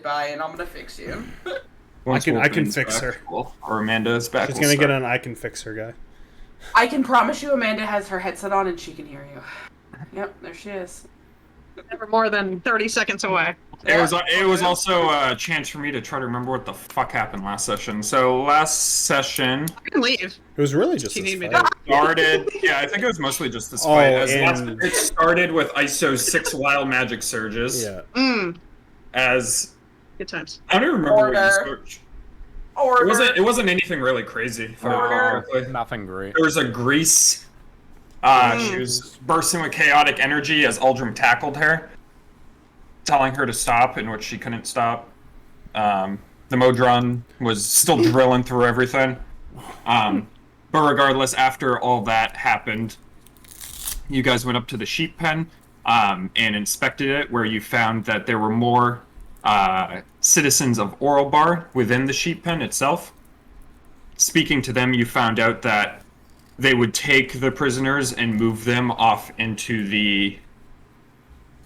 by, and I'm gonna fix you. I can fix her. Or Amanda is back. She's gonna get an I can fix her guy. I can promise you Amanda has her headset on and she can hear you. Yep, there she is. Never more than 30 seconds away. It was also a chance for me to try to remember what the fuck happened last session. So last session, I can leave. It was really just You this need me fight. started. Yeah, I think it was mostly just this fight. and- It started with ISO's 6 wild magic surges. Yeah. As Good times. I don't remember what you Order. searched. Order. It wasn't anything really crazy. If I recall correctly. Nothing great. There was a grease. She was bursting with chaotic energy as Uldrum tackled her, telling her to stop, in which she couldn't stop. The Modron was still drilling through everything. But regardless, after all that happened, you guys went up to the sheep pen and inspected it, where you found that there were more citizens of Orlbar within the sheep pen itself. Speaking to them, you found out that they would take the prisoners and move them off into the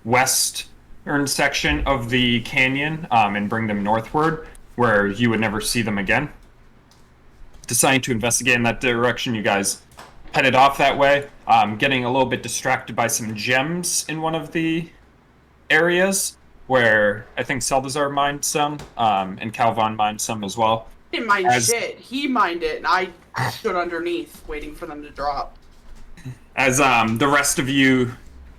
western section of the canyon and bring them northward, where you would never see them again. Deciding to investigate in that direction, you guys headed off that way, getting a little bit distracted by some gems in one of the areas, where I think Seldszar mined some, and Calvon mined some as well. He didn't mind shit. He mined it, and I stood underneath, waiting for them to drop. As the rest of you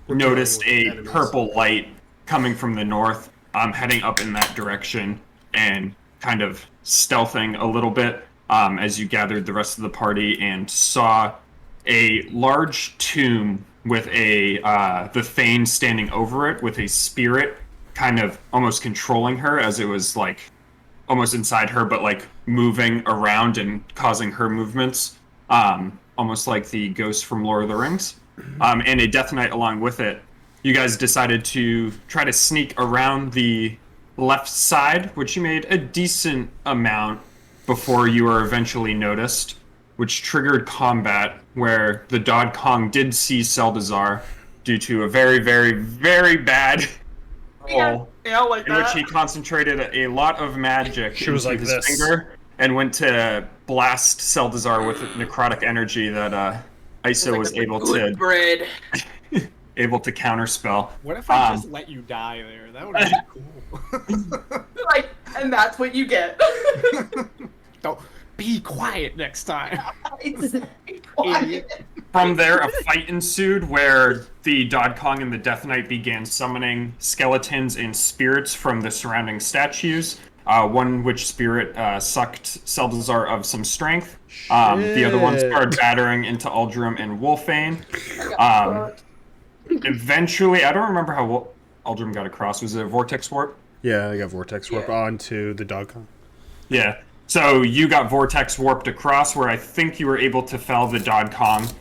noticed dealing with a enemies. purple light coming from the north, heading up in that direction, and kind of stealthing a little bit as you gathered the rest of the party and saw a large tomb with the Thane standing over it with a spirit kind of almost controlling her, as it was like almost inside her, but like moving around and causing her movements, almost like the ghost from Lord of the Rings, and a Death Knight along with it. You guys decided to try to sneak around the left side, which you made a decent amount before you were eventually noticed, which triggered combat, where the Dodkong did see Seldszar due to a very, very, very bad roll. Yeah, like In which he concentrated a lot of magic She was into like his this. finger and went to blast Seldszar with necrotic energy that Iso was able Good bread. to counterspell. What if I just let you die there? That would be cool. Like, and that's what you get. Don't be quiet next time. Quiet. From there, a fight ensued where the Dodkong and the Death Knight began summoning skeletons and spirits from the surrounding statues. One which spirit sucked Seldszar of some strength. The other one started battering into Uldrum and Wolfane. Eventually, I don't remember how Uldrum got across. Was it a vortex warp? Yeah, I got Vortex Warp onto the Dodkong. Yeah. So you got vortex warped across, where I think you were able to fell the Dodkong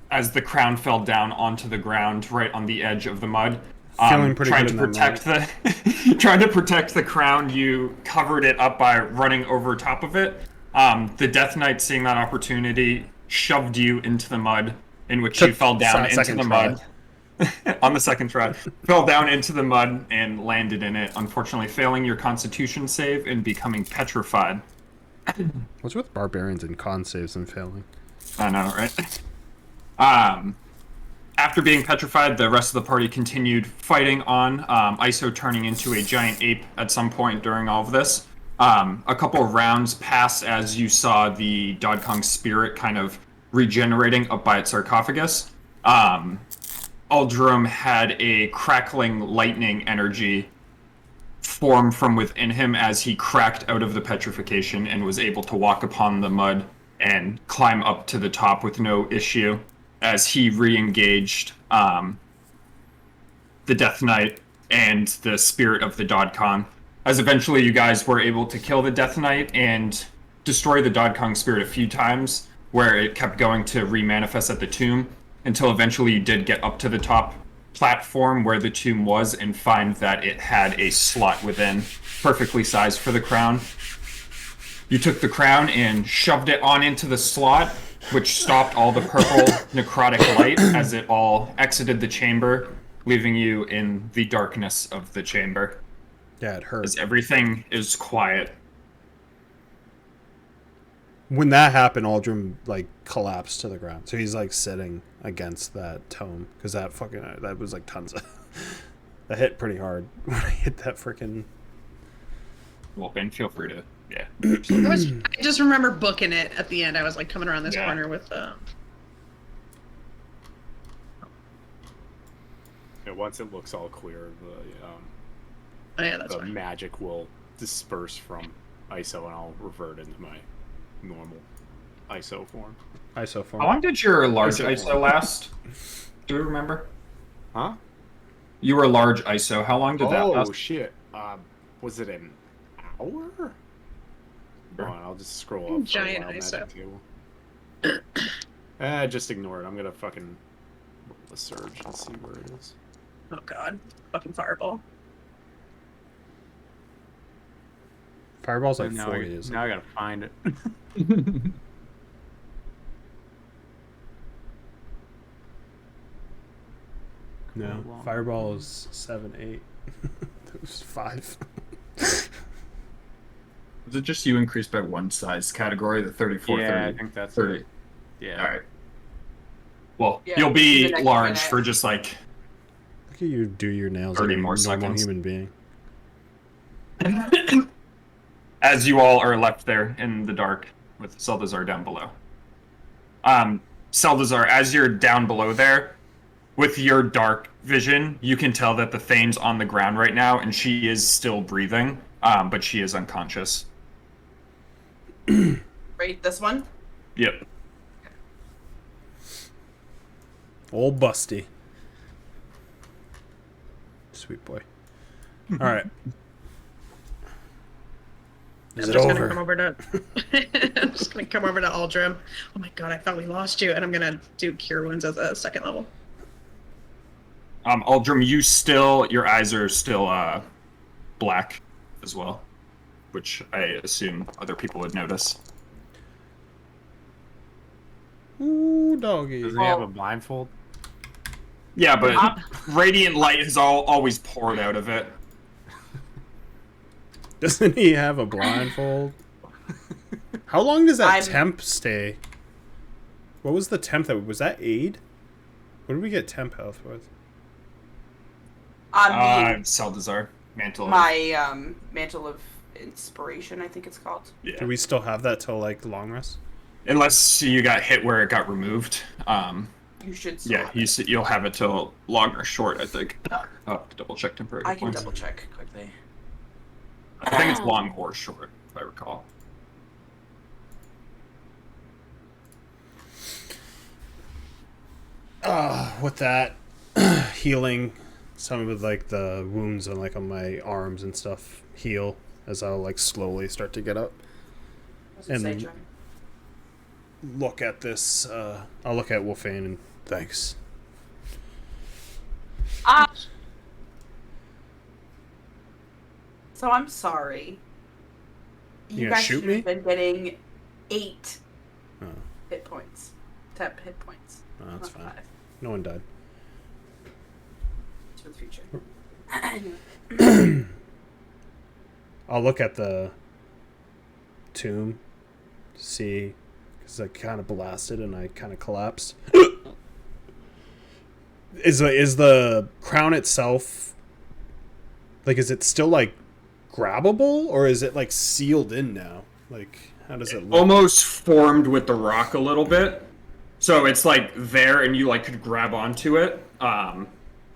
as the crown fell down onto the ground right on the edge of the mud. Feeling pretty trying good to in that protect trying to protect the crown, you covered it up by running over top of it. The Death Knight, seeing that opportunity, shoved you into the mud, in which you fell down into the mud. On the second try, fell down into the mud and landed in it, unfortunately failing your constitution save and becoming petrified. What's with barbarians and con saves and failing? I know, right? After being petrified, the rest of the party continued fighting on, Iso turning into a giant ape at some point during all of this. A couple of rounds passed as you saw the Dodkong spirit kind of regenerating up by its sarcophagus. Uldrum had a crackling lightning energy form from within him as he cracked out of the petrification and was able to walk upon the mud and climb up to the top with no issue as he re-engaged the Death Knight and the spirit of the Dodkong. As eventually you guys were able to kill the Death Knight and destroy the Dodkong spirit a few times, where it kept going to re-manifest at the tomb, until eventually you did get up to the top platform where the tomb was and find that it had a slot within, perfectly sized for the crown. You took the crown and shoved it on into the slot, which stopped all the purple necrotic light as it all exited the chamber, leaving you in the darkness of the chamber. Yeah, it hurt. as everything is quiet. When that happened, Aldrin like collapsed to the ground. So he's like sitting against that tome because that was like tons of that hit pretty hard when I hit that freaking. Well, Ben, feel free to I just remember booking it at the end. I was like coming around this Yeah. corner with Yeah, once it looks all clear, oh yeah, that's the fine. magic will disperse from ISO, and I'll revert into my normal ISO form. ISO form. How long did your large ISO ISO form. last? Do we remember? Huh? You were large ISO. How long did that Oh last? shit! Was it an hour? Hold on, I'll just scroll up. for a Giant while, ISO. magic table. Just ignore it. I'm gonna fucking roll the surge and see where it is. Oh god, fucking fireball. Fireball's like now 40, isn't now it? I gotta find it. No. Long. Fireball is 7, 8. It was 5. Was it just you increased by one size category, the 34, Yeah, I 30? think that's 30. it. Yeah. All right. Well, Yeah, you'll the be next large minute. for just like Look at you do your nails 30 like a more normal seconds. human being. as you all are left there in the dark with Seldszar down below. Seldszar, as you're down below there, with your dark vision, you can tell that the Thane's on the ground right now, and she is still breathing, but she is unconscious. Right, this one? Yep. Old Busty. Sweet boy. All right. Is I'm it just over? gonna come over to I'm just gonna come over to Aldrim. Oh my god, I thought we lost you, and I'm gonna do cure wounds as a second level. Aldrim, your eyes are still black as well, which I assume other people would notice. Ooh, doggy. Does he have a blindfold? Yeah, but radiant light has always poured out of it. Doesn't he have a blindfold? How long does that I'm- temp stay? What was the temp that was that aid? What did we get temp health with? Seldszar, mantle. My mantle of inspiration, I think it's called. Yeah. Do we still have that till like the long rest? Unless you got hit where it got removed. You should still Yeah, have it. you'll have it till long or short, I think. I'll have to double check temporary I can points. double check quickly. I think it's long or short, if I recall. With that healing, some of like the wounds on like on my arms and stuff heal as I'll like slowly start to get up. What does it say, And- John? Look at this. I'll look at Wolfane and thanks. So I'm sorry. You You gonna guys shoot should me? have been getting 8 Oh, hit points. Temp hit points. oh, that's not fine. 5. No one died. To the future. I'll look at the tomb, see, because I kind of blasted and I kind of collapsed. Is the crown itself, like, is it still like grabbable or is it like sealed in now? Like, how does it look? Almost formed with the rock a little bit. So it's like there and you like could grab onto it.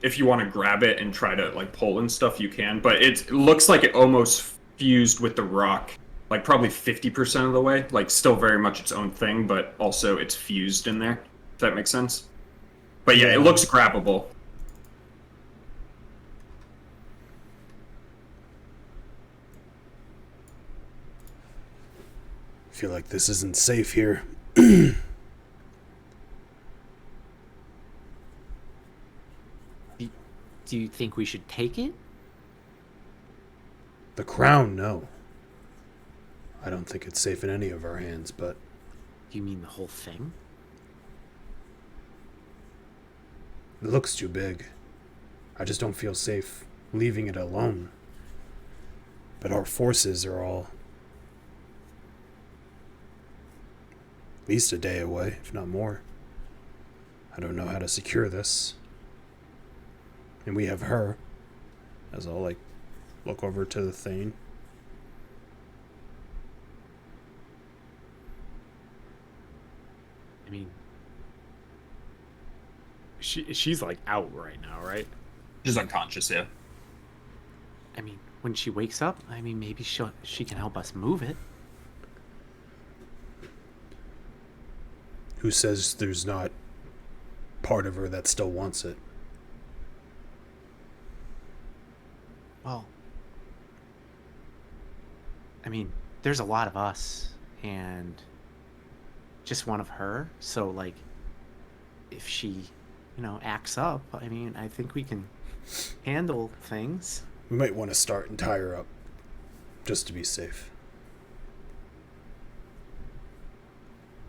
If you want to grab it and try to like pull and stuff, you can. But it looks like it almost fused with the rock, like probably 50% of the way. Like still very much its own thing, but also it's fused in there. If that makes sense. But yeah, Yeah. it looks grabbable. I feel like this isn't safe here. Do you think we should take it? The crown, no. I don't think it's safe in any of our hands, but You mean the whole thing? it looks too big. I just don't feel safe leaving it alone. But our forces are all at least a day away, if not more. I don't know how to secure this. And we have her. As I'll, like, look over to the Thane. I mean, she's like out right now, right? She's unconscious, yeah. I mean, when she wakes up, I mean, maybe she can help us move it. Who says there's not part of her that still wants it? Well, I mean, there's a lot of us, and just one of her. So, like, if she, acts up, I mean, I think we can handle things. We might want to start and tie her up, just to be safe.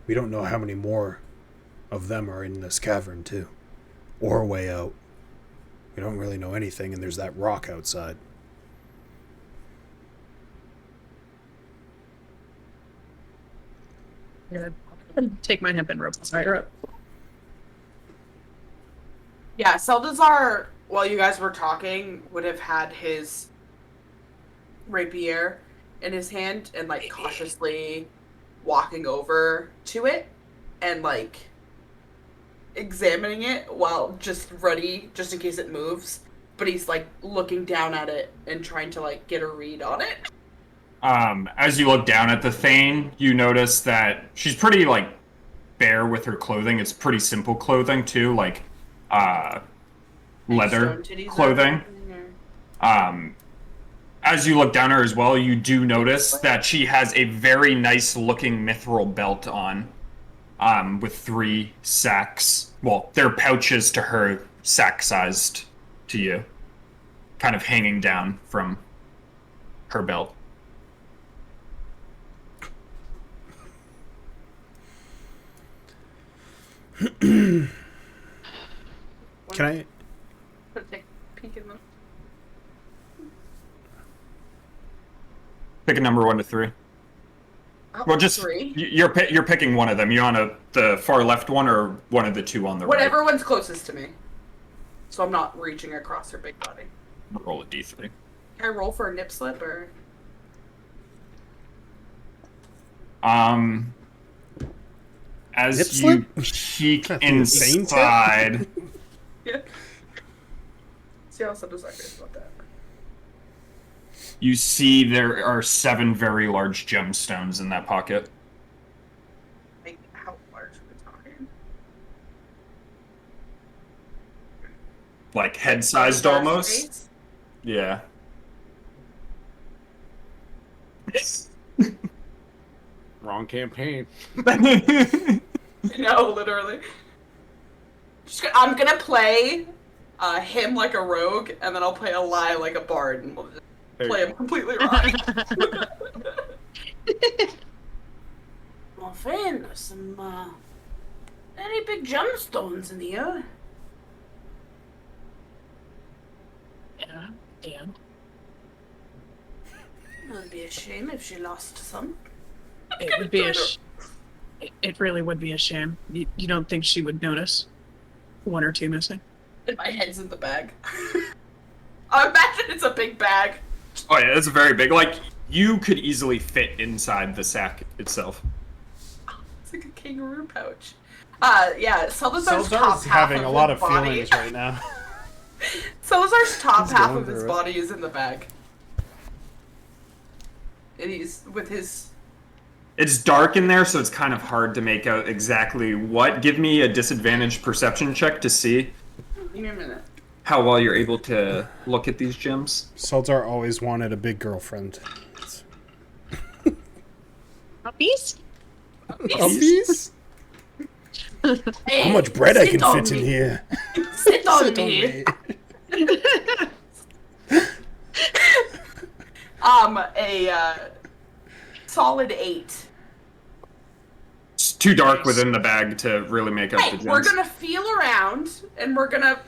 We don't know how many more of them are in this cavern, too. Or a way out. We don't really know anything, and there's that rock outside. Yeah. Take my hempen rope and tie her up. Yeah, Seldszar, while you guys were talking, would have had his rapier in his hand and, like, cautiously walking over to it and, like, examining it while just ready, just in case it moves. But he's, like, looking down at it and trying to, like, get a read on it. As you look down at the Thane, you notice that she's pretty, like, bare with her clothing. It's pretty simple clothing, too, like, leather clothing. As you look down her as well, you do notice that she has a very nice looking mithril belt on, with 3 sacks. Well, they're pouches to her, sack-sized to you, kind of hanging down from her belt. Can I... Take a peek in them. Pick a number 1 to 3. Well, just 3. you're picking one of them. You're on the far left one or one of the 2 on the Whatever right. one's closest to me. So I'm not reaching across her big body. Roll a d3. Can I roll for a nip slip or? As Nip you slip? peek inside, Yeah. See how Seldszar feels about that. you see there are 7 very large gemstones in that pocket. Like, how large are we talking? Like head-sized Seldszar's almost. face? Yeah. Wrong campaign. No, literally. I'm gonna play him like a rogue, and then I'll play a lie like a bard, and we'll just There play you him completely wrong. My friend, there's some very big gemstones in here. Yeah. Yeah. It would be a shame if she lost some. It would be it really would be a shame. You don't think she would notice 1 or 2 missing? And my head's in the bag. I imagine it's a big bag. Oh yeah, it's very big. Like, you could easily fit inside the sack itself. It's like a kangaroo pouch. Yeah, Seldszar's top Seldszar's half having of a lot his of body. feelings right now. Seldszar's top He's half going of his through it. body is in the bag. And he's with his... It's dark in there, so it's kind of hard to make out exactly what. Give me a disadvantaged perception check to see Give me a minute. how well you're able to look at these gems. Seldszar always wanted a big girlfriend. Puppies? Puppies? Hey, How much bread I sit can on fit in me. here? Sit on Sit on me. me. A solid 8. It's too dark within the bag to really make out the Hey, gems. we're gonna feel around, and we're gonna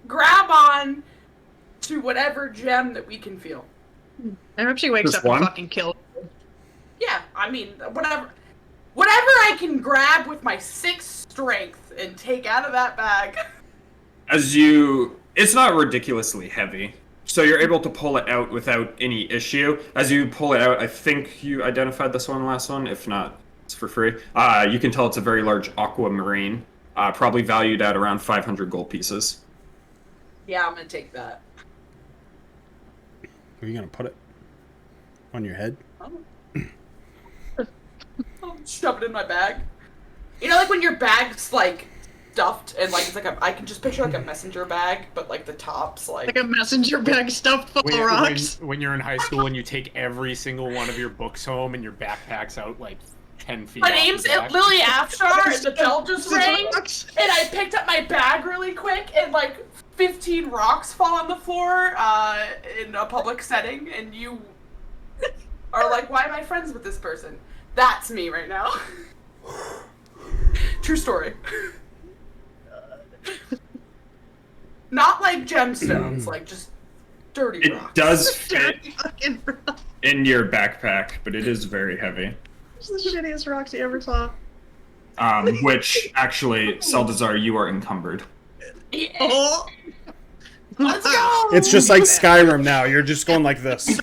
grab on to whatever gem that we can feel. I hope she wakes Just up one? and fucking kills. Yeah, I mean, whatever I can grab with my 6 strength and take out of that bag. It's not ridiculously heavy, so you're able to pull it out without any issue. As you pull it out, I think you identified this one last one. If not, it's for free. You can tell it's a very large aquamarine, probably valued at around 500 gold pieces. Yeah, I'm gonna take that. Are you gonna put it on your head? I'll shove it in my bag. You know, like when your bag's like stuffed and like it's like I can just picture like a messenger bag, but like the top's Like a messenger bag stuffed full of rocks. When you're in high school and you take every single one of your books home and your backpack's out like 10 feet. My off name's the back. Lily Afshar, and the bell just rang, and I picked up my bag really quick, and like 15 rocks fall on the floor in a public setting, and you are like, why am I friends with this person? That's me right now. True story. Not like gemstones, like just dirty rocks. It does fit Dirty fucking rocks. in your backpack, but it is very heavy. It's the shittiest rocks you ever saw. Which, actually, Seldszar, you are encumbered. Oh. Let's go! It's just like Skyrim now. You're just going like this.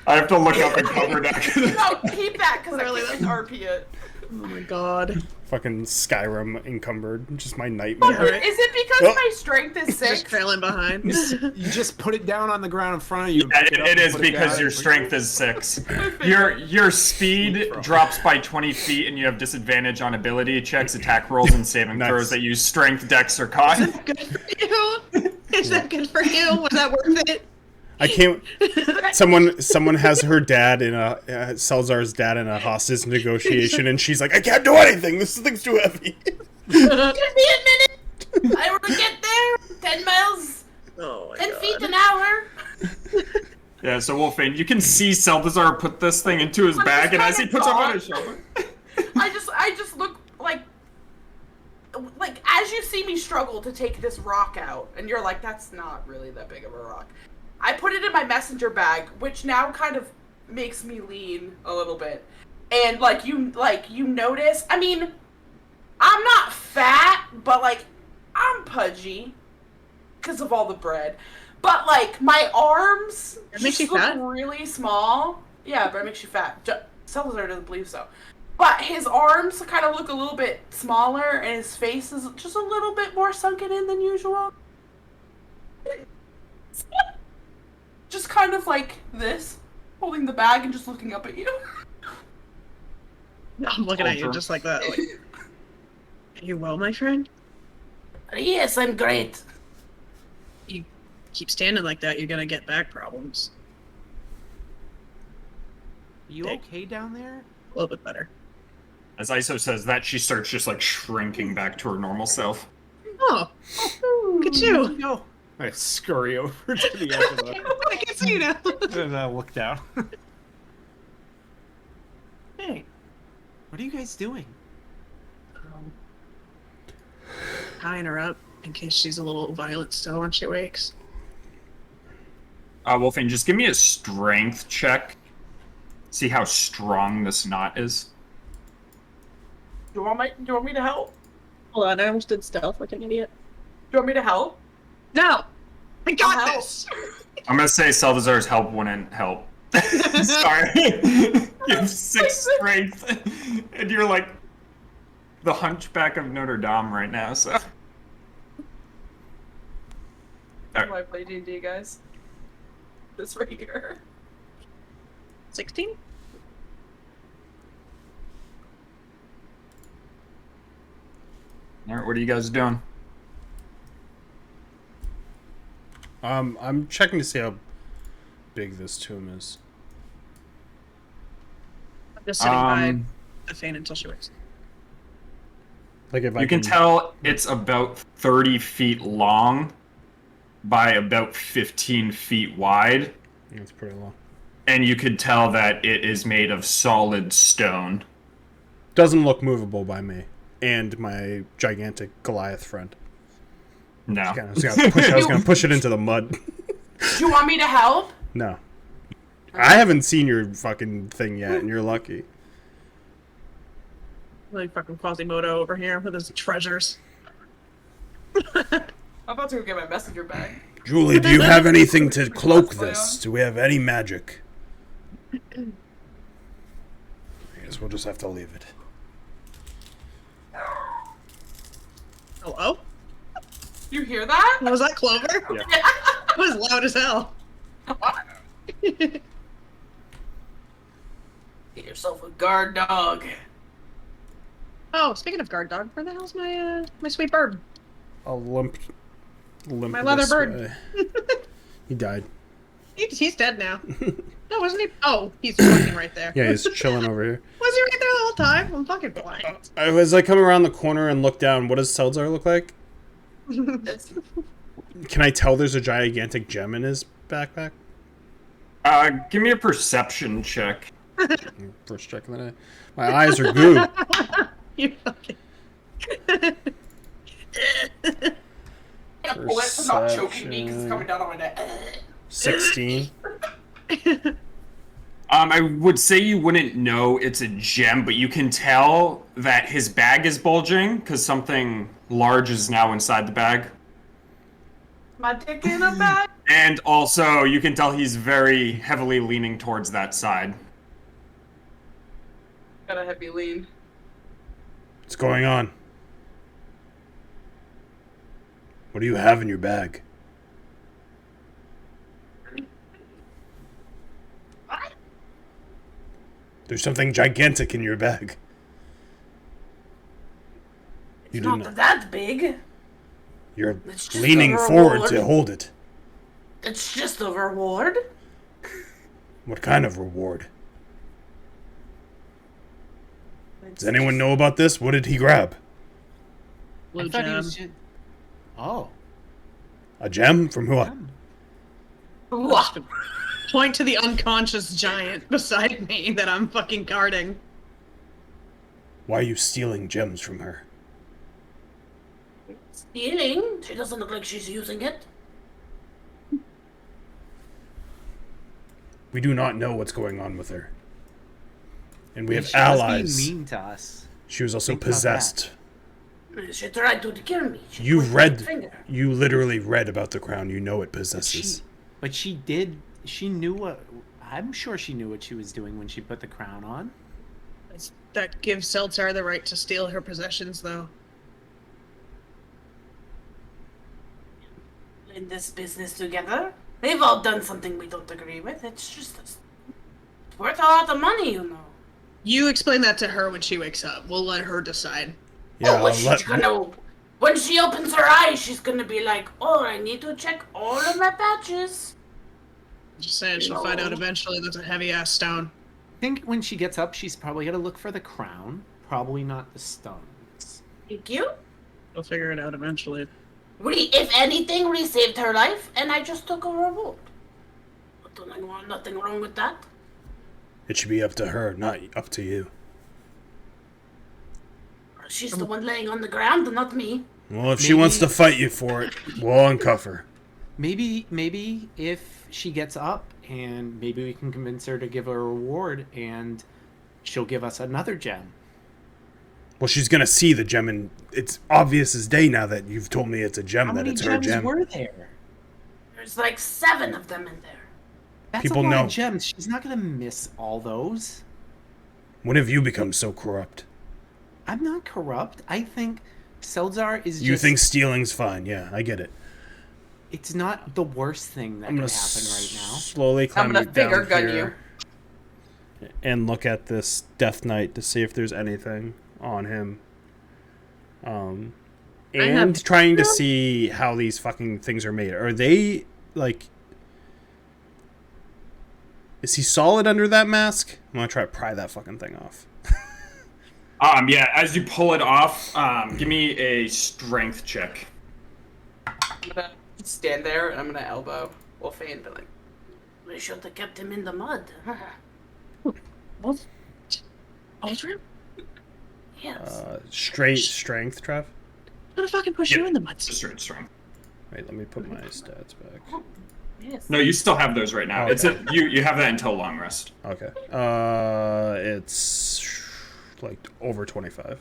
I have to look up encumbered after this. No, keep that, because I Really, can't RP it. Oh my god. Fucking Skyrim encumbered. Just my But nightmare. Alright. is it because Oh. my strength is 6? Just trailing behind. You just put it down on the ground in front of you. Yeah, pick up it and is put it because down your and- strength is 6. Your speed drops by 20 feet, and you have disadvantage on ability checks, attack rolls, and saving Nice. throws that use strength, dex, or con. Good for you. Is that good for you? Was that worth it? I can't. Someone has her dad in a Seldszar's dad in a hostage negotiation, and she's like, "I can't do anything. This thing's too heavy." Give me a minute! I want to get there! 10 miles, Oh my 10 god. feet an hour! Yeah, so Wolfane, you can see Seldszar put this thing into his I'm bag, just and as he kinda puts it on gone. his shoulder. I just look like as you see me struggle to take this rock out, and you're like, that's not really that big of a rock. I put it in my messenger bag, which now kind of makes me lean a little bit. And you notice, I mean, I'm not fat, but like I'm pudgy because of all the bread. But like my arms It makes just you look fat? really small. Yeah, but it makes you fat. Seldszar doesn't believe so. But his arms kind of look a little bit smaller, and his face is just a little bit more sunken in than usual. Just kind of like this, holding the bag and just looking up at you. I'm looking at you Ultra. just like that. Like, are you well, my friend? Yes, I'm great. You keep standing like that, you're gonna get back problems. You okay down there? A little bit better. As Iso says that, she starts just like shrinking back to her normal self. Oh, look at you. Go. I scurry over to the edge of the... I can see you now. and I look down. Hey. What are you guys doing? Tying her up in case she's a little violent still when she wakes. Wolfane, just give me a strength check. See how strong this knot is. Do you want me to help? Hold on, I almost did stealth like an idiot. Do you want me to help? No! I got I'll help. this! I'm gonna say Seldszar's help wouldn't help. Sorry. You have 6 strength, and you're like the Hunchback of Notre Dame right now. So. Do I play D&D, guys? This right here. 16? All right, what are you guys doing? I'm checking to see how big this tomb is. I'm just sitting by Um, the fan until she wakes. Like if You can tell it's about 30 feet long by about 15 feet wide, It's pretty long. and you could tell that it is made of solid stone. Doesn't look movable by me and my gigantic Goliath friend. No. I was gonna push it into the mud. Do you want me to help? No. I haven't seen your fucking thing yet, and you're lucky. Like fucking Quasimodo over here with his treasures. I'm about to go get my messenger bag. Julie, do you have anything to cloak this? Do we have any magic? I guess we'll just have to leave it. Hello? You hear that? Was that Clover? Yeah. It was loud as hell. Get yourself a guard dog. Oh, speaking of guard dog, where the hell's my sweet bird? I'll limp My leather this bird. way. He died. He's dead now. No, wasn't he? Oh, he's fucking right there. Yeah, he's chilling over here. Was he right there the whole time? I'm fucking blind. As I come around the corner and look down, what does Seldszar look like? It's, Can I tell there's a gigantic gem in his backpack? Give me a perception check. First check of the day. My eyes are goo. You fucking. a bullet for not choking me because it's coming down on my neck. 16. I would say you wouldn't know it's a gem, but you can tell that his bag is bulging because something large is now inside the bag. My dick in a bag. And also, you can tell he's very heavily leaning towards that side. Got a heavy lean. What's going on? What do you have in your bag? What? There's something gigantic in your bag. You It's didn't. not that big. You're It's just leaning a forward reward. to hold it. It's just a reward. What kind of reward? Does anyone know about this? What did he grab? Blue I thought he gem. was just... Oh. A gem? From who? Gem. Wah. Point to the unconscious giant beside me that I'm fucking guarding. Why are you stealing gems from her? Stealing? She doesn't look like she's using it. We do not know what's going on with her. And we have She was allies. being mean to us. She was also Think about that. possessed. She tried to kill me. She You've pointed my read, finger. you literally read about the crown. You know it possesses. But she did. She knew what. I'm sure she knew what she was doing when she put the crown on. That gives Seldszar the right to steal her possessions, though. In this business together, they've all done something we don't agree with. It's just it's worth a lot of money, you know. You explain that to her when she wakes up. We'll let her decide. Yeah, Oh, she's gonna. When she opens her eyes, she's gonna be like, "Oh, I need to check all of my patches." Just saying, she'll find out No. eventually that's a heavy ass stone. I think when she gets up, she's probably gonna look for the crown. Probably not the stones. Thank you. We'll figure it out eventually. If anything, we saved her life, and I just took a reward. Nothing wrong with that. It should be up to her, not up to you. She's the one laying on the ground, not me. Well, if she wants to fight you for it, we'll uncuff her. Maybe if she gets up and maybe we can convince her to give her a reward and she'll give us another gem. Well, she's gonna see the gem, and it's obvious as day now that you've told me it's a gem, How that many it's her gems gem. were there? There's like 7 of them in there. That's People a lot know. of gems. She's not gonna miss all those. When have you become so corrupt? I'm not corrupt. I think Seldszar is You just... think stealing's fine? Yeah, I get it. It's not the worst thing that I'm could gonna happen right now. slowly climb I'm gonna down finger gun here and look at this Death Knight to see if there's anything on him. And have- trying to see how these fucking things are made. Are they like? Is he solid under that mask? I'm gonna try to pry that fucking thing off. Yeah, as you pull it off, give me a strength check. I'm gonna stand there and I'm gonna elbow Wolfie and be like, "We should have kept him in the mud." What? Aldrin? Yes. Straight strength, Trev. I'm gonna fucking push Yeah. you in the mud. Straight strength. Wait, let me put my stats back. Yes. No, you still have those right now. Okay. It's you have that until long rest. Okay. It's like over 25.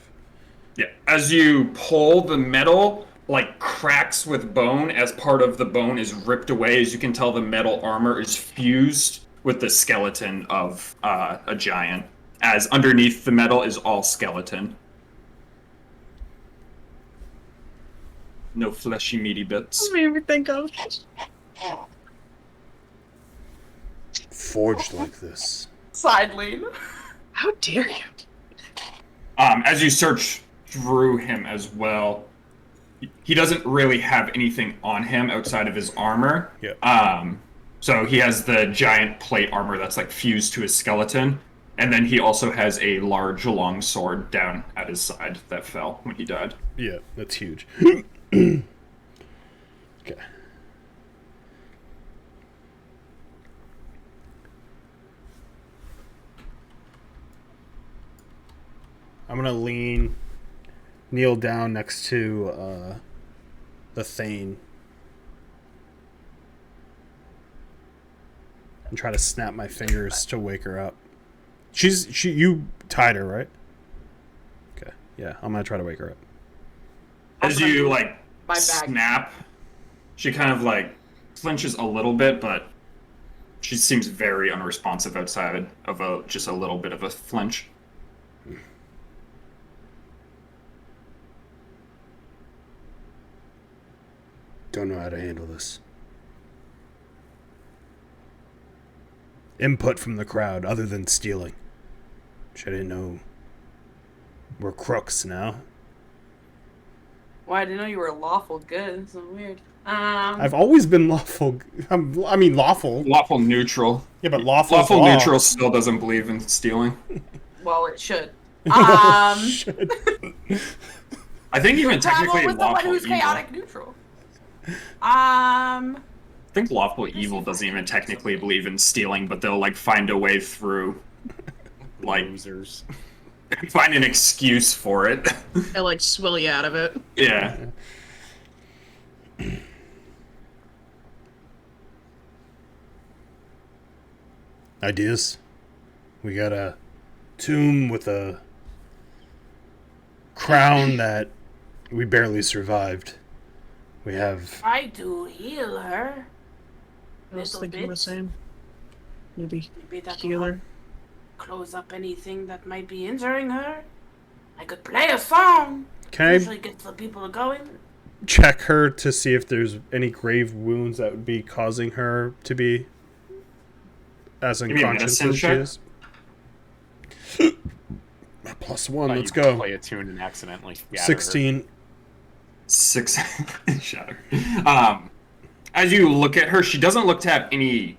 Yeah. As you pull, the metal like cracks with bone as part of the bone is ripped away. As you can tell, the metal armor is fused with the skeleton of a giant. As underneath the metal is all skeleton. No fleshy, meaty bits. Made me think of. Forged like this. Side lean. How dare you? As you search through him as well, he doesn't really have anything on him outside of his armor. Yeah. So he has the giant plate armor that's like fused to his skeleton, and then he also has a large long sword down at his side that fell when he died. Yeah, that's huge. Okay. I'm gonna kneel down next to the Thane, and try to snap my fingers to wake her up. You tied her, right? Okay. Yeah, I'm gonna try to wake her up. As you like My bag. snap, she kind of like flinches a little bit, but she seems very unresponsive outside of just a little bit of a flinch. Don't know how to handle this. Input from the crowd, other than stealing. Which I didn't know. We're crooks now. Well, I didn't know you were lawful good. It's so weird. I've always been lawful. I mean, lawful. Lawful neutral. Yeah, but lawful. Lawful law. neutral still doesn't believe in stealing. Well, it should. Shit. I think even Travel technically with the one lawful who's evil. chaotic neutral. I think lawful evil doesn't even technically believe in stealing, but they'll like find a way through, like Losers. find an excuse for it. I like swill you out of it. Yeah. Ideas? We got a tomb with a crown that we barely survived. We have... I do heal her. I was Little thinking the bit. same. Maybe Maybe that heal will her. close up anything that might be injuring her. I could play a song. Can I Usually gets the people going. check her to see if there's any grave wounds that would be causing her to be as Give me a unconscious medicine as she check. is? +1, Thought let's you go. Play a tune and accidentally scatter her. 16. 6 shatter. As you look at her, she doesn't look to have any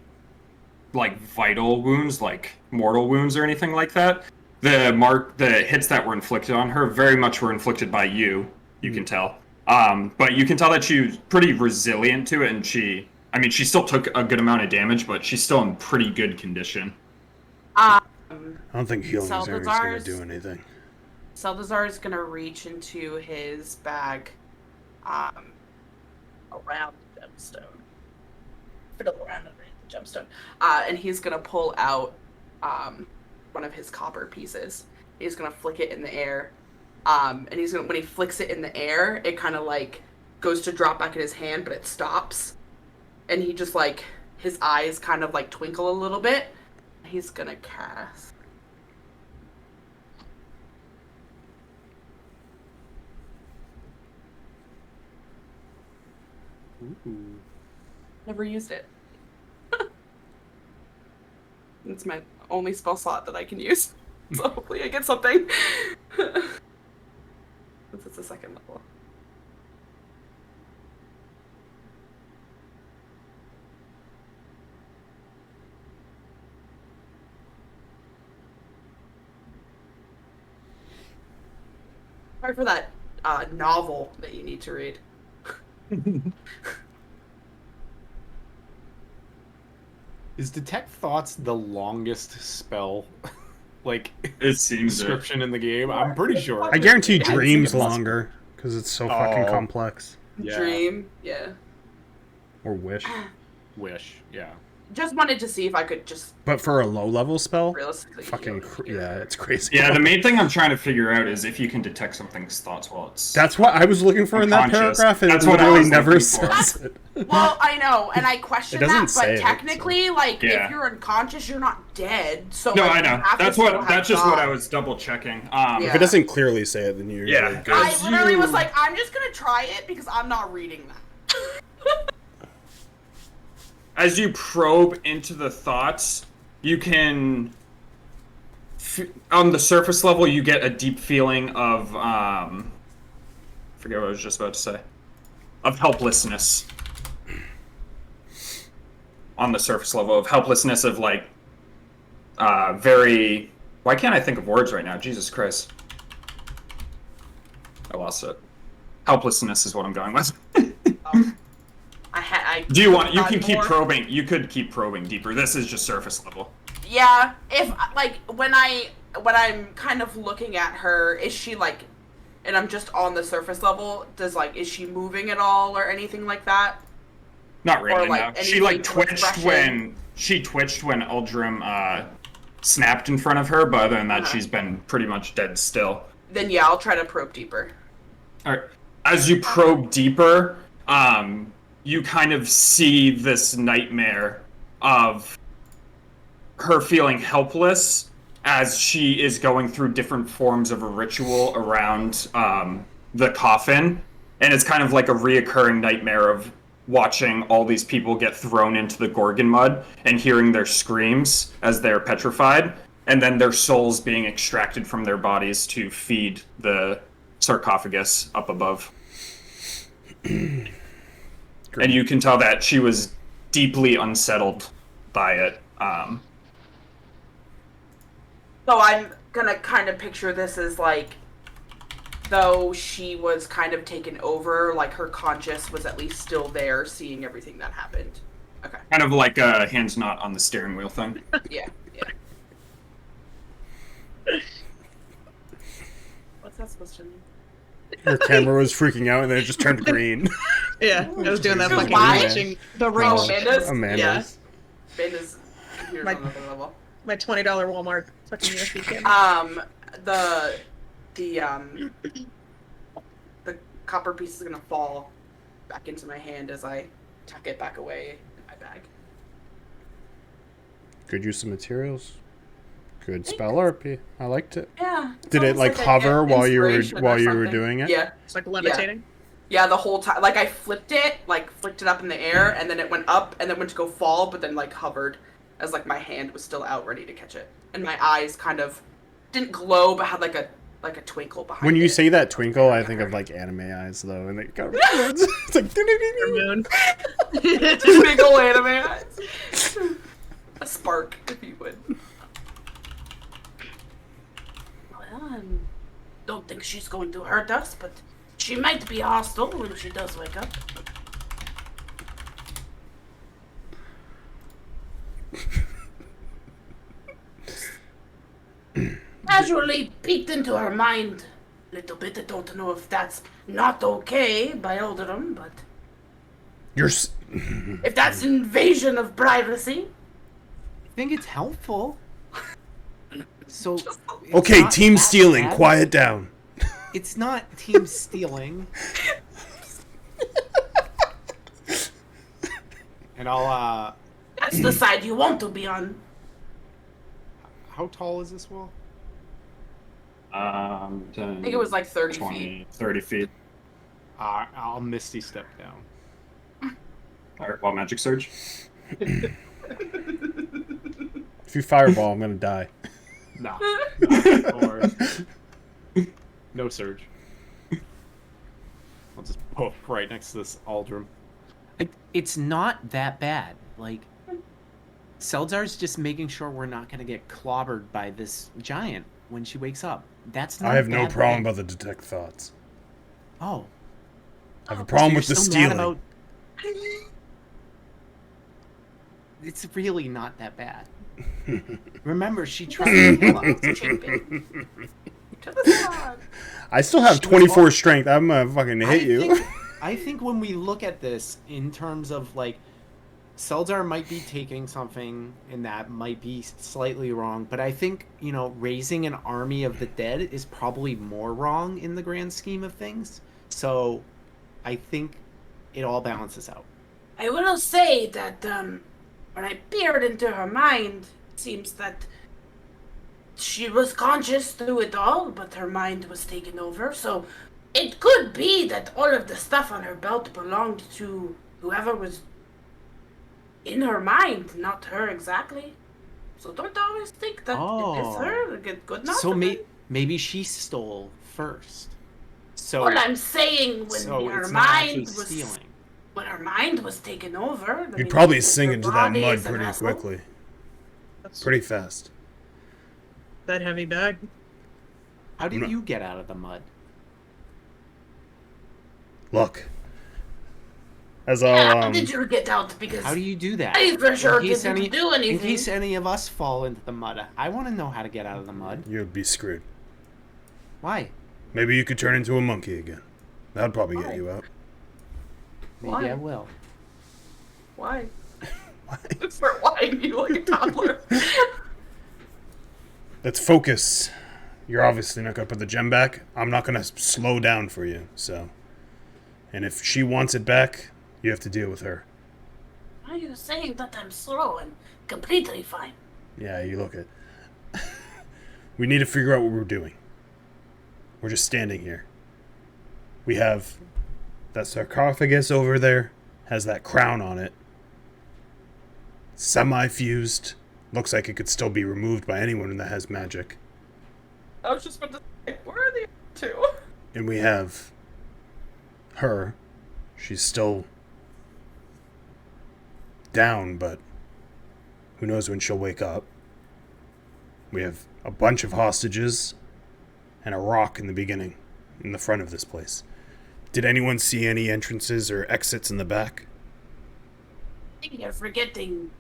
like vital wounds, like mortal wounds or anything like that. The hits that were inflicted on her very much were inflicted by you. You can tell. But you can tell that she was pretty resilient to it, and she still took a good amount of damage, but she's still in pretty good condition. I don't think healing is going to Seldszar's- do anything. Seldszar is gonna reach into his bag, around the gemstone. Fiddle around underneath the gemstone. And he's gonna pull out, one of his copper pieces. He's gonna flick it in the air. And when he flicks it in the air, it kind of like goes to drop back in his hand, but it stops. And he just like, his eyes kind of like twinkle a little bit. He's gonna cast. Ooh. Never used it. It's my only spell slot that I can use. So hopefully I get something. Since it's a second level. Sorry for that novel that you need to read. Is Detect Thoughts the longest spell, like, It seems description in the game? I'm pretty sure. I guarantee I think dreams it must- longer because it's so fucking Oh. complex. Yeah. Dream, yeah. Or wish. wish. Yeah. Just wanted to see if I could just But for a low level spell, realistically. fucking yeah, it's crazy. Yeah, the main thing I'm trying to figure out is if you can detect something's thoughts while it's. That's what I was looking for in that Unconscious. paragraph, and That's it what I literally was never looking says for. it. Well, I know, and I question It doesn't that, say but it, technically, like, Yeah. if you're unconscious, you're not dead. So No, like, I you know. have to That's still what. have That's just what I thought. was double checking. Yeah. If it doesn't clearly say it, then you're Yeah. really good. I As literally you- was like, I'm just gonna try it because I'm not reading that. As you probe into the thoughts, you can. On the surface level, you get a deep feeling of. Forget what I was just about to say. Of helplessness. On the surface level of helplessness, of like. Very. Why can't I think of words right now? Jesus Christ. I lost it. Helplessness is what I'm going with. I Do you want? You got can keep more. probing. You could keep probing deeper. This is just surface level. Yeah, if like when I'm kind of looking at her, is she like, and I'm just on the surface level? Is she moving at all or anything like that? Not really. Or, like, No. She any like facial twitched when Uldrim snapped in front of her, but other than that, Uh-huh. she's been pretty much dead still. Then yeah, I'll try to probe deeper. All right. As you probe deeper, you kind of see this nightmare of her feeling helpless as she is going through different forms of a ritual around the coffin. And it's kind of like a reoccurring nightmare of watching all these people get thrown into the Gorgon mud and hearing their screams as they're petrified, and then their souls being extracted from their bodies to feed the sarcophagus up above. And you can tell that she was deeply unsettled by it. So I'm gonna kind of picture this as like, though she was kind of taken over, like her conscious was at least still there, seeing everything that happened. Okay. Kind of like a hands not on the steering wheel thing. Yeah. What's that supposed to mean? Her camera was freaking out, and then it just turned green. Yeah, I was doing that fucking Why? watching the Oh, ring. Amanda's? Amanda's. Amanda's computer's My- on another level. My $20 Walmart fucking USB camera. The copper piece is gonna fall back into my hand as I tuck it back away in my bag. Good use of materials. Good spell RP. I liked it. Yeah. it's Did it almost like a hover while you were inspiration or something. doing it? Yeah. It's like levitating. Yeah, the whole time. Like I flipped it up in the air, and then it went up, and then went to go fall, but then like hovered, as like my hand was still out ready to catch it, and my eyes kind of didn't glow, but had like a twinkle behind it. When you say that twinkle, I think of like anime eyes though, and they go. It's like. Your moon. Just big ol' anime eyes. A spark, if you would. Well, I don't think she's going to hurt us, but she might be hostile when she does wake up. Casually peeked into her mind a little bit. I don't know if that's not okay by Eldrum, but You're. if that's invasion of privacy. I think it's helpful. So it's Okay, not team that stealing. bad. Quiet down. It's not team stealing. And I'll That's the side you want to be on. how tall is this wall? 10, I think it was like 30 20, feet. 30 feet. I'll misty step down. All right, wild magic surge. If you fireball, I'm gonna die. Nah. Or no surge. I'll just poof right next to this Aldrum. It's not that bad. Like, Seldszar's just making sure we're not going to get clobbered by this giant when she wakes up. That's not I have no that problem bad. about the detect thoughts. Oh. I have a problem You're with the so stealing. mad about... It's really not that bad. Remember, she tried to kill us. Chipping. To the side. I still have She was 24 all- strength. I'm gonna fucking hit you. I think when we look at this in terms of like Seldszar might be taking something, and that might be slightly wrong. But I think, raising an army of the dead is probably more wrong in the grand scheme of things. So I think it all balances out. I will say that when I peered into her mind, it seems that she was conscious through it all, but her mind was taken over. So it could be that all of the stuff on her belt belonged to whoever was in her mind, not her exactly. So don't always think that it is her. It could not. So have been. maybe she stole first. So All I'm saying, when so her it's not actually mind was stealing. when her mind was taken over, You'd probably sink her into that body mud is a pretty vessel. quickly. That's Pretty fast. that heavy bag. How did you get out of the mud? Look. As I'll, How did you get out? Because How do you do that? I for sure In case didn't do anything. In case any of us fall into the mud, I want to know how to get out of the mud. you'd be screwed. Why? Maybe you could turn into a monkey again. That'd probably get Why? you out. Maybe Why? I will. Why? Why? Start lying you like a toddler. Let's focus. You're obviously not going to put the gem back. I'm not going to slow down for you, so. And if she wants it back, you have to deal with her. Are you saying that I'm slow and completely fine? Yeah, you look it. We need to figure out what we're doing. We're just standing here. We have that sarcophagus over there, has that crown on it. Semi-fused. Looks like it could still be removed by anyone that has magic. I was just about to say, where are the other two? And we have her. She's still down, but who knows when she'll wake up. We have a bunch of hostages and a rock in the beginning, in the front of this place. Did anyone see any entrances or exits in the back? I think you're forgetting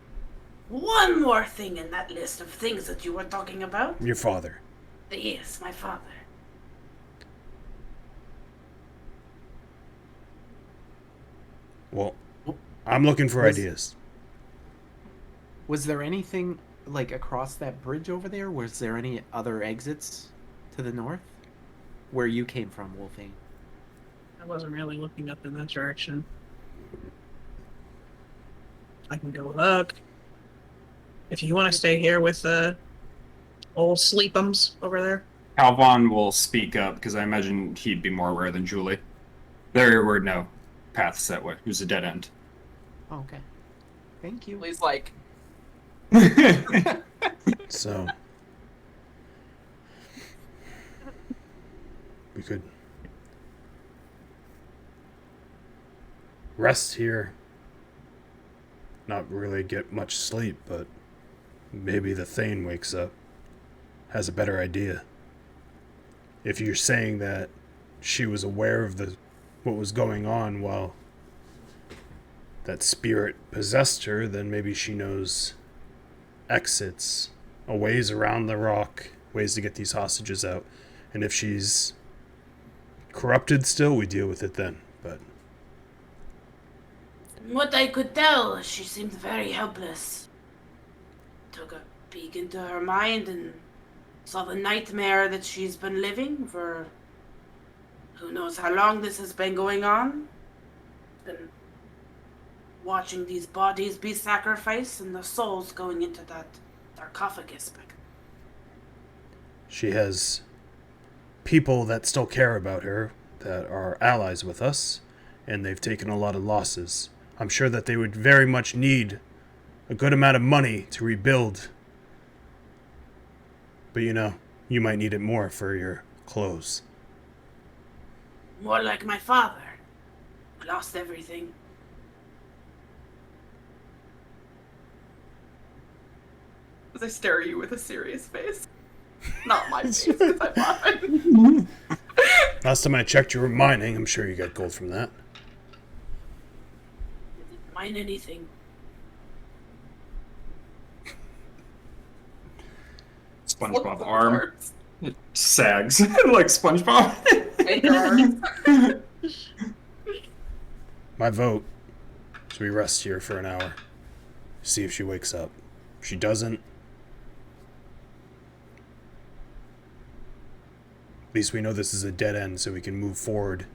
one more thing in that list of things that you were talking about. Your father. Yes, my father. Well, I'm looking for Was- ideas. Was there anything like across that bridge over there? Was there any other exits to the north? Where you came from, Wolfie? I wasn't really looking up in that direction. I can go look. If you want to stay here with the old sleepums over there. Calvon will speak up because I imagine he'd be more aware than Julie. There were no paths that way. It was a dead end. Oh, okay. Thank you. He's like, So we could rest here. Not really get much sleep, but maybe the Thane wakes up, has a better idea. If you're saying that she was aware of what was going on while that spirit possessed her, then maybe she knows exits, ways around the rock, ways to get these hostages out. And if she's corrupted still, we deal with it then. But From what I could tell, she seemed very helpless. Took a peek into her mind and saw the nightmare that she's been living for who knows how long this has been going on. Been watching these bodies be sacrificed and the souls going into that sarcophagus back. she has people that still care about her, that are allies with us, and they've taken a lot of losses. I'm sure that they would very much need a good amount of money to rebuild. But you might need it more for your clothes. More like my father. Lost everything. as I stare at you with a serious face. Not my face, because I'm laughing. Last time I checked, you were mining. I'm sure you got gold from that. Didn't mind anything. SpongeBob arm. It sags like SpongeBob. My vote is we rest here for an hour. See if she wakes up. If she doesn't, at least we know this is a dead end, so we can move forward.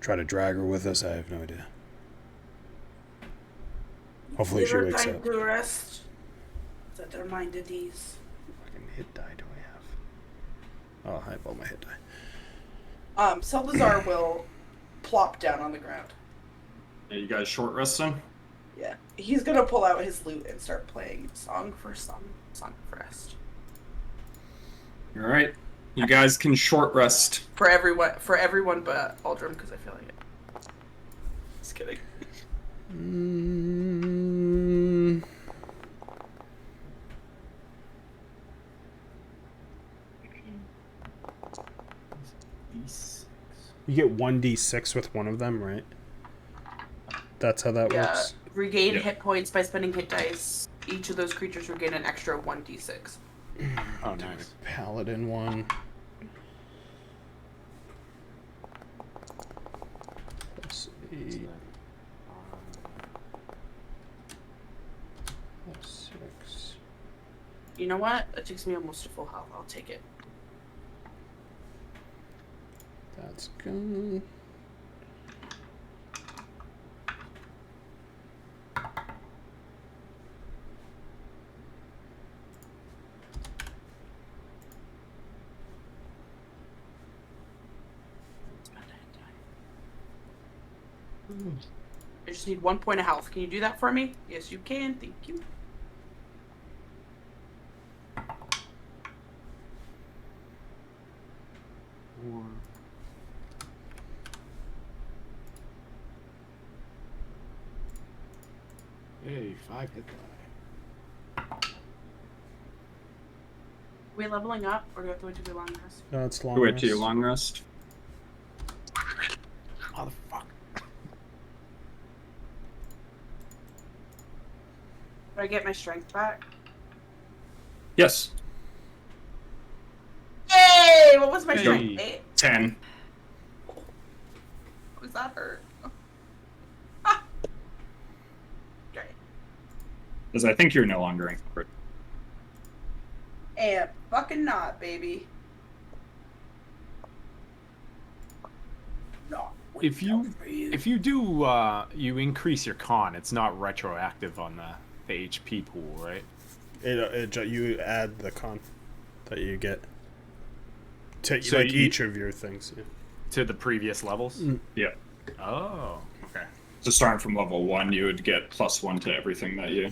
Try to drag her with us. I have no idea. Hopefully Give she her wakes time up. to rest. Set her mind at ease. What fucking hit die do I have? Oh, I have all my hit die. Seldszar will plop down on the ground. Are you guys short resting? Yeah. He's gonna pull out his lute and start playing Song of Rest. All right. You guys can short rest. For everyone but Aldrin, because I feel like it. Just kidding. You get 1d6 with one of them, right? That's how that Yeah. works? Regain Yep. hit points by spending hit dice. Each of those creatures regain an extra 1d6. Oh, nice. Paladin one. Plus 8. Plus 6. You know what? That takes me almost to full health. I'll take it. That's good. I just need 1 point of health. Can you do that for me? Yes, you can. Thank you. Hey, 5 hit die. Are we leveling up, or do we have to wait to do long rest? No, it's long. Wait till your rest. long rest. Motherfucker. Do I get my strength back? Yes. Yay! What was my Hey. strength? 8? 10. What was that hurt? Ah. Okay. Because I think you're no longer encumbered. And fucking not, baby. No. If you do you increase your con, it's not retroactive on the HP pool, right? You add the con that you get to So like you- each of your things. Yeah. To the previous levels? Yeah. Oh, okay. So starting from level 1, you would get +1 to everything that you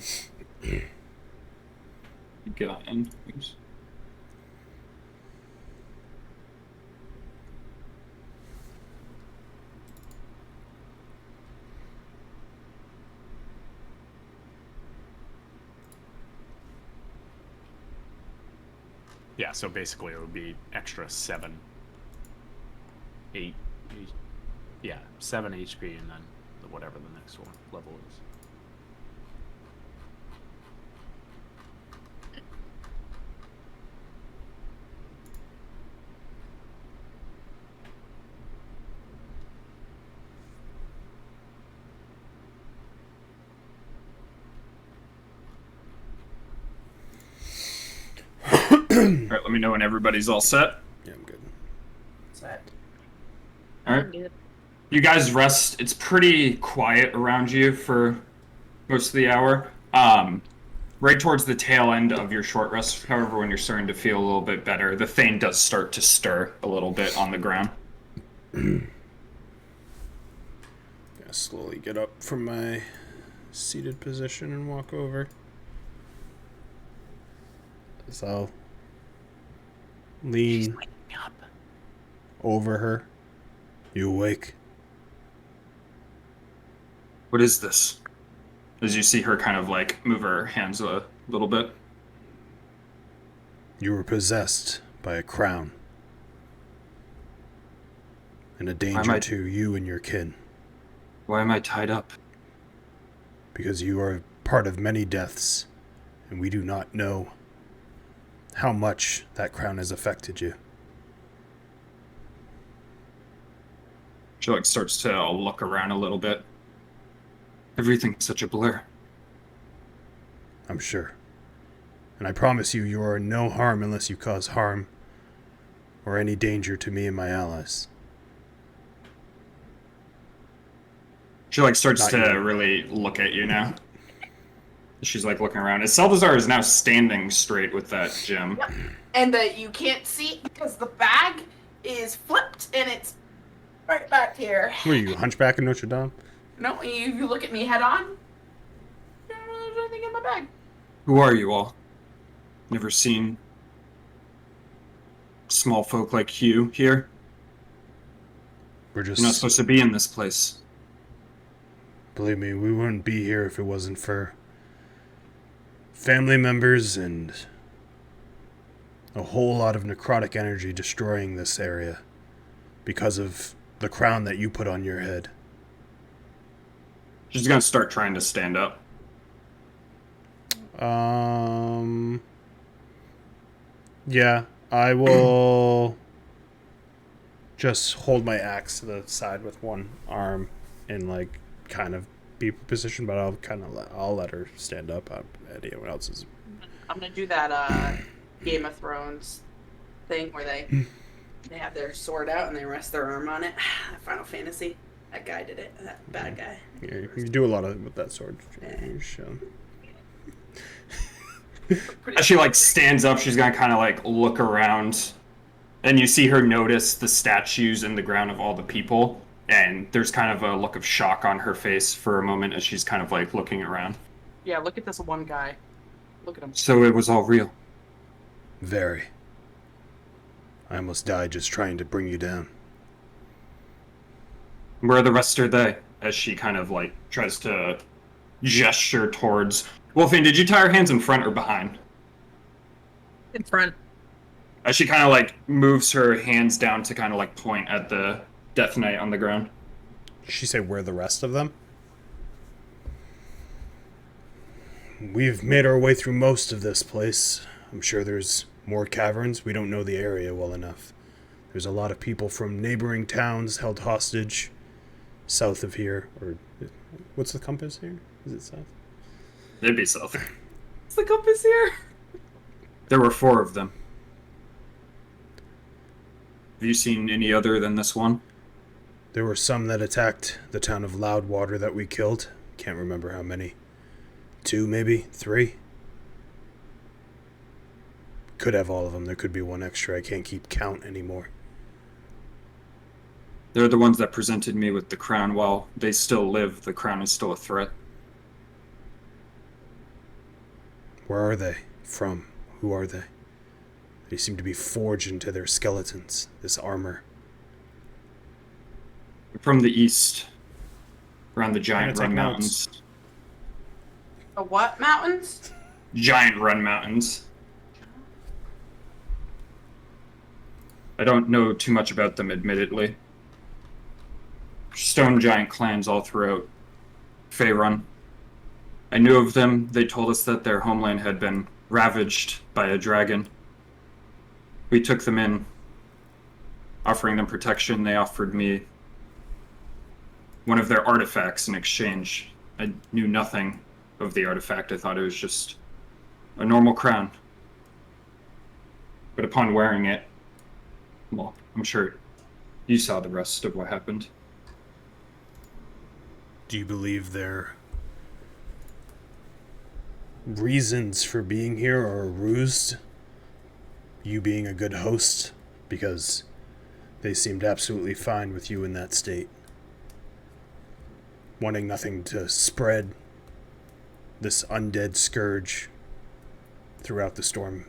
got in. Oops. Yeah, so basically it would be extra 7, 8, yeah, 7 HP, and then whatever the next one level is. Alright, let me know when everybody's all set. Yeah, I'm good. Set. Alright. You guys rest. It's pretty quiet around you for most of the hour. Right towards the tail end of your short rest, however, when you're starting to feel a little bit better, the Thane does start to stir a little bit on the ground. Gonna slowly get up from my seated position and walk over. So I'll lean over her. You awake? What is this? As you see her kind of like move her hands a little bit. You were possessed by a crown. And a danger to you and your kin. Why am I tied up? Because you are part of many deaths, and we do not know how much that crown has affected you. She like starts to look around a little bit. Everything's such a blur. I'm sure. And I promise you, you are in no harm unless you cause harm or any danger to me and my allies. She like starts Not to you. really look at you now. She's like looking around. Seldszar is now standing straight with that gem. Yep. And that you can't see because the bag is flipped and it's right back here. What are you, hunchback in Notre Dame? No, you look at me head on. There's nothing in my bag. Who are you all? Never seen small folk like you here. We're just... You're not supposed to be in this place. Believe me, we wouldn't be here if it wasn't for family members and a whole lot of necrotic energy destroying this area because of the crown that you put on your head. She's gonna start trying to stand up. Yeah, I will just hold my axe to the side with one arm and like kind of be positioned, but I'll let her stand up. Anyone else is... I'm gonna do that Game of Thrones thing where they have their sword out and they rest their arm on it. Final Fantasy. That guy did it. That bad guy. Yeah, you do a lot of with that sword. As she like stands up, she's gonna kind of like look around, and you see her notice the statues in the ground of all the people, and there's kind of a look of shock on her face for a moment as she's kind of like looking around. Yeah, look at this one guy. Look at him. So it was all real. Very. I almost died just trying to bring you down. Where the rest are they? As she kind of like tries to gesture towards... Wolfine, did you tie her hands in front or behind? In front. As she kind of like moves her hands down to kind of like point at the Death Knight on the ground. Did she say where the rest of them? We've made our way through most of this place. I'm sure there's more caverns. We don't know the area well enough. There's a lot of people from neighboring towns held hostage south of here. Or what's the compass here? Is it south? It'd be south. What's the compass here? There were 4 of them. Have you seen any other than this one? There were some that attacked the town of Loudwater that we killed. Can't remember how many. 2, maybe? 3? Could have all of them. There could be one extra. I can't keep count anymore. They're the ones that presented me with the crown. While they still live, the crown is still a threat. Where are they from? Who are they? They seem to be forged into their skeletons, this armor. From the east, around the Giant take Run notes. Mountains. The what mountains? Giant Run Mountains. I don't know too much about them, admittedly. Stone giant clans all throughout Faerun. I knew of them. They told us that their homeland had been ravaged by a dragon. We took them in, offering them protection. They offered me one of their artifacts in exchange. I knew nothing of the artifact. I thought it was just a normal crown. But upon wearing it, well, I'm sure you saw the rest of what happened. Do you believe their reasons for being here are rused? You being a good host? Because they seemed absolutely fine with you in that state. Wanting nothing to spread this undead scourge throughout the Storm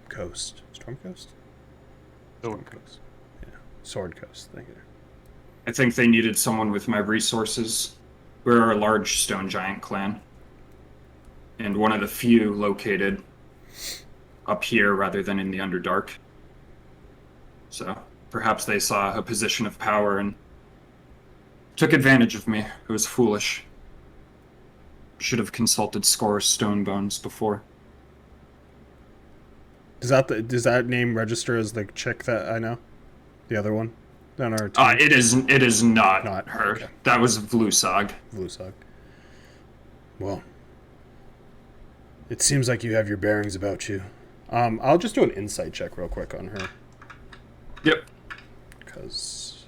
Coast. Storm Coast? Storm Coast. Yeah. Sword Coast. Thank you. I think they needed someone with my resources. We're a large stone giant clan, and one of the few located up here rather than in the Underdark. So perhaps they saw a position of power and took advantage of me. It was foolish. Should have consulted Score Stonebones before. Does that name register as the chick that I know? The other one? On our It is not her. Okay. That was Vlusag. Vlusag. Well, It seems like you have your bearings about you. I'll just do an insight check real quick on her. Yep. Because...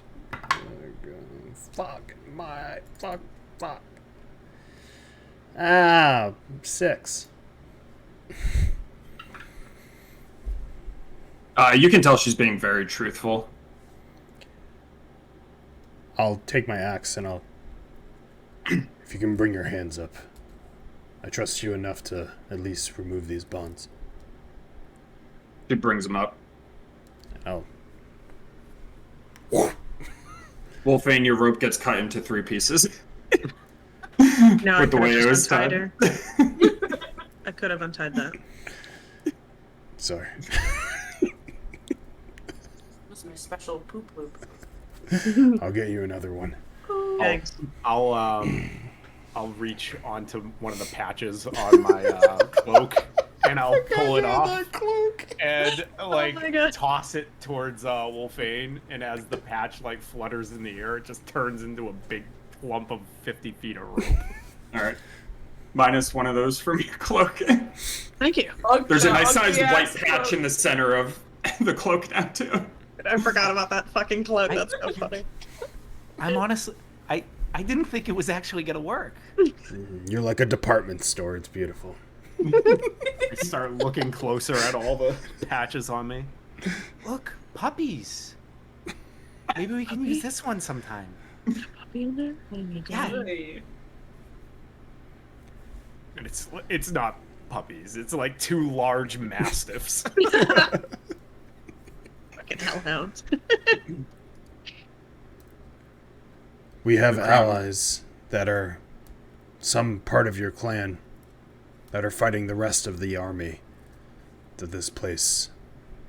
Fuck. Ah, 6. You can tell she's being very truthful. I'll take my axe and I'll... If you can bring your hands up. I trust you enough to at least remove these bonds. She brings them up. Oh. Wolfane, your rope gets cut into 3 pieces. No, I With the could way it have was just untied tied. her. I could have untied that. Sorry. It was my special poop loop. I'll get you another one. Thanks. I'll reach onto one of the patches on my cloak, and I'll pull it off and my God. toss it towards Wolfane. And as the patch flutters in the air, it just turns into a big clump of 50 feet of rope. All right. Minus one of those from your cloak. Thank you. There's a nice sized white patch in the center of the cloak now too. I forgot about that fucking cloak. That's so funny. I'm honestly, I didn't think it was actually gonna work. You're like a department store. It's beautiful. I start looking closer at all the Patches on me. Look, puppies. Maybe we can use this one sometime. Puppy in there? Oh my God. and it's not puppies. It's like 2 large mastiffs. Fucking hellhounds. We have allies that are some part of your clan that are fighting the rest of the army that this place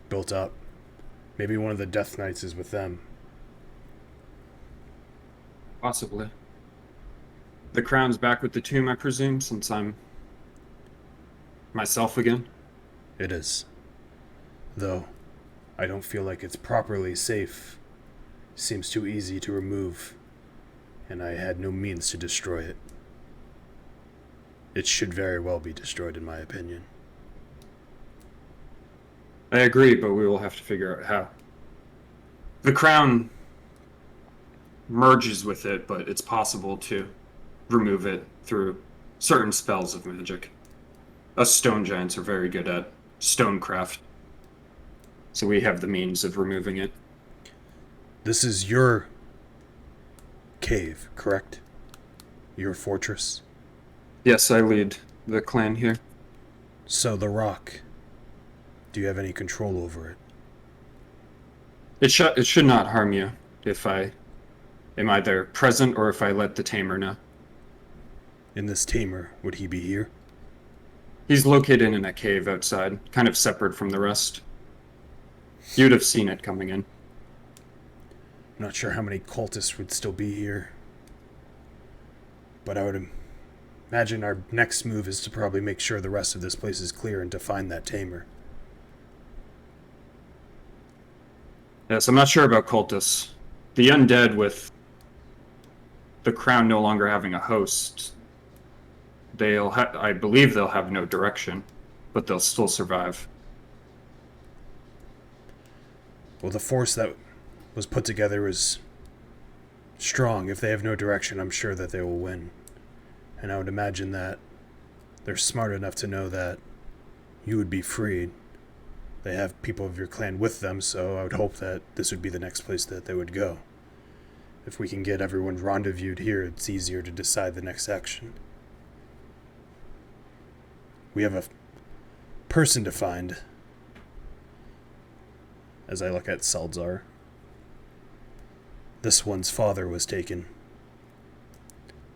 built up. Maybe one of the Death Knights is with them. Possibly. The crown's back with the tomb, I presume, since I'm myself again. It is. Though, I don't feel like it's properly safe. Seems too easy to remove, and I had no means to destroy it. It should very well be destroyed, in my opinion. I agree, but we will have to figure out how. The crown merges with it, but it's possible to remove it through certain spells of magic. Us stone giants are very good at stonecraft, so we have the means of removing it. This is your cave, correct? Your fortress? Yes, I lead the clan here. So the rock, do you have any control over it? It should not harm you if I am either present or if I let the tamer know. In this tamer, would he be here? He's located in a cave outside, kind of separate from the rest. You'd have seen it coming in. I'm not sure how many cultists would still be here. But I would imagine our next move is to probably make sure the rest of this place is clear and to find that tamer. Yes, I'm not sure about cultists. The undead, with the crown no longer having a host, I believe they'll have no direction, but they'll still survive. Well, the force that was put together is strong. If they have no direction, I'm sure that they will win. And I would imagine that they're smart enough to know that you would be freed. They have people of your clan with them, so I would hope that this would be the next place that they would go. If we can get everyone rendezvoused here, it's easier to decide the next action. We have a person to find. As I look at Seldszar. This one's father was taken.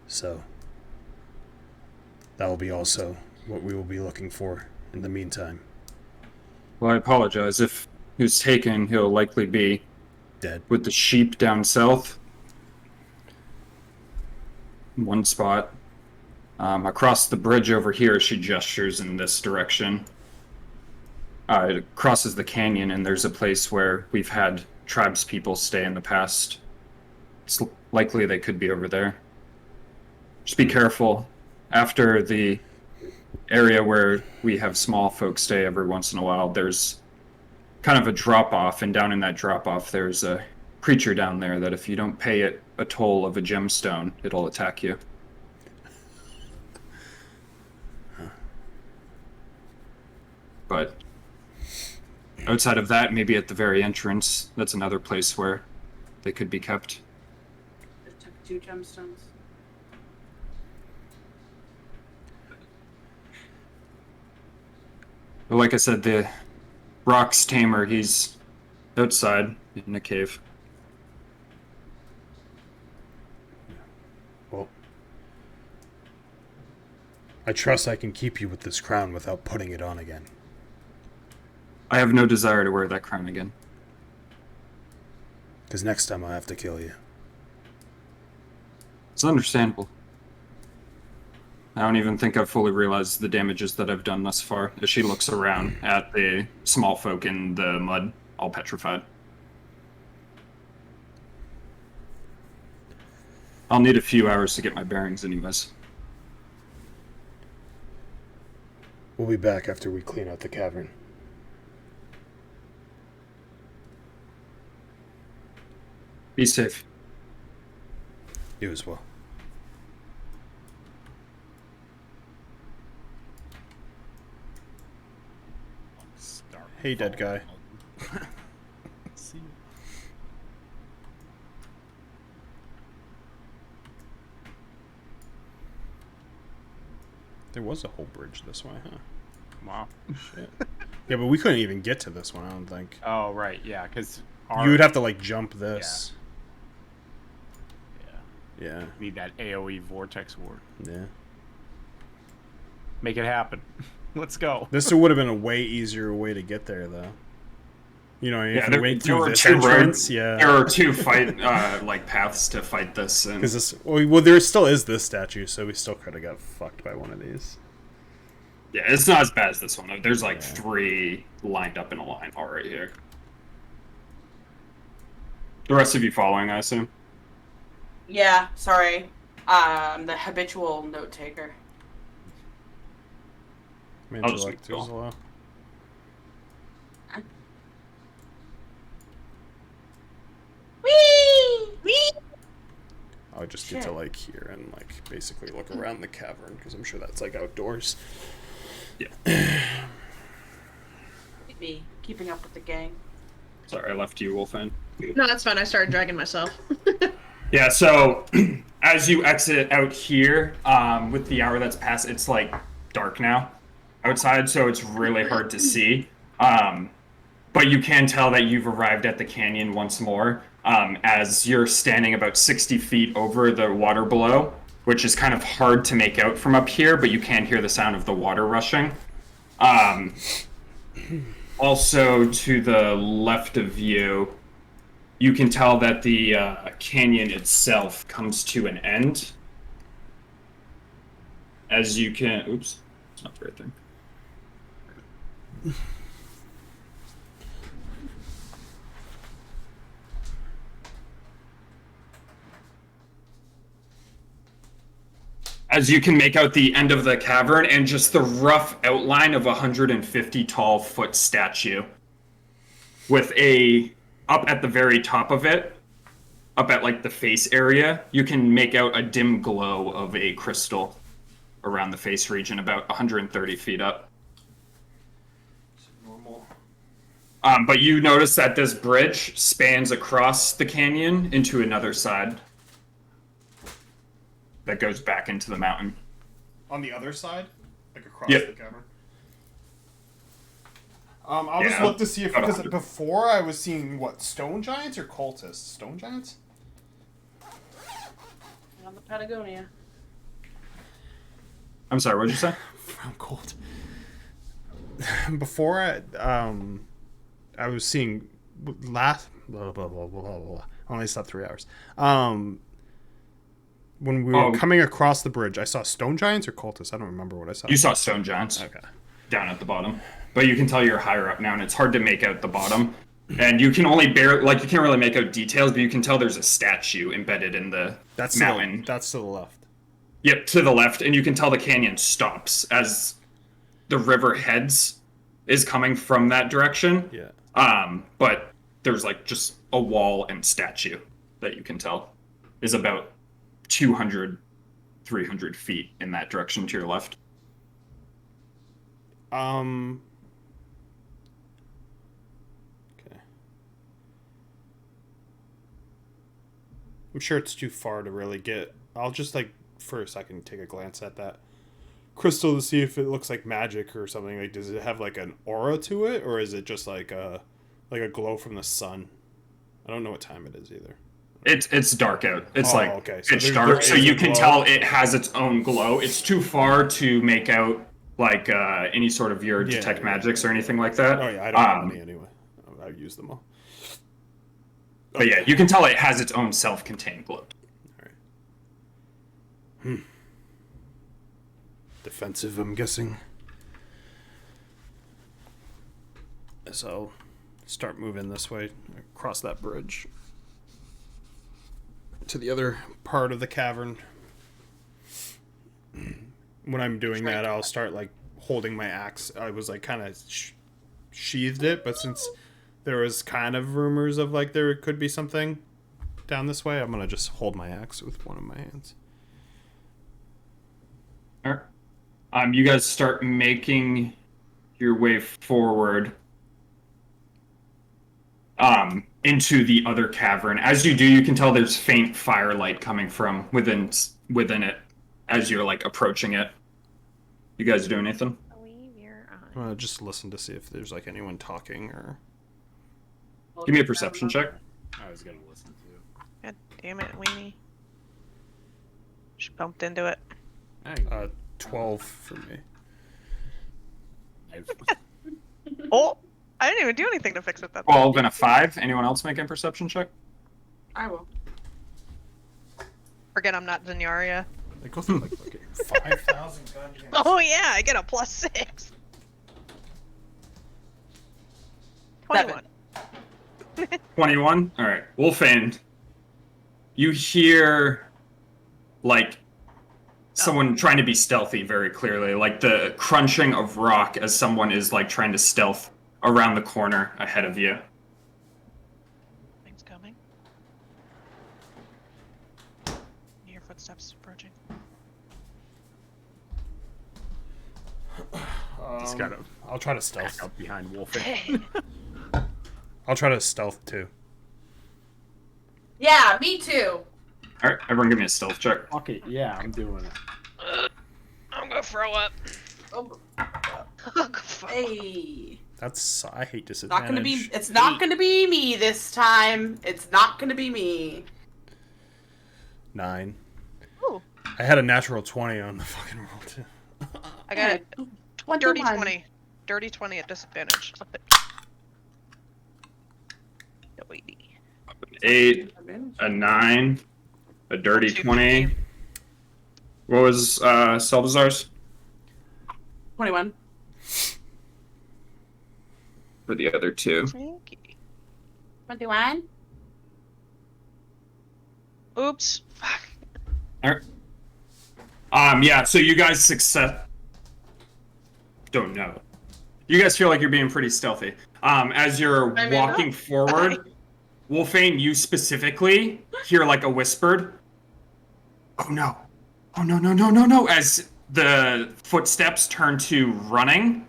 So, that will be also what we will be looking for in the meantime. Well, I apologize. If he was taken, he'll likely be Dead. with the sheep down south. One spot. Across the bridge over here, she gestures in this direction. It crosses the canyon, and there's a place where we've had tribes people stay in the past. It's likely they could be over there. Just be careful. After the area where we have small folk stay every once in a while, there's kind of a drop-off, and down in that drop-off there's a creature down there that if you don't pay it a toll of a gemstone, it'll attack you. But outside of that, maybe at the very entrance, that's another place where they could be kept. Just took 2 gemstones. But like I said, the Rock's tamer, he's outside in a cave. Well, I trust I can keep you with this crown without putting it on again. I have no desire to wear that crown again. Because next time I'll have to kill you. It's understandable. I don't even think I've fully realized the damages that I've done thus far, as she looks around at the small folk in the mud, all petrified. I'll need a few hours to get my bearings anyways. We'll be back after we clean out the cavern. Be safe. You as well. Hey, dead guy. See you. There was a whole bridge this way, huh? Wow. Shit. Yeah, but we couldn't even get to this one, I don't think. Oh, right. Yeah, because You would have to, like, jump this. Yeah. Yeah. Need that AoE vortex ward. Yeah. Make it happen. Let's go. This would have been a way easier way to get there, though. You know, if you went through were this two entrance, roads. yeah. There are 2 fight like paths to fight this. And Because this, well, there still is this statue, so we still could have got fucked by one of these. yeah, it's not as bad as this one. There's like 3 lined up in a line already here. The rest of you following, I assume. Yeah, sorry. I'm the habitual note taker. My I'll just intellect go. is low. Whee! Whee! I'll just get to, Shit. like, here and, like, basically look around the cavern, because I'm sure that's, like, outdoors. Be keeping up with the gang. Sorry, I left you, Wolfan. No, that's fine. I started dragging myself. Yeah, so as you exit out here, with the hour that's passed, it's like dark now outside, so it's really hard to see. But you can tell that you've arrived at the canyon once more, as you're standing about 60 feet over the water below, which is kind of hard to make out from up here, but you can hear the sound of the water rushing. Also, to the left of you, you can tell that the canyon itself comes to an end. As you can... Oops. That's not the right thing. As you can make out the end of the cavern and just the rough outline of a 150 tall foot statue. With a... Up at the very top of it, up at like the face area, you can make out a dim glow of a crystal around the face region, about 130 feet up. Normal. But you notice that this bridge spans across the canyon into another side that goes back into the mountain. On the other side? Like across Yep. the cavern? I'll Yeah, just look to see if, about because 100. before I was seeing, what, stone giants or cultists? Stone giants? On the Patagonia. I'm sorry, what did you say? I'm cold. Before I was seeing last blah blah blah blah blah blah. I only slept 3 hours. When we were coming across the bridge, I saw stone giants or cultists. I don't remember what I saw. You saw stone giants. Okay. Down at the bottom, but you can tell you're higher up now, and it's hard to make out the bottom. And you can only you can't really make out details, but you can tell there's a statue embedded in the That's mountain. that's to the left. Yep, to the left, and you can tell the canyon stops as the river heads is coming from that direction. Yeah. But there's like just a wall and statue that you can tell is about 200, 300 feet in that direction to your left. Okay. I'm sure it's too far to really get. I'll just like first I can take a glance at that crystal to see if it looks like magic or something. Like, does it have like an aura to it, or is it just like a glow from the sun? I don't know what time it is either. It's dark out. It's okay. So pitch there dark, so is you a can glow. tell it has its own glow. It's too far to make out like any sort of your detect magics or anything like that. Oh yeah, I don't have any anyway. I've used them all. But yeah, you can tell it has its own self-contained glow. Alright. Defensive, I'm guessing. So I'll start moving this way, across that bridge to the other part of the cavern. When I'm doing that, I'll start like holding my axe. I was like kind of sheathed it, but since there was kind of rumors of like there could be something down this way, I'm gonna just hold my axe with one of my hands. All right. You guys start making your way forward into the other cavern. As you do, you can tell there's faint firelight coming from within it as you're like approaching it. You guys doing anything? I'm gonna just listen to see if there's like anyone talking or. Give me a perception check. I was gonna listen to. God damn it, Weenie. She bumped into it. 12 for me. Oh! I didn't even do anything to fix it that 12 and a 5. Anyone else making a perception check? I will. Forget I'm not Zenyaria. It goes through like fucking 5,000 goddamn. Oh yeah, I get a +6. 21. 21? Alright. Wolfane, you hear like someone trying to be stealthy very clearly, like the crunching of rock as someone is like trying to stealth around the corner ahead of you. Things coming. You hear footsteps approaching. Just gotta I'll try to stealth. back up behind Wolf. I'll try to stealth too. Yeah, me too. Alright, everyone give me a stealth check. Okay, yeah, I'm doing it. I'm gonna throw up. Oh, Fuck. hey. I hate It's disadvantage. not gonna be. It's not gonna be me this time. It's not gonna be me. 9. Ooh, I had a natural 20 on the fucking roll too. I got it. 21. Dirty 20. Dirty 20 at disadvantage. 8, a 9, a dirty 20. What was Seldszar's? 21. For the other two. 21. Oops. Fuck. Alright. Yeah, so you guys don't know. You guys feel like you're being pretty stealthy. As you're walking forward, Wolfane, you specifically hear like a whispered, "Oh no. Oh no, no, no, no, no," as the footsteps turn to running.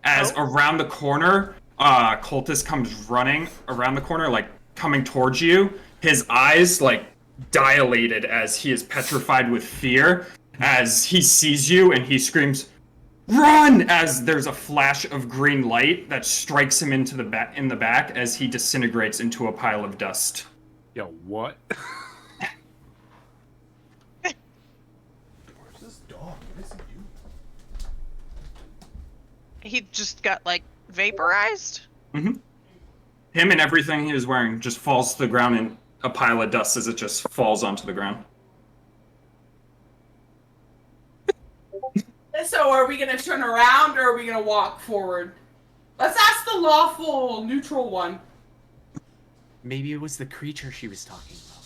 As around the corner, cultist comes running around the corner, like coming towards you. His eyes like dilated as he is petrified with fear as he sees you, and he screams, "Run!" as there's a flash of green light that strikes him in the back as he disintegrates into a pile of dust. Yo, what? Where's this dog? What is he doing? He just got, like, vaporized? Mm-hmm. Him and everything he is wearing just falls to the ground in a pile of dust as it just falls onto the ground. So are we gonna turn around or are we gonna walk forward? Let's ask the lawful neutral one. Maybe it was the creature she was talking about.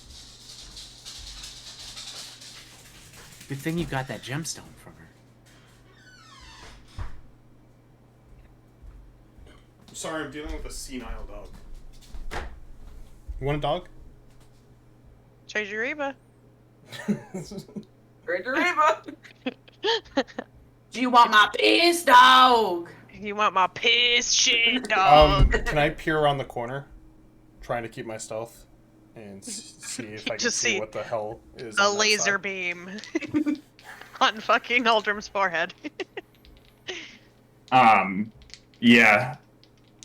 Good thing you got that gemstone from her. Sorry, I'm dealing with a senile dog. You want a dog? Treasure Reba. Great to Reba. Do you want my piss, dog? You want my piss shit, dog? Can I peer around the corner, trying to keep my stealth, and see if I can Just see see what the hell is A on that laser side? beam on fucking Aldrim's forehead. Yeah.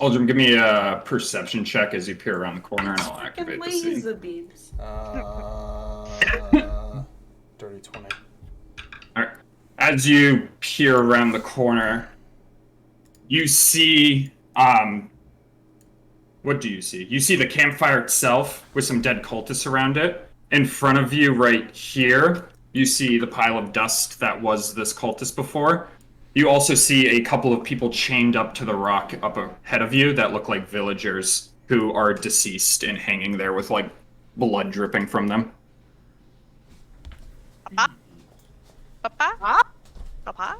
Aldrim, give me a perception check as you peer around the corner, and I'll activate the scene. Laser beams. Dirty 20. All right. As you peer around the corner, you see, what do you see? You see the campfire itself with some dead cultists around it. In front of you, right here, you see the pile of dust that was this cultist before. You also see a couple of people chained up to the rock up ahead of you that look like villagers who are deceased and hanging there with, like, blood dripping from them. Papa? Papa? Huh? Papa?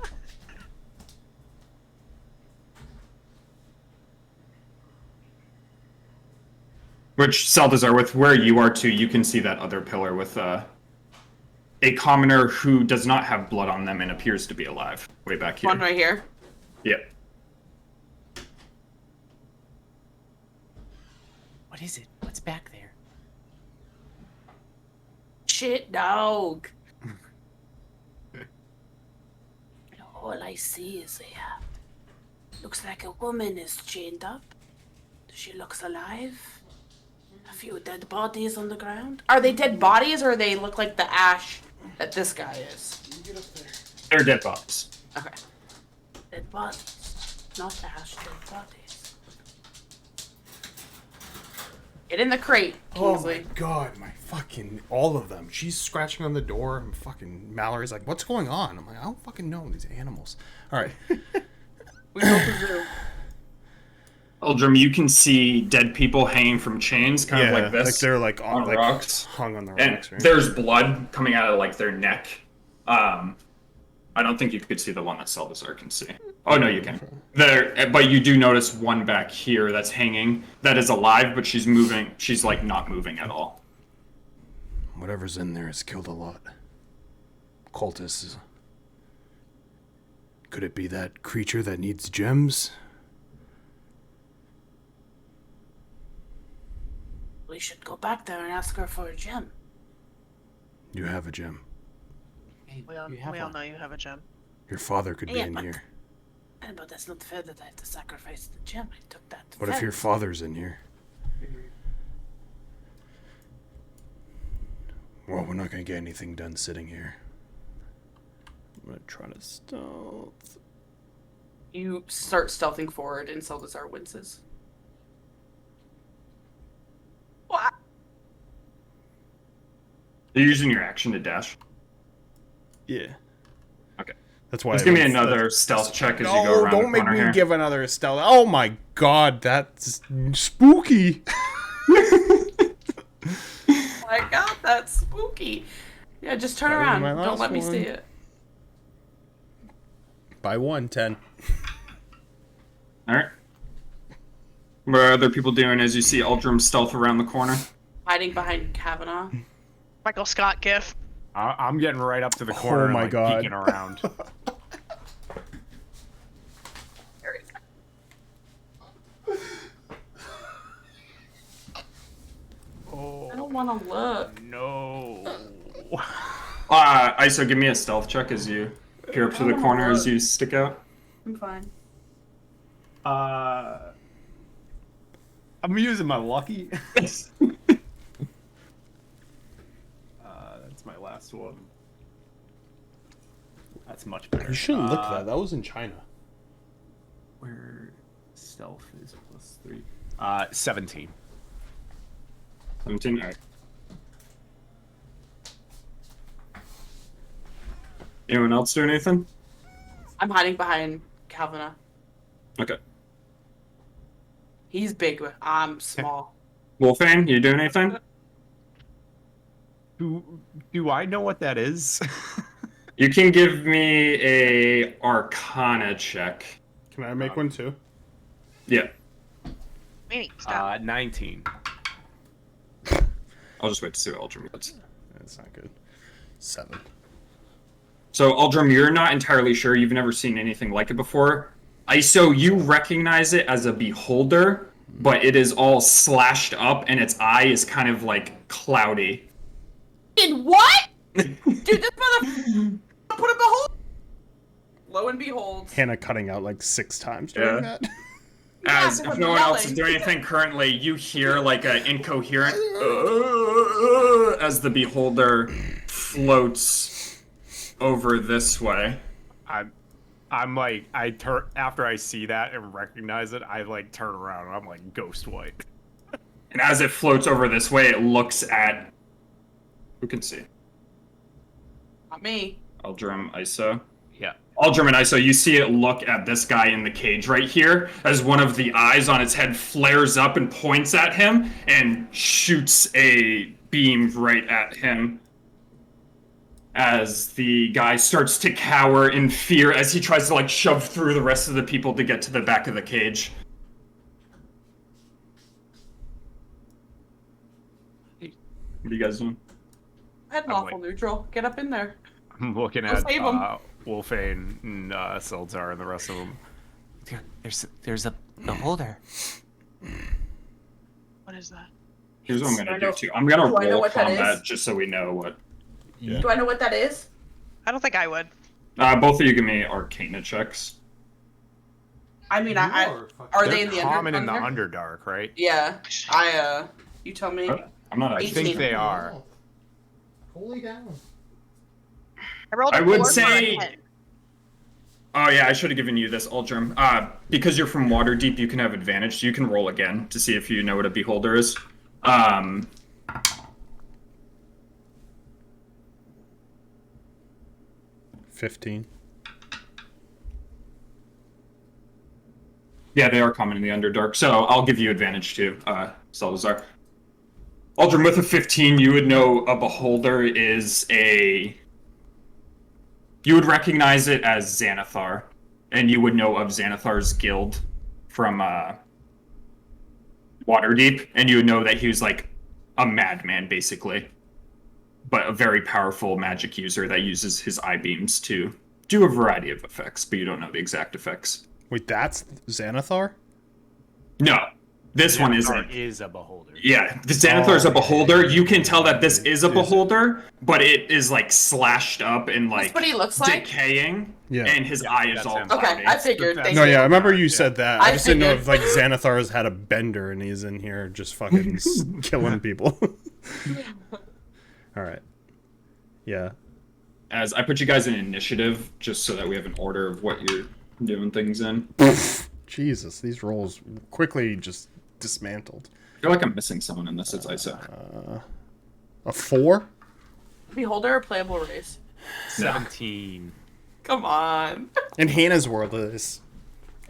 Which, Seldszar, with where you are too, you can see that other pillar with a commoner who does not have blood on them and appears to be alive. Way back here. One right here. Yep. What is it? What's back there? Shit, dog. All I see is looks like a woman is chained up. She looks alive. A few dead bodies on the ground. Are they dead bodies or they look like the ash that this guy is? They're dead bodies. Okay. Dead bodies. Not ash, dead bodies. Get in the crate, Oh Kingsley. my god, my fucking all of them. She's scratching on the door, and fucking Mallory's like, "What's going on?" I'm like, "I don't fucking know these animals." All right. We built the zoo. Eldrim, you can see dead people hanging from chains, kind of like this. like they're like on like rocks. hung on the And rocks. Right? there's blood coming out of like their neck. I don't think you could see the one that Seldszar can see. Oh no, you can. There, but you do notice one back here that's hanging, that is alive, but she's moving. She's like not moving at all. Whatever's in there has killed a lot. Cultists. Could it be that creature that needs gems? We should go back there and ask her for a gem. You have a gem. Hey, We all you have one. know you have a gem. Your father could be Yeah, in but- here. But that's not fair that I have to sacrifice the gem. I took that. What if your father's in here? Well, we're not gonna get anything done sitting here. I'm gonna try to stealth. You start stealthing forward and Seldszar winces. What? You're using your action to dash. Yeah. Okay. That's why. Let's give me another stealth check as you go No, around don't the make corner me here. give another stealth. Oh my god, that's spooky. My god, that's spooky. Yeah, just turn That was around. my Don't last let me one. see it. By 10. All right. What are other people doing as you see Aldrim stealth around the corner? Hiding behind Kavanaugh. Michael Scott gif. I'm getting right up to the corner Oh and my like God. peeking around. There we go. Oh I don't want to look. no. ISO, give me a stealth check as you peer up to the corner as you stick out. I'm fine. I'm using my lucky. That's my last one. That's much better. You shouldn't look that. That was in China. Where stealth is +3. 17. 17. All right. Anyone else doing anything? I'm hiding behind Kavanaugh. Okay. He's big, but I'm small. Wolfang, you doing anything? Do I know what that is? You can give me a Arcana check. Can I make one too? Yeah. Mimi, stop. 19. I'll just wait to see what Aldrim gets. That's not good. 7. So, Aldrim, you're not entirely sure. You've never seen anything like it before. ISO, you recognize it as a beholder, but it is all slashed up, and its eye is kind of like cloudy. In what? Dude, this motherfucker put a behold. Lo and behold. Hannah cutting out like 6 times during that. As Yeah, if no one else is yelling. doing anything currently, you hear like an incoherent as the beholder floats over this way. I'm like, I turn after I see that and recognize it, I like turn around and I'm like ghost white. And as it floats over this way, it looks at who can see? Not me. Aldrim, ISO. Yeah. Aldrim and ISO, you see it look at this guy in the cage right here as one of the eyes on its head flares up and points at him and shoots a beam right at him. As the guy starts to cower in fear as he tries to like shove through the rest of the people to get to the back of the cage. What are you guys doing? Head lawful neutral. Get up in there. I'm looking Go at save 'em. Wolfane and Seldszar and the rest of them. There's a beholder. What is that? Here's what I'm gonna I do know- too. I'm gonna do I know roll what that combat is? just so we know what. Yeah. Do I know what that is? I don't think I would. Both of you give me Arcana checks. I mean, I are They're they in the common in the under? Underdark, right? Yeah. You tell me. I'm not. I actually- think they are. Holy down. I rolled I a would 4 for a say- 10. Oh yeah, I should have given you this, Aldrim. Because you're from Waterdeep, you can have advantage, so you can roll again to see if you know what a beholder is. 15. Yeah, they are common in the Underdark, so I'll give you advantage too, Seldszar. Aldrin, with a 15, you would know a beholder is a... You would recognize it as Xanathar, and you would know of Xanathar's guild from Waterdeep, and you would know that he was like a madman, basically, but a very powerful magic user that uses his eye beams to do a variety of effects, but you don't know the exact effects. Wait, that's Xanathar? No, this one Xanathar isn't. is a beholder. Yeah, the Xanathar is a beholder. You can tell that this is a beholder, but it is like slashed up and like That's what he looks like? decaying, Yeah. and his eye is that's all him. Okay, cloudy. I figured. No, Thank No, you. yeah, I remember you said that. I I just didn't know if figured. like Xanathar's had a bender and he's in here just fucking killing people. All right. Yeah. As I put you guys in initiative, just so that we have an order of what you're doing things in. Jesus, these rolls quickly just dismantled. I feel like I'm missing someone in this. It's Isa. A 4? Beholder or playable race? 17. Come on. In Hannah's world is.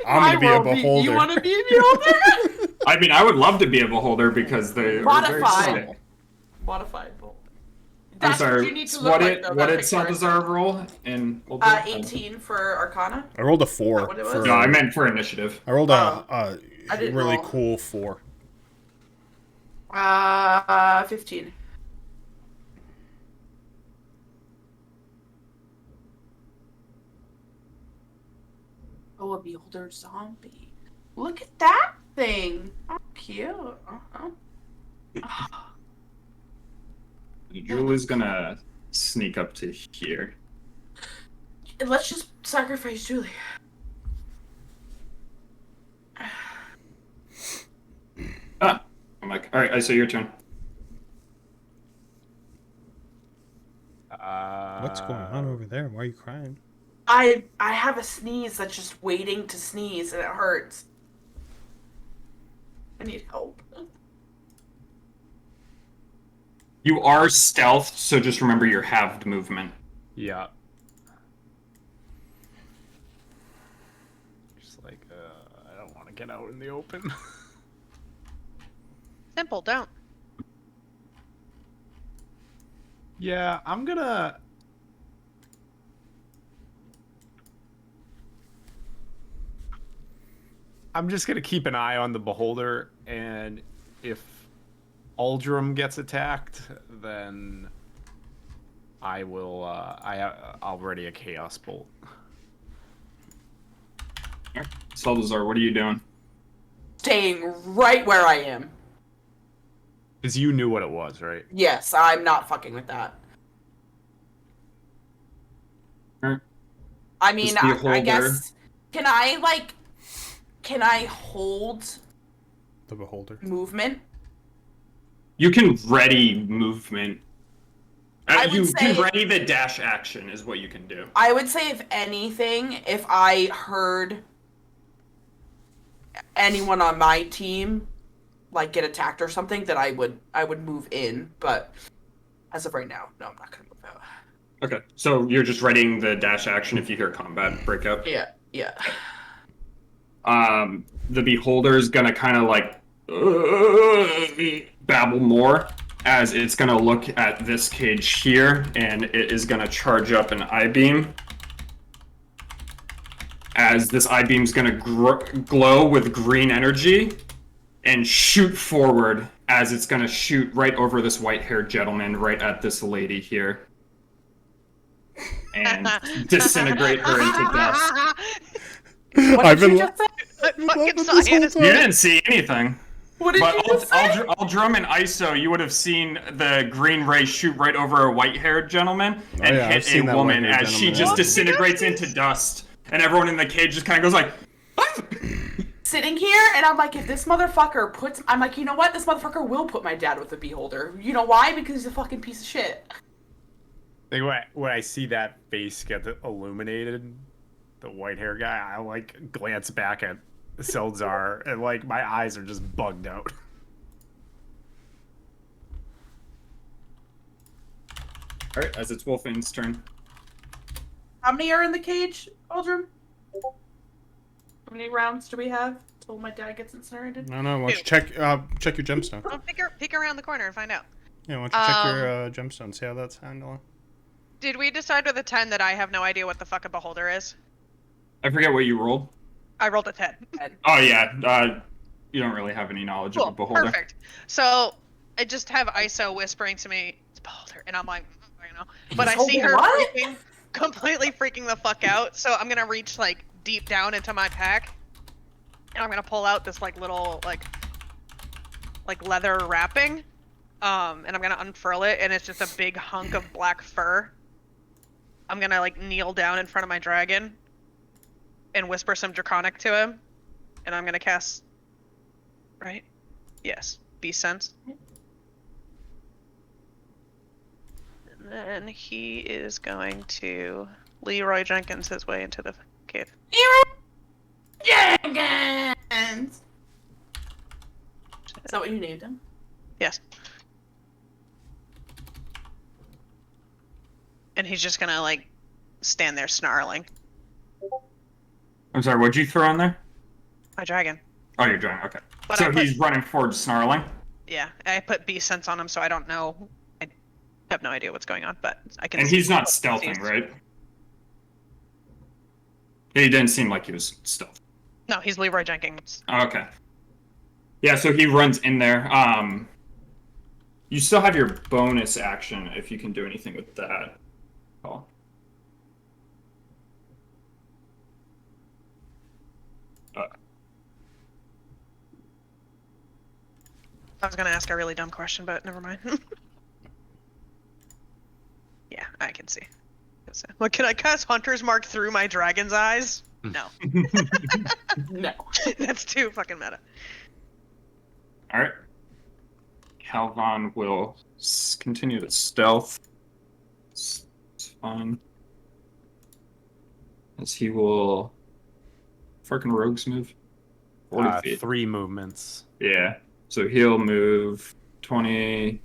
I'm My gonna be a world, beholder. You want to be a beholder? I mean, I would love to be a beholder because they are very Modified. sick. Modified beholder. I'm That's what sorry. you need to look like, though, What that did picture. Seldszar roll? And 18 for Arcana. I rolled a Is 4. that what it was? For, No, I meant for initiative. I rolled a I didn't really roll. cool 4. 15. Oh, a beholder zombie. Look at that thing. How cute. Julie's gonna sneak up to here. Let's just sacrifice Julie. I'm like, all right, Isa, your turn. What's going on over there? Why are you crying? I have a sneeze that's just waiting to sneeze and it hurts. I need help. You are stealth, so just remember your halved movement. Yeah. Just like, I don't want to get out in the open. Simple, don't. Yeah, I'm gonna... I'm just gonna keep an eye on the beholder And if Aldrum gets attacked, then I will. I'll ready a Chaos Bolt. Seldszar, what are you doing? Staying right where I am. Because you knew what it was, right? Yes, I'm not fucking with that. Alright. I mean, This beholder- I guess. Can I hold The beholder. movement? You can ready movement. I You would can say- ready the dash action is what you can do. I would say, if anything, if I heard anyone on my team like get attacked or something, that I would move in. But as of right now, no, I'm not gonna move out. Okay, so you're just readying the dash action if you hear combat breakout. Yeah. The beholder's gonna kind of like babble more as it's gonna look at this cage here, and it is gonna charge up an I-beam. As this I-beam's gonna glow with green energy and shoot forward, as it's gonna shoot right over this white-haired gentleman, right at this lady here, and disintegrate her into dust. What I've did been you just say? Fucking this whole scientist. You didn't see anything. What did But you just say? Aldrum and ISO, you would have seen the green ray shoot right over a white-haired gentleman and yeah, I've hit seen a that woman white-haired as she gentleman. just Oh, disintegrates into dust, and everyone in the cage just kind of goes like, Sitting here, and I'm like, if this motherfucker puts, I'm like, you know what? This motherfucker will put my dad with a beholder. You know why? Because he's a fucking piece of shit. Like when I see that face get illuminated, the white hair guy, I like glance back at Seldszar, and like my eyes are just bugged out. all right, as it's Wolfine's turn. How many are in the cage, Aldrum? How many rounds do we have till my dad gets incinerated? No, why don't you check your gemstone? I'll peek around the corner and find out. Yeah, why don't you check your gemstone, see how that's handling? Did we decide with a 10 that I have no idea what the fuck a beholder is? I forget what you rolled. I rolled a 10. Oh yeah, you don't really have any knowledge Cool, of a beholder. perfect. So I just have ISO whispering to me, it's beholder, and I'm like, you know. But I see her What? completely freaking the fuck out. So I'm gonna reach like deep down into my pack, and I'm gonna pull out this like little like leather wrapping, and I'm gonna unfurl it, and it's just a big hunk of black fur. I'm gonna like kneel down in front of my dragon and whisper some draconic to him, and I'm gonna cast. Right? Yes. Beast sense. And then he is going to Leroy Jenkins his way into the cave. Jenkins! Is that what you named him? Yes. And he's just gonna like stand there snarling. I'm sorry, what'd you throw on there? My dragon. Oh, you're drawing. Okay. But So I put- he's running forward, snarling. Yeah, I put beast sense on him, so I don't know. I have no idea what's going on, but I can. And see he's not what stealthing, sees. right? He didn't seem like he was stealth. No, he's Leroy Jenkins. Oh, okay. Yeah, so he runs in there. You still have your bonus action if you can do anything with that. Oh. I was gonna ask a really dumb question, but never mind. Yeah, I can see. What, can I cast Hunter's Mark through my dragon's eyes? No. No. That's too fucking meta. All right. Calvon will continue to stealth. It's fine. As he will. Fucking rogues move. 40 feet. 3 movements. Yeah. So he'll move 20,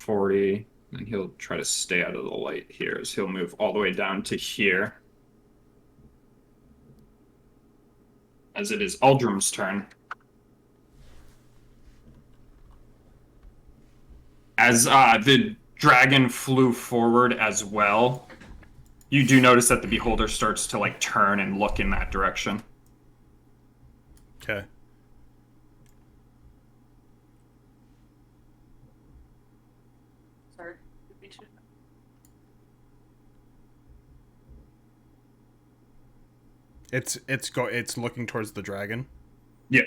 40, and he'll try to stay out of the light here. As he'll move all the way down to here. As it is Aldrum's turn. As the dragon flew forward as well, you do notice that the beholder starts to like turn and look in that direction. Okay. Sorry. Me too. It's looking towards the dragon. Yeah.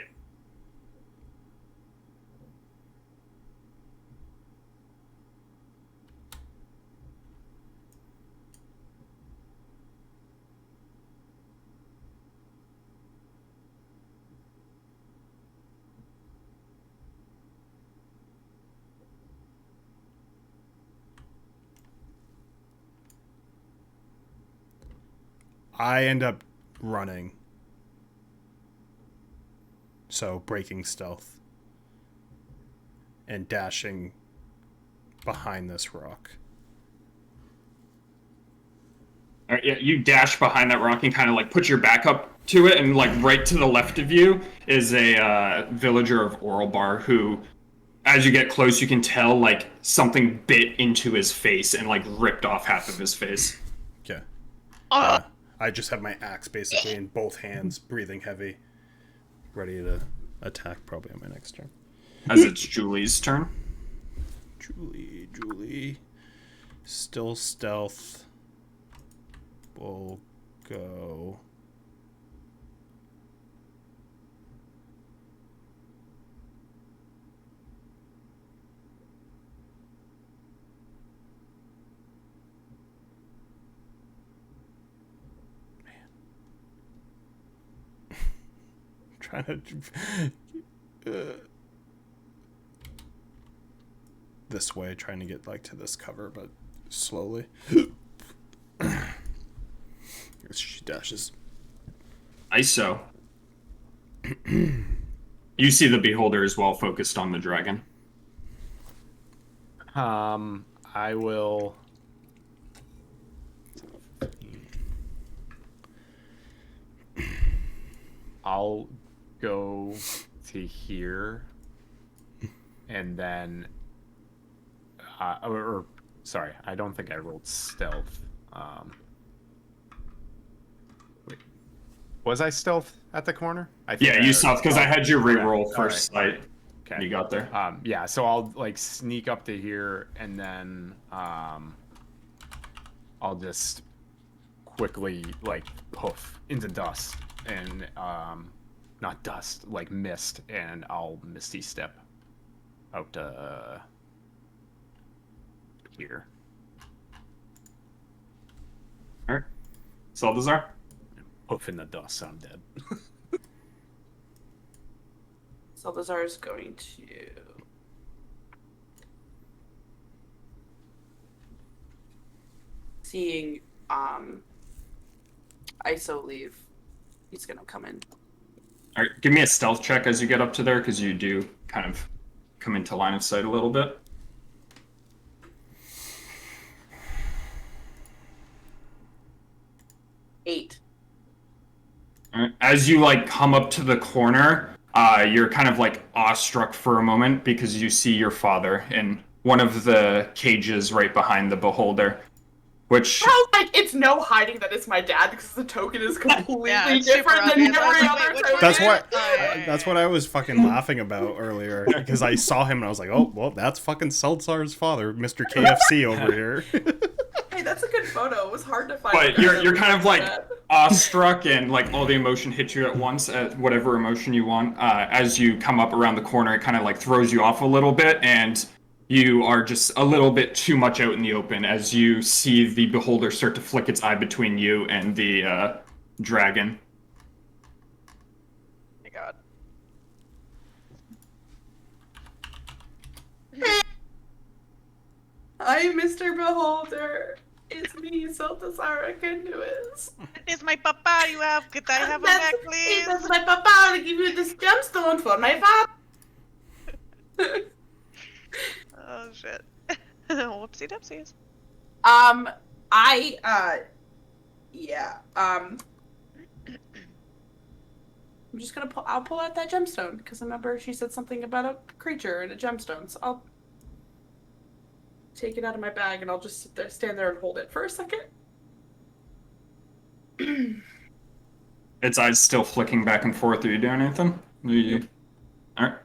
I end up running. So breaking stealth. And dashing behind this rock. All right, yeah, you dash behind that rock and kind of like put your back up to it, and like right to the left of you is a villager of Orlbar who, as you get close, you can tell like something bit into his face and like ripped off half of his face. Okay. I just have my axe basically in both hands, breathing heavy, ready to attack probably on my next turn. As it's Julie's turn. Julie. Still stealth. We'll go. Trying to this way, trying to get like to this cover, but slowly. She dashes. ISO. You see the beholder as well, focused on the dragon. I will. I'll go to here, and then, sorry, I don't think I rolled stealth. Wait, was I stealth at the corner? I think Yeah, you saw, because I had you re-roll Okay, first sight. Okay. You got there. Yeah, so I'll like sneak up to here, and then I'll just quickly like poof into dust, and not dust, like mist, and I'll misty step out to here. All right. Seldszar? Poof in the dust, I'm dead. Seldszar is going to seeing ISO leave. He's gonna come in. All right, give me a stealth check as you get up to there, because you do kind of come into line of sight a little bit. Eight. All right. As you like come up to the corner, you're kind of like awestruck for a moment because you see your father in one of the cages right behind the beholder, which Like it's no hiding that it's my dad because the token is completely Yeah, it's super different than obvious. I was every like, other wait, which token. one That's what. yeah. That's what I was fucking laughing about earlier because I saw him and I was like, "Oh, well, that's fucking Seldszar's father, Mr. KFC over here." Hey, that's a good photo. It was hard to find. but you're kind of like awestruck, and like all the emotion hits you at once, at whatever emotion you want. As you come up around the corner, it kind of like throws you off a little bit, and you are just a little bit too much out in the open as you see the beholder start to flick its eye between you and the dragon. Oh my god. Hi, Mr. Beholder. It's me, Seldszar Akenduis. It's my papa you have. Could I have him back, please? That's my papa to give you this gemstone for my father. Oh shit. Whoopsie dipsies. I'm just gonna I'll pull out that gemstone because I remember she said something about a creature and a gemstone. So I'll take it out of my bag and I'll just stand there and hold it for a second. Its eyes still flicking back and forth. Are you doing anything? All right.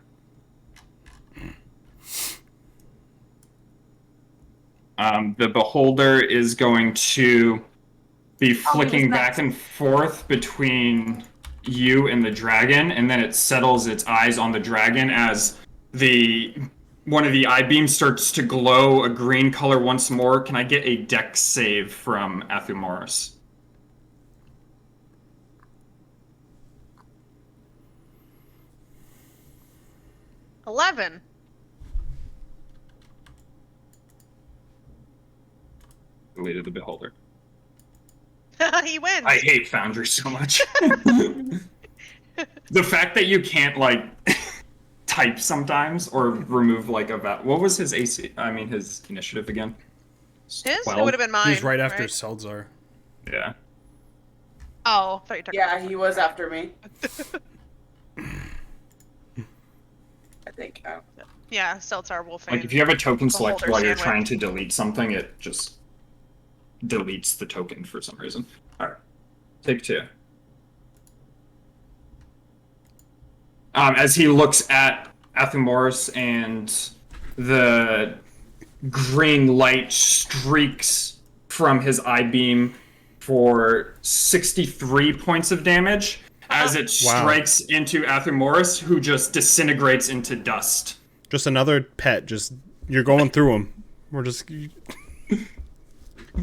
The beholder is going to be flicking back next. and forth between you and the dragon, and then it settles its eyes on the dragon as one of the eye beams starts to glow a green color once more. Can I get a dex save from Athumoris? 11. Deleted the beholder. He wins. I hate Foundry so much. The fact that you can't like type sometimes or remove like what was his AC? I mean his initiative again? His? It 12? would have been mine. He was right after Seldszar. Yeah. Oh, I thought you took Yeah, he was after me. I think. Oh. Yeah, Seldszar will Like if you have a token selected while you're trying to delete something, it just deletes the token for some reason. Alright. Take 2. As he looks at Athumoris and the green light streaks from his eye beam for 63 points of damage as it strikes into Athumoris, who just disintegrates into dust. Just another pet. Just you're going through them. We're just.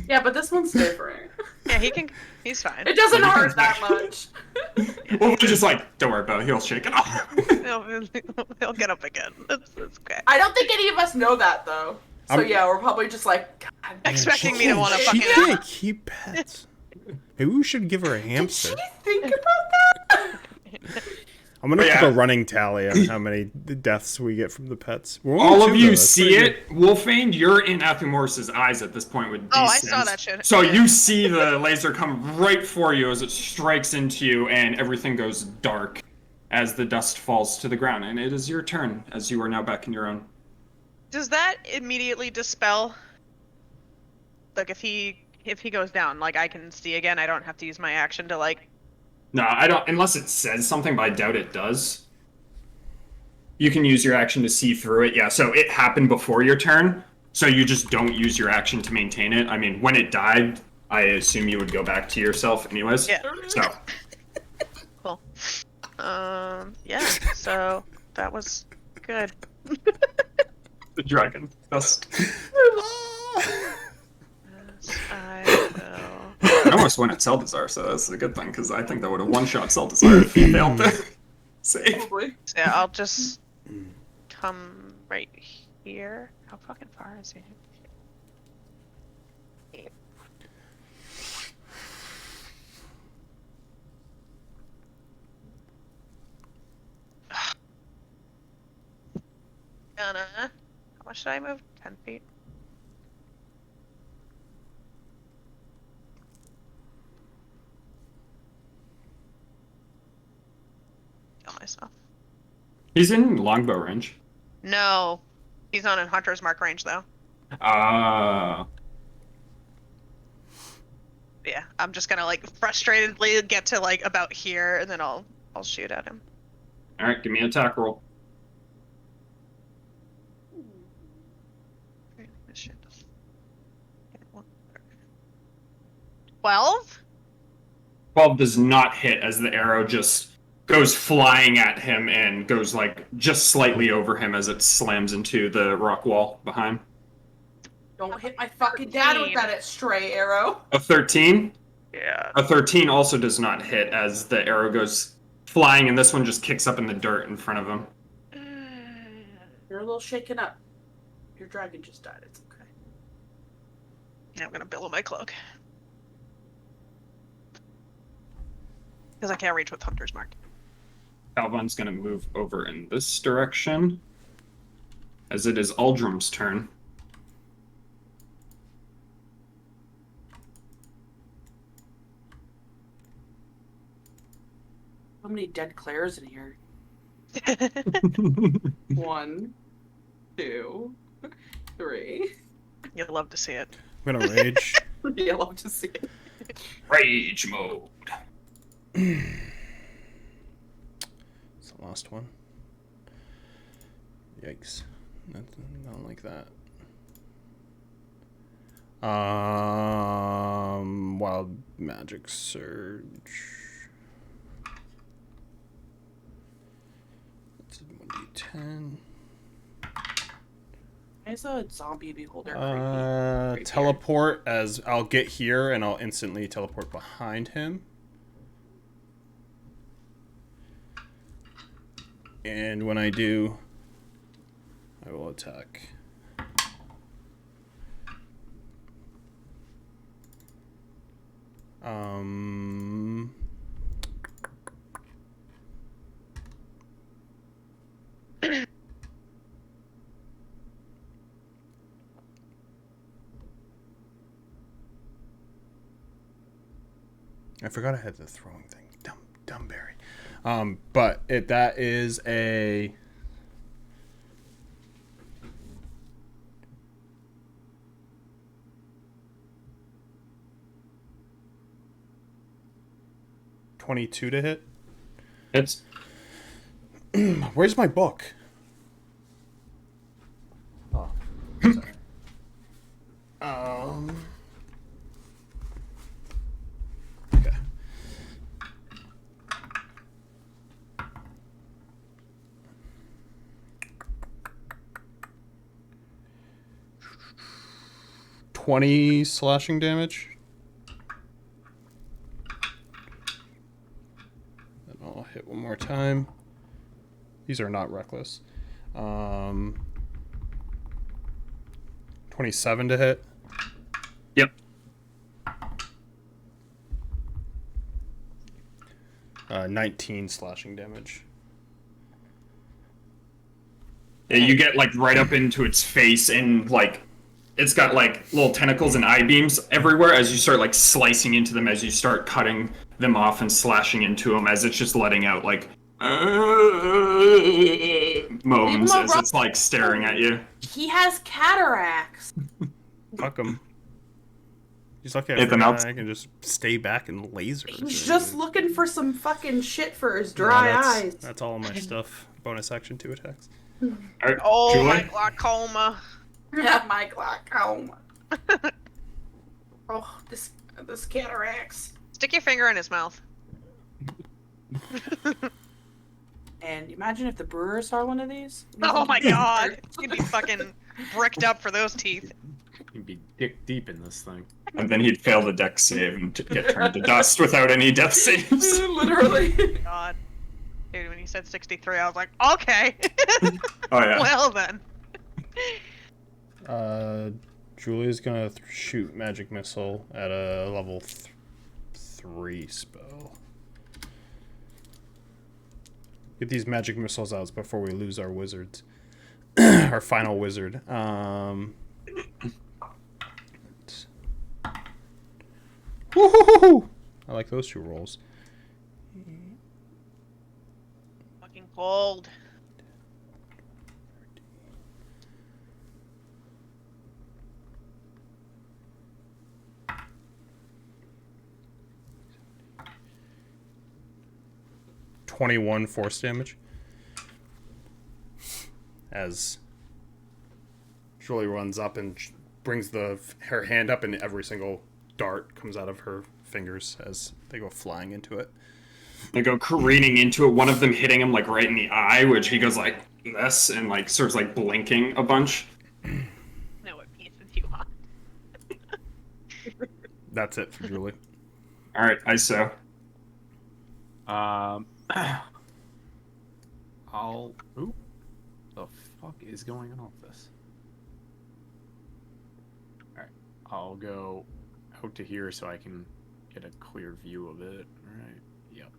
Yeah, but this one's different. Yeah, he's fine. It doesn't hurt that much. Well, we're just like, don't worry about it. He'll shake it off. He'll get up again. It's okay. I don't think any of us know that though. So yeah, we're probably just like, God, Expecting me to want to She fucking. can't keep pets. Maybe we should give her a hamster. Did she think about that? I'm gonna keep a running tally on how many deaths we get from the pets. All of you see it. Wolfane, you're in Athumoris' eyes at this point with Oh, descent. I saw that shit. So you see the laser come right for you as it strikes into you, and everything goes dark as the dust falls to the ground. And it is your turn, as you are now back in your own. Does that immediately dispel? Like if he goes down, like I can see again. I don't have to use my action to like. No, I don't. Unless it says something, but I doubt it does. You can use your action to see through it. Yeah, so it happened before your turn, so you just don't use your action to maintain it. I mean, when it died, I assume you would go back to yourself anyways. Yeah. So. Cool. Yeah. So that was good. The dragon. That's. I will. I almost went at Seldszar, so that's a good thing, because I think that would have one-shot Seldszar if he failed to save. Probably. So yeah, I'll just come right here. How fucking far is he? How much did I move? 10 feet? Kill myself. He's in longbow range. No. He's not in Hunter's Mark range, though. Yeah, I'm just gonna, like, frustratedly get to, like, about here, and then I'll shoot at him. Alright, give me an attack roll. Shit. 12? 12 does not hit as the arrow just goes flying at him and goes like just slightly over him as it slams into the rock wall behind. Don't hit my fucking dad with that stray arrow. A 13? Yeah. A 13 also does not hit as the arrow goes flying and this one just kicks up in the dirt in front of him. You're a little shaken up. Your dragon just died. It's okay. Yeah, I'm gonna billow my cloak. Because I can't reach with Hunter's Mark. Calvin's gonna move over in this direction as it is Aldrum's turn. How many dead Claires in here? 1, 2, 3. You'll love to see it. I'm gonna rage. Yeah, I love to see it. Rage mode. It's the last one. Yikes. I don't like that. Wild magic surge. That's 1d10. Why is a zombie beholder creepy? Teleport, as I'll get here and I'll instantly teleport behind him. And when I do, I will attack. I forgot I had the throwing thing. Dumb berry. But that is a 22 to hit. Hits. Where's my book? Oh, sorry. Okay. $20 slashing damage. And I'll hit one more time. These are not reckless. 27 to hit. Yep. 19 slashing damage. Yeah, you get like right up into its face, and like it's got like little tentacles and eye beams everywhere as you start like slicing into them, as you start cutting them off and slashing into them, as it's just letting out like moans as it's like staring at you. He has cataracts. Fuck him. He's lucky I can just stay back and laser. He's just looking for some fucking shit for his dry eyes. That's all of my stuff. Bonus action 2 attacks. Right, Oh, Julie? my glaucoma. Yeah, my glaucoma. Oh, this cataracts. Stick your finger in his mouth. And imagine if the brewer saw one of these. Oh my god. He'd be fucking bricked up for those teeth. You'd be dick deep in this thing. And then he'd fail the dex save and get turned to dust without any death saves. Literally. God. Dude, when you said 63, I was like, okay. Oh yeah. Well then. Julia's gonna shoot magic missile at a level 3 spell. Get these magic missiles out before we lose our wizards. Our final wizard. Woo-hoo-hoo-hoo! I like those 2 rolls. Fucking cold. $21 force damage. As Julie runs up and brings her hand up, and every single dart comes out of her fingers as they go flying into it. They go careening into it, one of them hitting him like right in the eye, which he goes like this and like starts like blinking a bunch. Know what pieces you want. That's it for Julie. Alright, ISO. Ooh. The fuck is going on with this? Alright. I'll go out to here so I can get a clear view of it. Alright. Yep.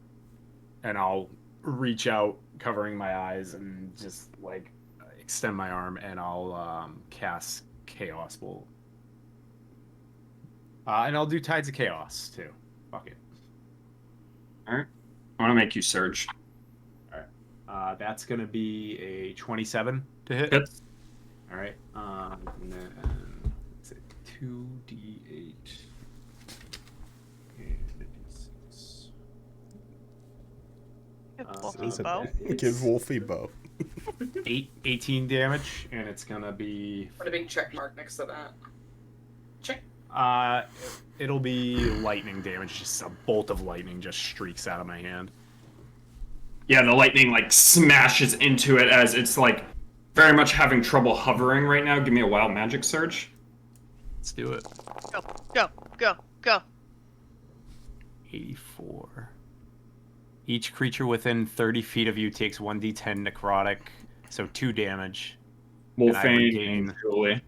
And I'll reach out, covering my eyes, and just like extend my arm, and I'll cast Chaos Bolt. And I'll do Tides of Chaos too. Fuck it. Alright. I want to make you surge. That's going to be a 27 to hit. Yep. All right. And then it's a 2d8. And 6. Wolfie bow. Give Wolfie bow. 18 damage, and it's going to be... Put a big check mark next to that. Check. It'll be lightning damage. Just a bolt of lightning just streaks out of my hand. Yeah, the lightning like smashes into it as it's like very much having trouble hovering right now. Give me a wild magic surge. Let's do it. Go, go, go, go. 84. Each creature within 30 feet of you takes 1d10 necrotic, so 2 damage. Wolfane and Julie.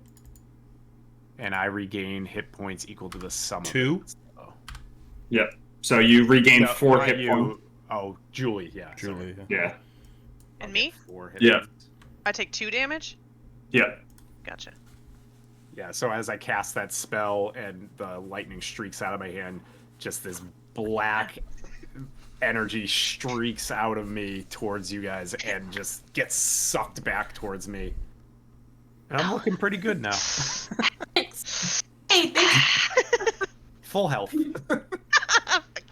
And I regain hit points equal to the sum of 2? it. So. Yep. So you regain No, 4 not hit you. points. Oh, Julie, yeah. Julie. Yeah. And me? 4 hit Yeah. points. I take 2 damage? Yeah. Gotcha. Yeah, so as I cast that spell and the lightning streaks out of my hand, just this black energy streaks out of me towards you guys and just gets sucked back towards me. And I'm looking pretty good now. Thanks. Hey, thanks. Full health. Fuck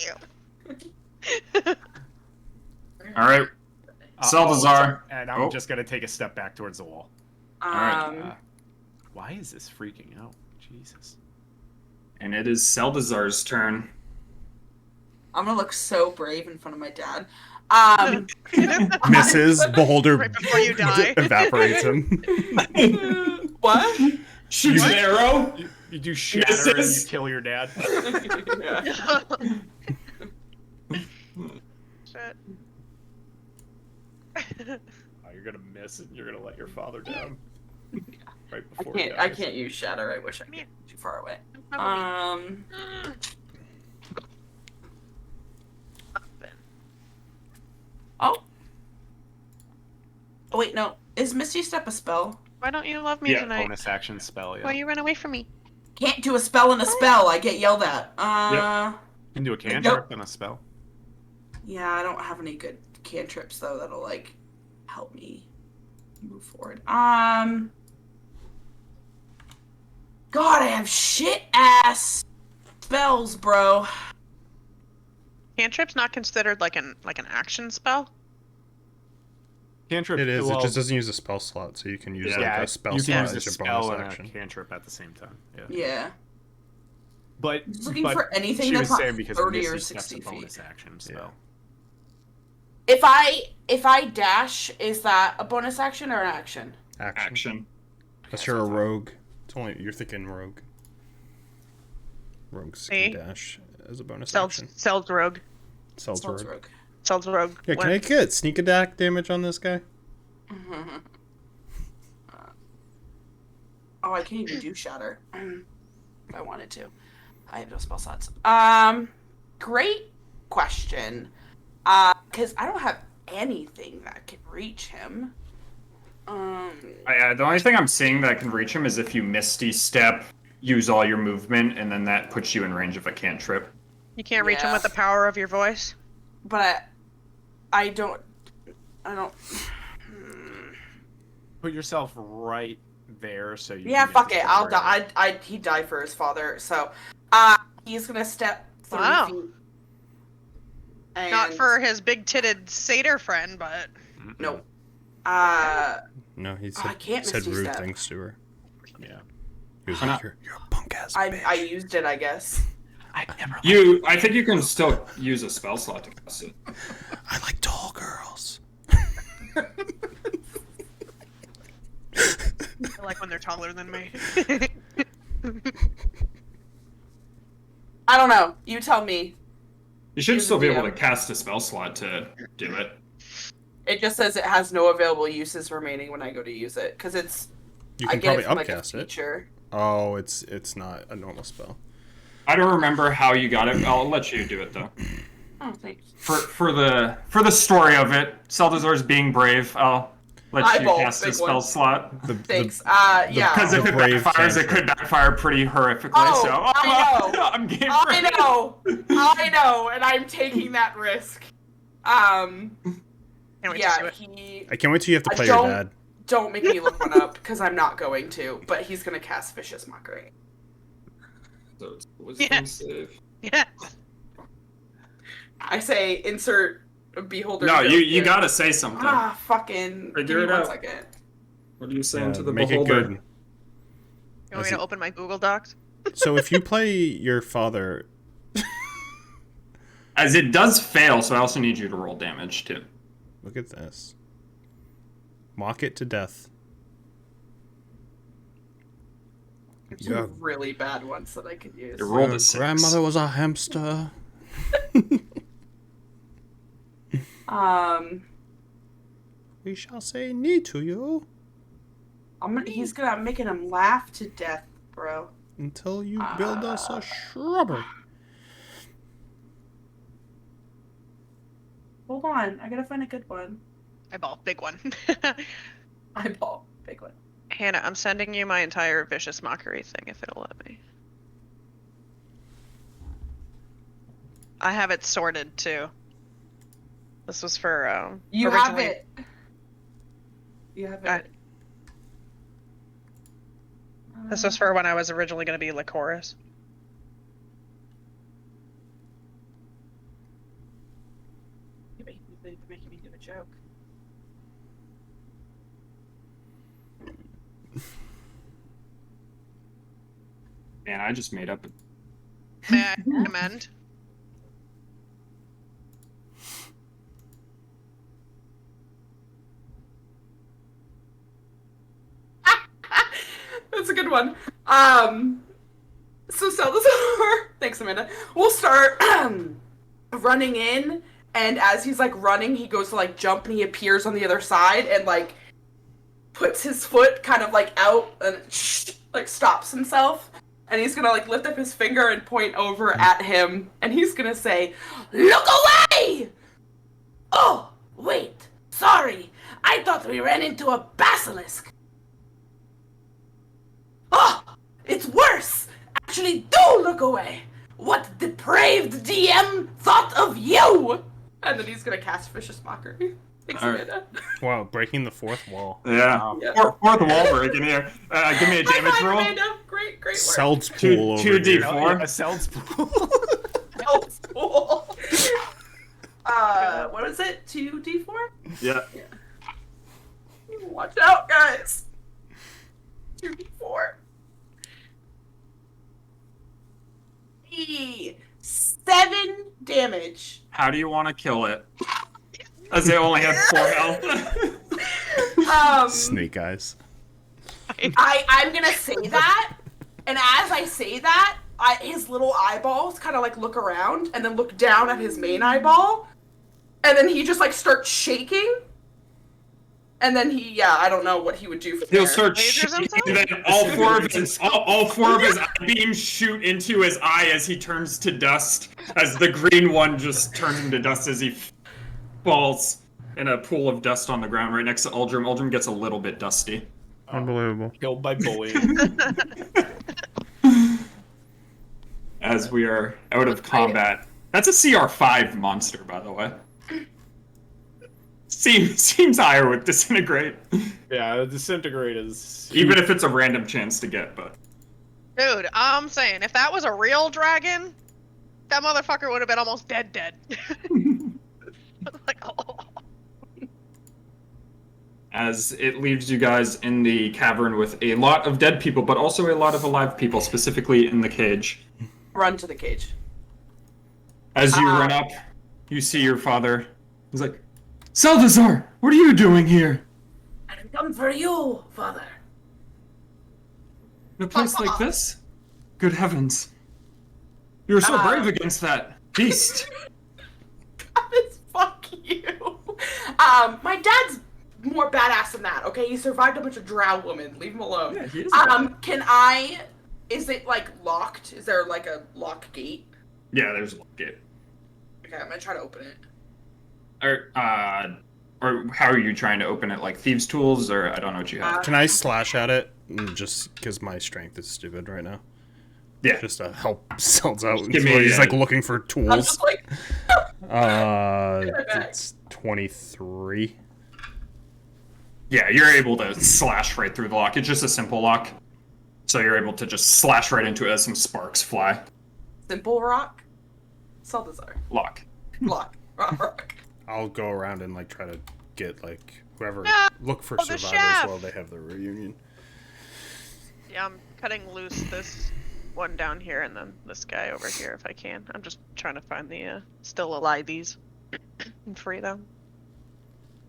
you. All right. Seldszar. And I'm just going to take a step back towards the wall. Why is this freaking out? Jesus. And it is Seldszar's turn. I'm gonna look so brave in front of my dad. Misses. Beholder Right before you die. evaporates him. What? Shoots an arrow. You do shatter and you Misses. kill your dad. Shit. Oh, you're going to miss and you're going to let your father down. Right I before he can't. I dies. can't use shatter. I wish I could. Too far away. Oh. Oh wait, no. Is Misty Step a spell? Why don't you love me Yeah, tonight? Bonus action spell, yeah. Why you run away from me? Can't do a spell in a spell. I get yelled at. You can do a cantrip and a spell. Yeah, I don't have any good cantrips though that'll like help me move forward. God, I have shit ass spells, bro. Cantrip's not considered like an action spell. Cantrip. It is. Well, It just doesn't use a spell slot, so you can use yeah, like a spell you slot can use a as your spell bonus and action. a cantrip at the same time. Yeah. Yeah. But Just looking but for anything she that's was not saying because 30 or Misty Step's 60 a bonus feet. action spell. If I dash, is that a bonus action or an action? Action. Unless you're a rogue. It's only you're thinking rogue. Rogues See? can dash as a bonus action. Sells rogue. Sells Spells rogue. rogue. Sells rogue. Yeah, can I get sneak attack damage on this guy? Oh, I can't even do shatter. If I wanted to. I have no spell slots. Great question. Because I don't have anything that can reach him. The only thing I'm seeing that can reach him is if you Misty Step, use all your movement, and then that puts you in range of a cantrip. You can't reach him Yeah. with the power of your voice. But I don't. Put yourself right there so you Yeah, can fuck get it. the I'll cover. die. He'd die for his father. So, he's gonna step 30 Wow. feet. And Not for his big-titted satyr friend, but No. No, he I said, can't said Misty rude Step. things to her. Yeah. He was Why like, not? you're a punk ass I bitch. used it, I guess. I never I think you can still use a spell slot to cast it. I like tall girls. I like when they're taller than me. I don't know. You tell me. You should Use still a be able DM. to cast a spell slot to do it. It just says it has no available uses remaining when I go to use it. Because it's. You I can get probably it from, like, a upcast it. feature. Oh, it's not a normal spell. I don't remember how you got it. I'll let you do it though. Oh, thanks. For the story of it, Seldszar's being brave. I'll let you Eyeball, cast a big spell one. slot. Thanks. Because Yeah. if it brave backfires, it cantrip. could backfire pretty horrifically. Oh, so I know. I'm game for I it. know. I know. And I'm taking that risk. Can't wait to see Yeah, it. he. I can't wait till you have to I play your don't- dad. Don't make me look one up because I'm not going to. But he's gonna cast Vicious Mockery. So it's wisdom Yeah. save. Yeah. I say insert beholder. No, joke you here. gotta say something. Fucking. Figure Give me it 1 out. second. What are you saying to the make it beholder? good. You want me to open my Google Docs? So if you play your father, As it does fail, so I also need you to roll damage too. look at this. Mock it to death. There's some really bad ones that I could use. It rolled Your a 6. grandmother was a hamster. We shall say knee to you I'm making him laugh to death, bro. until you build us a shrubbery. Hold on, I gotta find a good one. Eyeball, big one. Eyeball, big one. Hannah, I'm sending you my entire vicious mockery thing if it'll let me. I have it sorted too. This was for You have it. You have it. This was for when I was originally going to be Lycoris. You're making me do a joke. Man, I just made up. May I recommend? That's a good one. So Seldszar, thanks Amanda. We'll start running in, and as he's like running, he goes to like jump, and he appears on the other side, and like puts his foot kind of like out and like stops himself, and he's gonna like lift up his finger and point over at him, and he's gonna say, "Look away!" Oh, wait. Sorry. I thought we ran into a basilisk. Oh, it's worse. Actually, do look away. What depraved DM thought of you? And then he's gonna cast Vicious Mockery. Thanks, All right. Amanda. Wow, breaking the fourth wall. Yeah. Yeah. Fourth wall break in here. Give me a damage High five, roll. Amanda. Great work. Seld's Two- pool over 2d4. here. Four? A Seld's pool. Helps pool. What is it? 2d4? Yeah. Watch out, guys. 2d4. 7 damage. How do you want to kill it? As they only have 4 health. Snake eyes. I'm gonna say that, and as I say that, his little eyeballs kind of like look around and then look down at his main eyeball, and then he just like starts shaking, and then I don't know what he would do from He'll there. start Lasers shooting, himself? and then all four of his eye beams shoot into his eye as he turns to dust. As the green one just turns into dust as he falls in a pool of dust on the ground right next to Uldrum. Uldrum gets a little bit dusty. Unbelievable. Killed by bullying. As we are out of combat. That's a CR5 monster, by the way. Seems higher with disintegrate. Yeah, the disintegrate is Even if it's a random chance to get, but Dude, I'm saying, if that was a real dragon, that motherfucker would have been almost dead. Like, oh. as it leaves you guys in the cavern with a lot of dead people, but also a lot of alive people, specifically in the cage. Run to the cage. As you run up, you see your father. He's like, Seldszar, what are you doing here? I've come for you, father. In a place like this? Good heavens. You were so brave against that beast. Fuck you. My dad's more badass than that, okay? He survived a bunch of drow women. Leave him alone. Yeah, he is Is it, like, locked? Is there, like, a lock gate? Yeah, there's a lock gate. Okay, I'm gonna try to open it. Or how are you trying to open it? Like thieves' tools, or I don't know what you have. Can I slash at it? Just because my strength is stupid right now. Yeah. Just to help Selds out. Give me He's a- like looking for I'm tools. just like, It's 23. Yeah, you're able to slash right through the lock. It's just a simple lock. So you're able to just slash right into it as some sparks fly. simple rock? Seldszar. Lock. Lock. Rock. I'll go around and like try to get like whoever No, look for the survivors chef. while they have the reunion. Yeah, I'm cutting loose this one down here and then this guy over here if I can. I'm just trying to find the still alivees and free them.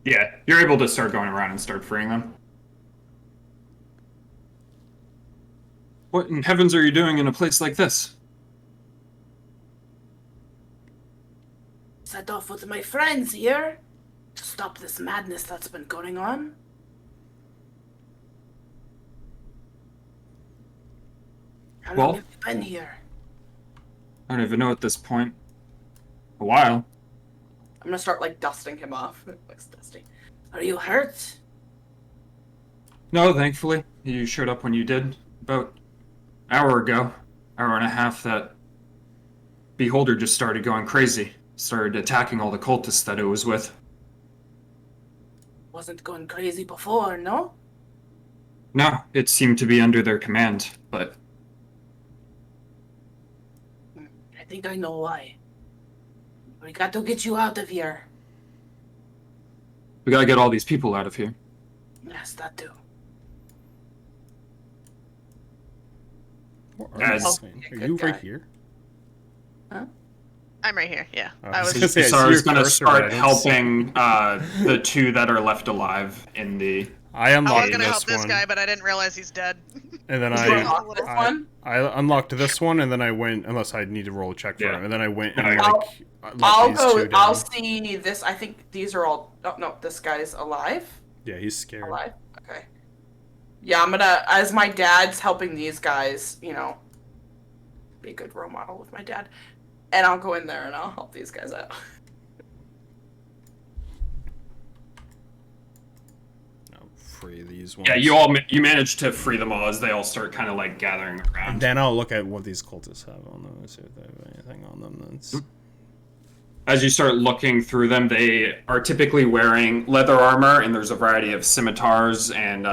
Yeah, you're able to start going around and start freeing them. What in heavens are you doing in a place like this? Set off with my friends here to stop this madness that's been going on. How long Well, have you been here? I don't even know at this point. A while. I'm gonna start like dusting him off. Looks dusty. Are you hurt? No, thankfully. You showed up when you did. About an hour ago. Hour and a half, that beholder just started going crazy. Started attacking all the cultists that it was with. Wasn't going crazy before, no? No, it seemed to be under their command, but I think I know why. We got to get you out of here. we gotta get all these people out of here. Yes, that too. Where are As- you? Good Are you right guy. here? I'm right here. Yeah, Oh, I I was. was gonna say, I see Seldszar is your gonna cursor, but I start don't see- helping the two that are left alive in the. I I was unlocked gonna help this this one, guy, but I didn't realize he's dead. and then Did you unlock this I one? unlocked this one, and then I went. Unless I need to roll a check for Yeah. him, and then I went and No, like let I'll these go. two down. I'll see this. I think these are all. Oh no, this guy's alive. Yeah, he's scared. Alive. Okay. Yeah, I'm gonna. As my dad's helping these guys, you know, be a good role model with my dad, and I'll go in there and I'll help these guys out. No, free these ones. Yeah, you managed to free them all as they all start kind of like gathering And around. then I'll look at what these cultists have on them and see if they have anything on them that's. As you start looking through them, they are typically wearing leather armor, and there's a variety of scimitars and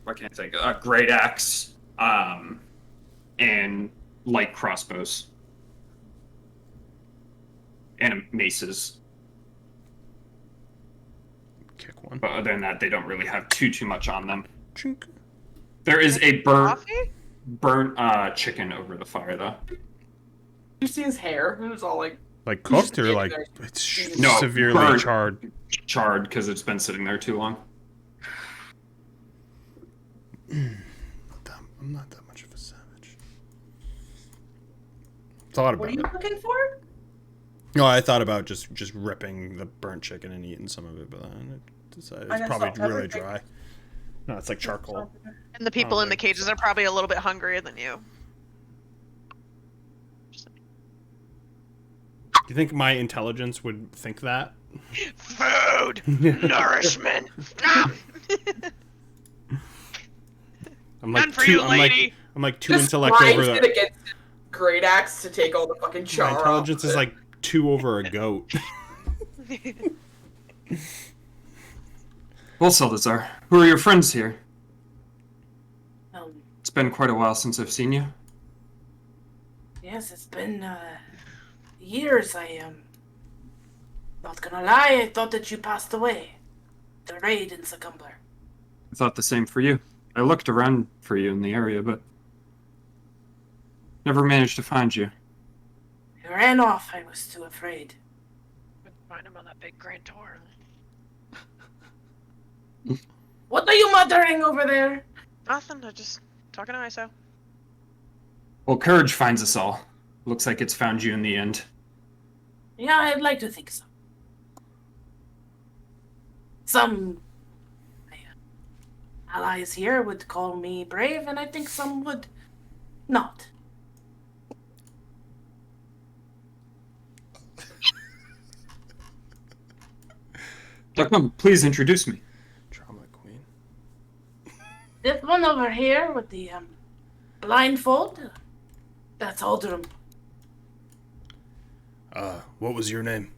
what can I think? A great axe, and light crossbows, and maces. Kick one. But other than that, they don't really have too much on them. Chink. There is a burnt Coffee? chicken over the fire, though. You see his hair? It was all like Like He's just cooked or standing like there. it's No, severely burnt. charred. Charred because it's been sitting there too long. I'm not that much of a savage. Thought What about are you it. looking for? No, I thought about just ripping the burnt chicken and eating some of it, but then I decided I it's got probably salt, pepper, really drink. dry. No, it's like charcoal. And the people Oh, in the like- cages are probably a little bit hungrier than you. Do you think my intelligence would think that? Food, nourishment. Ah! I'm like None for you, lady. I'm like two Just intellect slides over it the. against the great axe to take all the fucking char. My intelligence off is it. like 2 over a goat. Well, Seldszar, who are your friends here? Um, It's been quite a while since I've seen you. yes, it's been years. I am not gonna lie. I thought that you passed away. The raid in Succumbler. I thought the same for you. I looked around for you in the area, but never managed to find you. I ran off. I was too afraid. Find him on that big Grand Tour. What are you muttering over there? Nothing. I just talking to myself. Well, courage finds us all. Looks like it's found you in the end. Yeah, I'd like to think so. Some allies here would call me brave, and I think some would not. Dodkong, please introduce me. Trauma queen. This one over here with the blindfold, that's Aldrum. What was your name?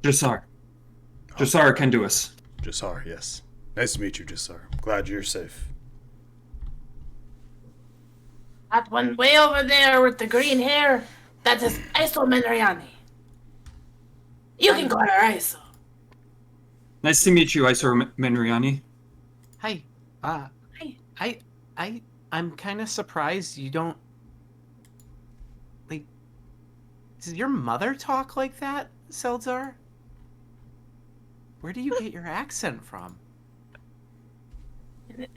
Jasar. Jasar Kenduis. Jasar, yes. Nice to meet you, Jasar. Glad you're safe. That one way over there with the green hair, that is Iso Menriani. You can call her Iso. Nice to meet you, Isor Menriani. Hi. Hi. I'm kind of surprised you don't like. Does your mother talk like that, Seldszar? Where do you get your accent from?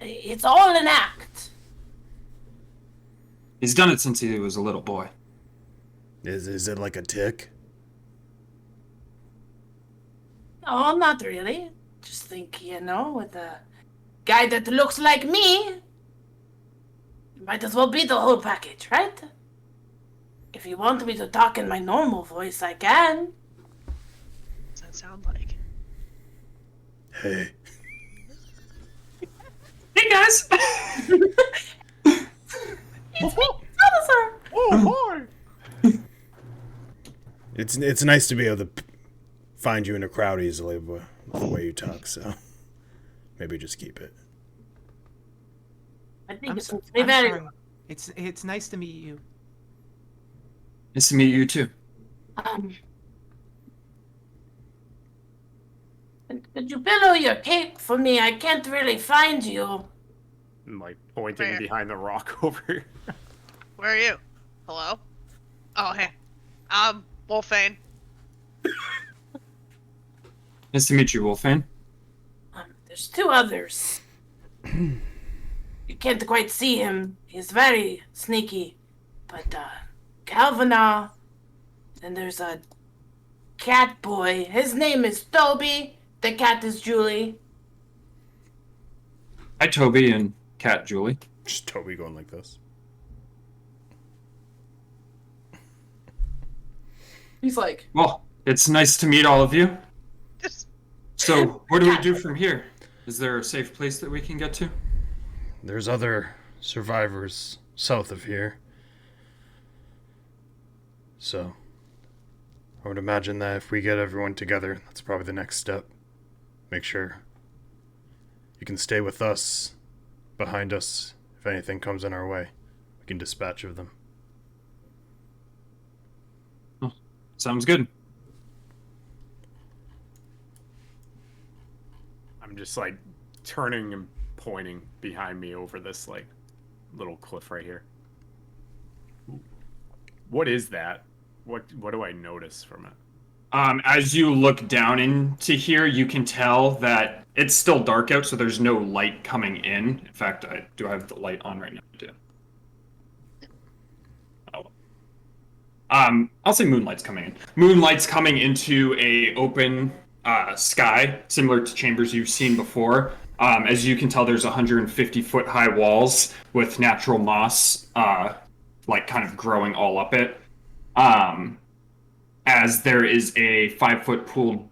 It's all an act. He's done it since he was a little boy. Is it like a tick? Oh, not really. Just think, with a guy that looks like me, might as well be the whole package, right? If you want me to talk in my normal voice, I can. What's that sound like? Hey. Hey guys! Seldszar! Oh boy! It's nice to be able to find you in a crowd easily with the way you talk, so maybe just keep it. I think I'm, it's so, very I'm sorry. It's nice to meet you. Nice to meet you too. Could you pillow your cape for me? I can't really find you. I'm like pointing Where? behind the rock over here. Where are you? Hello? Oh, hey. Wolfane. Nice to meet you, Wolfane. There's two others. You can't quite see him. He's very sneaky. But, Calvina, and there's a cat boy. His name is Toby. The cat is Julie. Hi, Toby and Cat Julie. Just Toby going like this. He's like, Well, it's nice to meet all of you. Just So, what do we do from here? Is there a safe place that we can get to? There's other survivors south of here. So, I would imagine that if we get everyone together, that's probably the next step. Make sure you can stay with us, behind us, if anything comes in our way. We can dispatch of them. Oh, sounds good. I'm just like turning and pointing behind me over this like little cliff right here. What is that? What do I notice from it? As you look down into here, you can tell that it's still dark out, so there's no light coming in. In fact, I do have the light on right now. I do. I'll say moonlight's coming in. Moonlight's coming into a open sky, similar to chambers you've seen before. As you can tell, there's 150-foot high walls with natural moss, like kind of growing all up it. As there is a 5-foot pool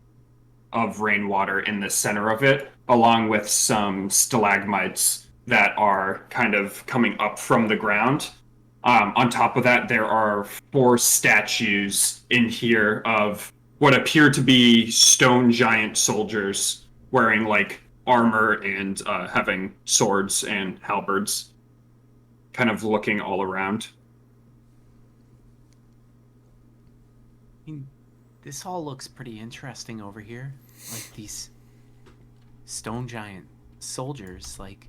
of rainwater in the center of it, along with some stalagmites that are kind of coming up from the ground. On top of that, there are 4 statues in here of what appear to be stone giant soldiers wearing like armor and having swords and halberds, kind of looking all around. I mean, this all looks pretty interesting over here. Like these stone giant soldiers, like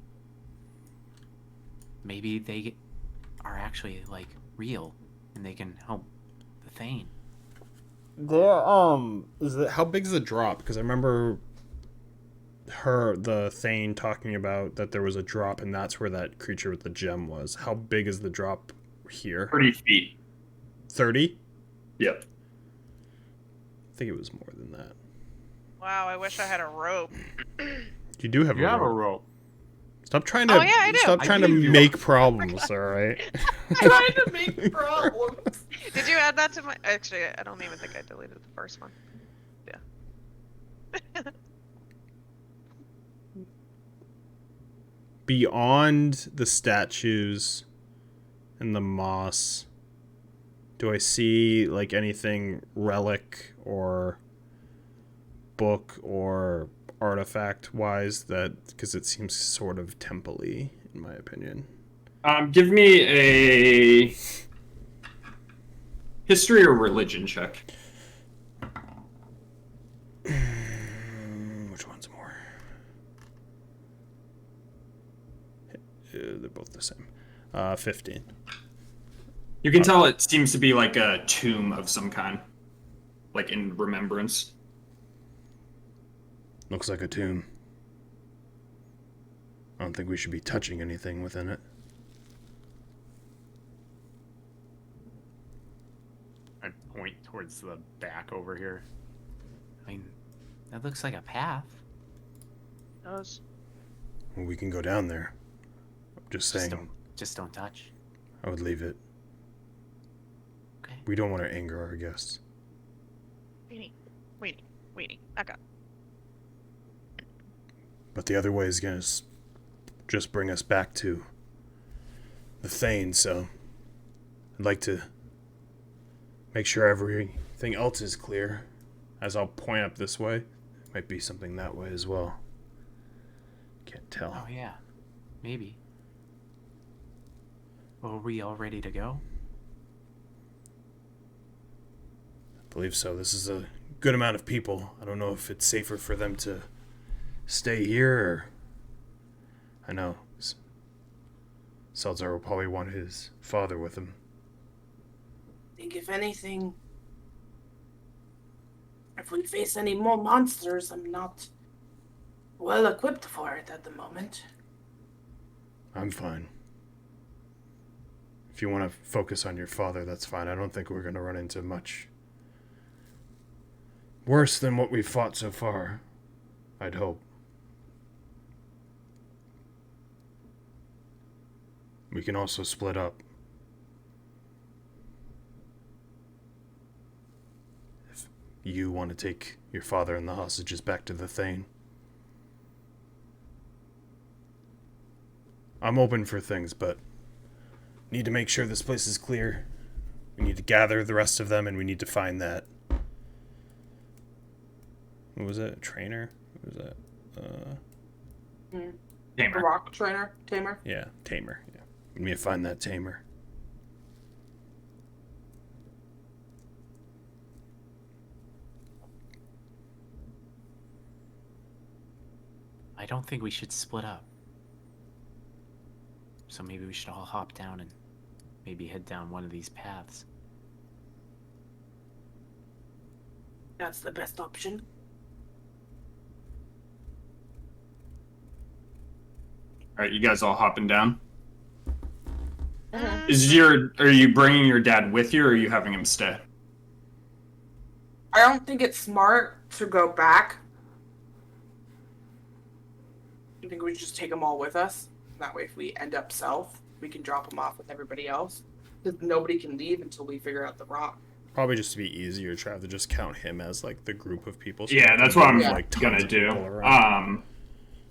maybe they are actually like real and they can help the Thane. How big is the drop? Because I remember the Thane talking about that there was a drop and that's where that creature with the gem was. How big is the drop here? 30 feet. 30? Yep. I think it was more than that. wow, I wish I had a rope. You do have You a have a rope. rope. Stop trying to Oh, yeah, I do. stop I trying to gave you make problems, all right? trying to make problems. Did you add that to my? Actually, I don't even think I deleted the first one. Yeah. Beyond the statues and the moss, do I see like anything relic or book or artifact wise that, because it seems sort of temple-y in my opinion. Give me a history or religion check. Which one's more? they're both the same. 15. You can tell it seems to be like a tomb of some kind, like in remembrance. Looks like a tomb. I don't think we should be touching anything within it. I point towards the back over here. I mean, that looks like a path. Does. Well, we can go down there. I'm just saying, Just don't touch. I would leave it. Okay. We don't want to anger our guests. Waiting. Back up. But the other way is going to just bring us back to the Thane, so I'd like to make sure everything else is clear. As I'll point up this way, might be something that way as well. Can't tell. Oh yeah, maybe. Well, are we all ready to go? I believe so. This is a good amount of people. I don't know if it's safer for them to stay here or... I know. Seldszar will probably want his father with him. I think if anything, if we face any more monsters, I'm not well equipped for it at the moment. I'm fine. If you want to focus on your father, that's fine. I don't think we're going to run into much worse than what we've fought so far. I'd hope. We can also split up. If you want to take your father and the hostages back to the Thane. I'm open for things, but need to make sure this place is clear. We need to gather the rest of them, and we need to find that... What was it? A trainer? What was that? Tamer. Rock tamer. Yeah, Tamer. Yeah. We need to find that Tamer. I don't think we should split up. So maybe we should all hop down and maybe head down one of these paths. That's the best option. All right, you guys all hopping down. Mm-hmm. Are you bringing your dad with you, or are you having him stay? I don't think it's smart to go back. I think we should just take them all with us. That way, if we end up south, we can drop them off with everybody else. Because nobody can leave until we figure out the rock. Probably just to be easier, try to just count him as like the group of people. Yeah, not that's gonna what I'm be, gonna tons of do. people around.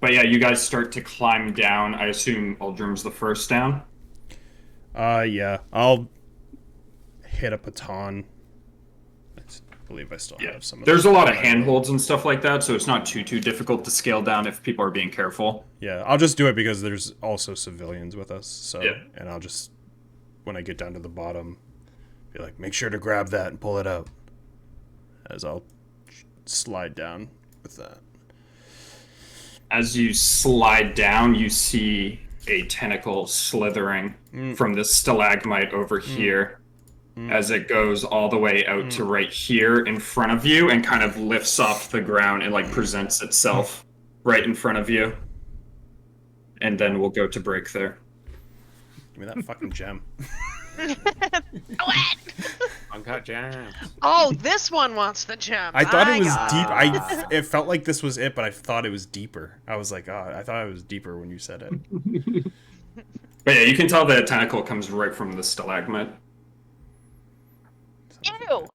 But yeah, you guys start to climb down. I assume Uldrum's the first down. Yeah, I'll hit a baton. I believe I still have some of There's a those. lot of handholds and stuff like that, so it's not too difficult to scale down if people are being careful. Yeah, I'll just do it because there's also civilians with us. So, Yeah. and I'll just, when I get down to the bottom, be like, make sure to grab that and pull it out. As I'll slide down with that. As you slide down, you see a tentacle slithering from the stalagmite over here as it goes all the way out to right here in front of you and kind of lifts off the ground and like presents itself right in front of you. And then we'll go to break there. Give me that fucking gem. Uncut gems. Oh, this one wants the gem. I thought it was got deep. It felt like this was it, but I thought it was deeper. I was like, oh, I thought it was deeper when you said it. But yeah, you can tell the tentacle comes right from the stalagmite. Ew.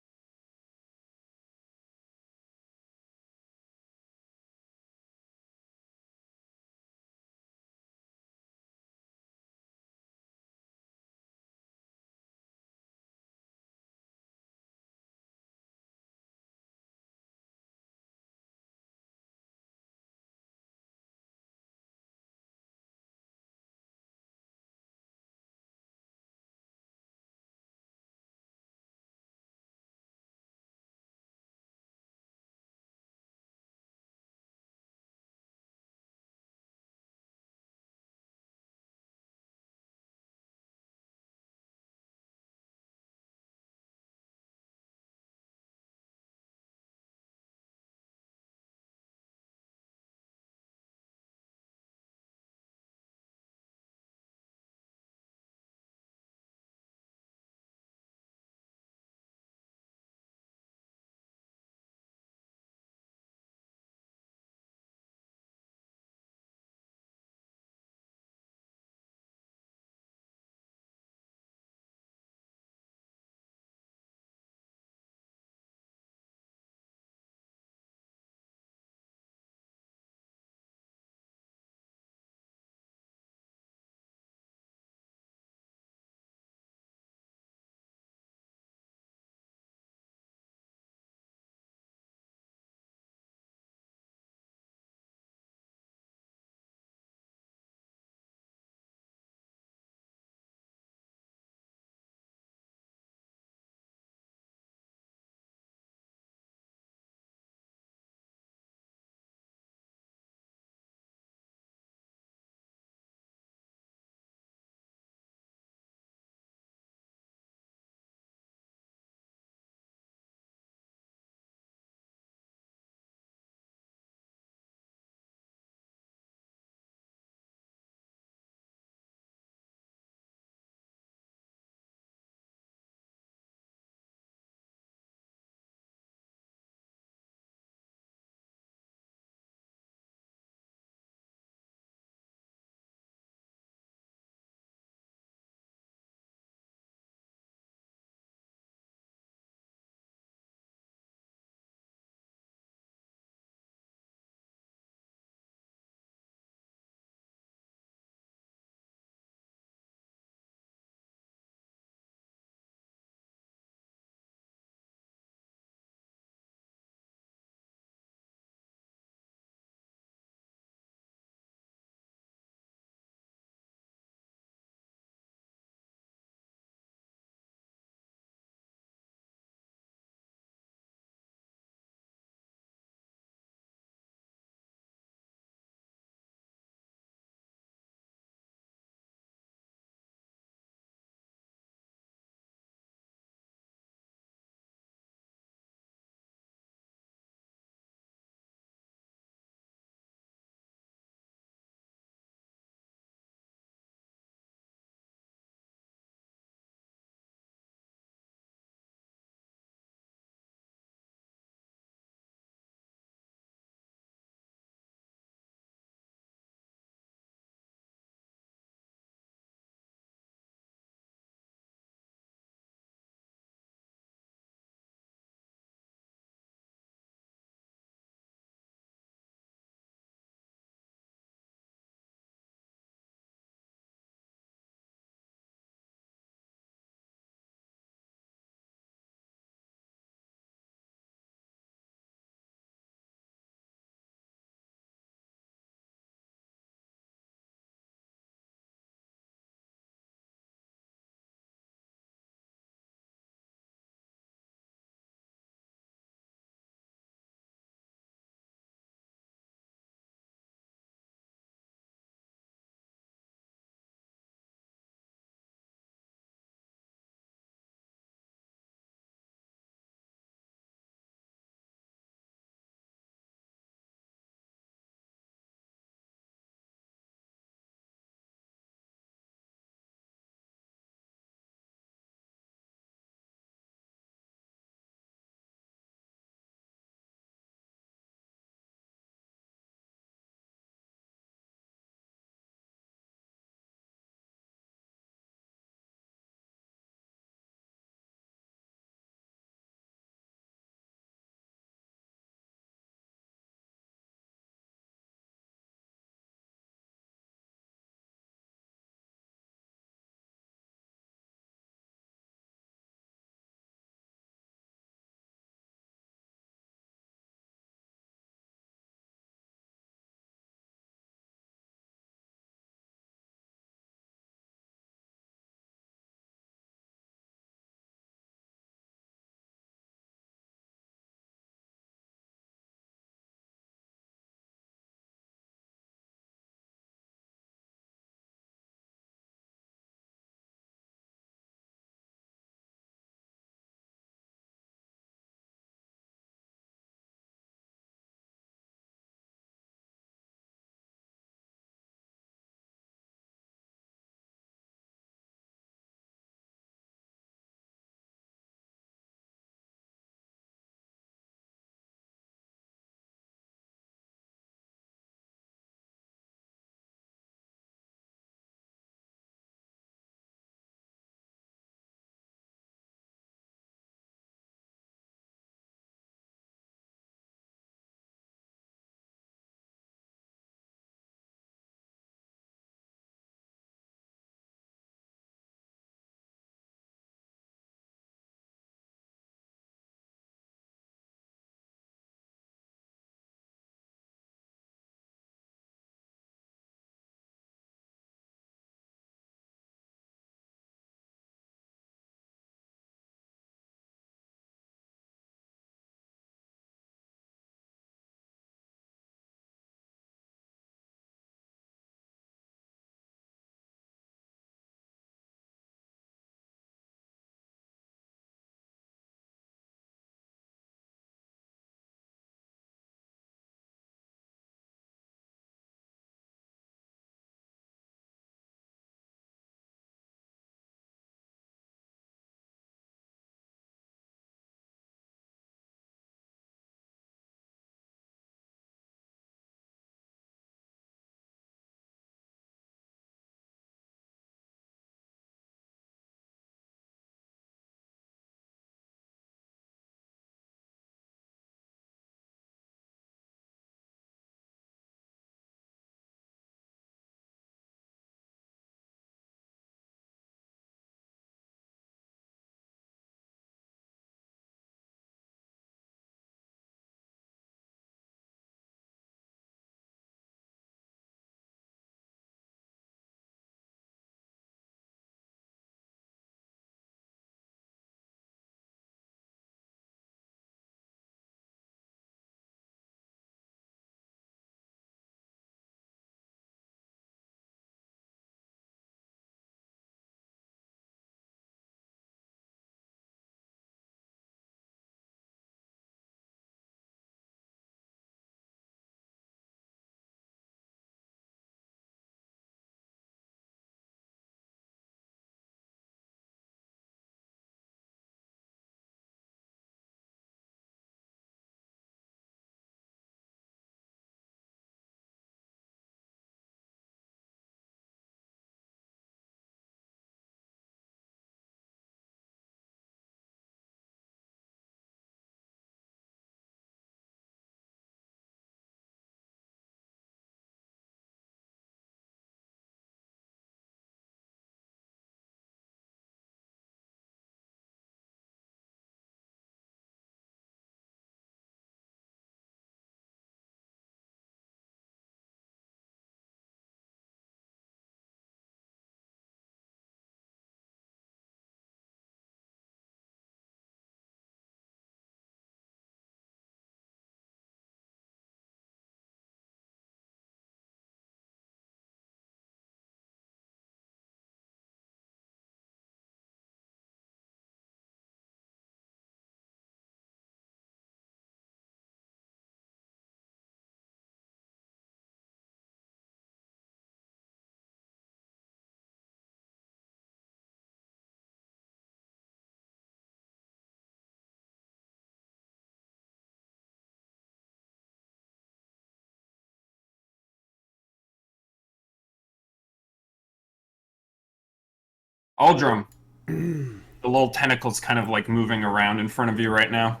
Aldrum, the little tentacle's kind of like moving around in front of you right now.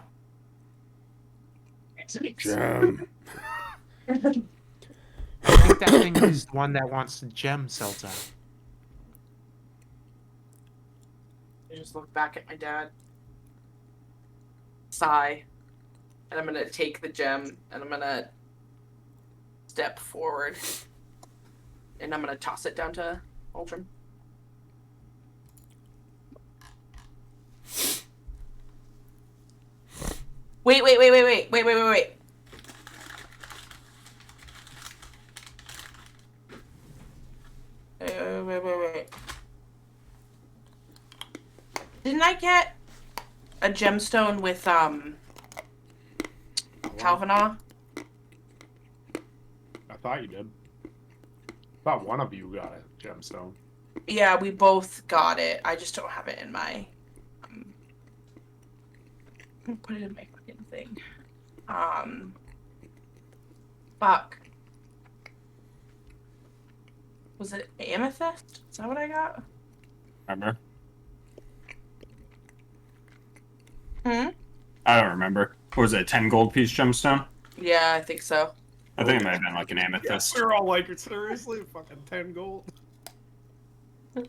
Gem. I think that thing is the one that wants to gem Seldszar. I just look back at my dad, sigh, and I'm gonna take the gem and I'm gonna step forward and I'm gonna toss it down to Aldrin. Wait. Wait. Didn't I get a gemstone with Calvinaw? I thought you did. I thought one of you got a gemstone. Yeah, we both got it. I just don't have it in my. I'm gonna put it in my fucking thing. Fuck. Was it amethyst? Is that what I got? Remember? Hmm. I don't remember. What was it? 10 gold piece gemstone? Yeah, I think so. I think it might have been like an amethyst. We're all like, seriously? Fucking 10 gold? They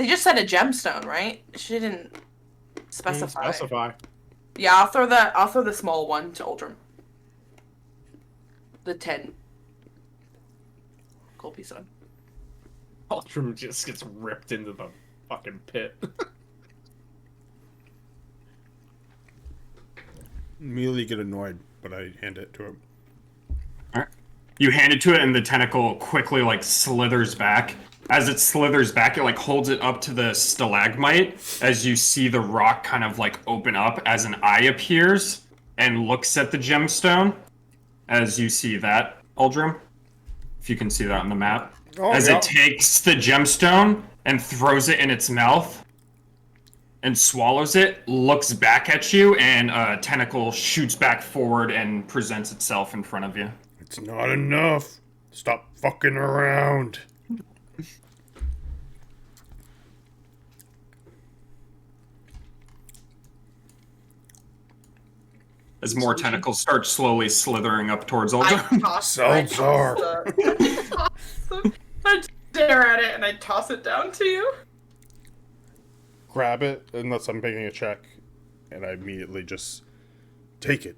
just said a gemstone, right? She didn't specify. Specify. Yeah, I'll throw the small one to Aldrin. The 10 gold piece one. Ultram just gets ripped into the fucking pit. Immediately get annoyed, but I hand it to him. Alright. You hand it to it and the tentacle quickly like slithers back. As it slithers back, it like holds it up to the stalagmite as you see the rock kind of like open up as an eye appears and looks at the gemstone. As you see that, Aldrim, if you can see that on the map. Oh, As yeah. it takes the gemstone and throws it in its mouth and swallows it, looks back at you, and a tentacle shoots back forward and presents itself in front of you. It's not enough. Stop fucking around. As more tentacles start slowly slithering up towards Aldrim. Seldszar. I stare at it and I toss it down to you. Grab it, unless I'm making a check, and I immediately just take it.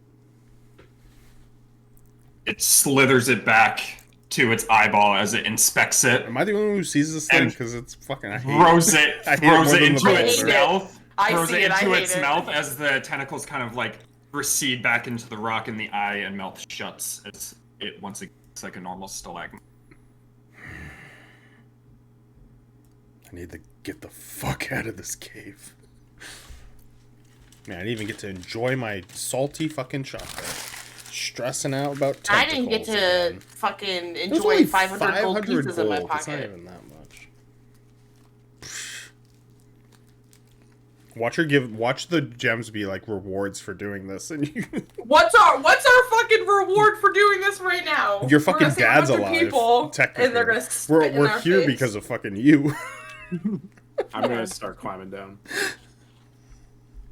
It slithers it back to its eyeball as it inspects it. Am I the only one who sees this thing? And Because it's fucking. Throws it I hate it more than the into its boulder. mouth. I Throws see it it, I into hate its it. mouth as the tentacles kind of like recede back into the rock, and the eye and mouth shuts as it once again looks like a normal stalagmite. I need to get the fuck out of this cave. Man, I didn't even get to enjoy my salty fucking chocolate. Stressing out about tentacles. I didn't get to again. fucking It was enjoy only 500 gold pieces in my gold. It's not pocket. even that much. Watch the gems be like rewards for doing this, and you. What's our fucking reward for doing this right now? Your We're fucking gonna save a dad's bunch of alive. people, Technically, and they're gonna spit in we're our here face. because of fucking you. I'm gonna start climbing down.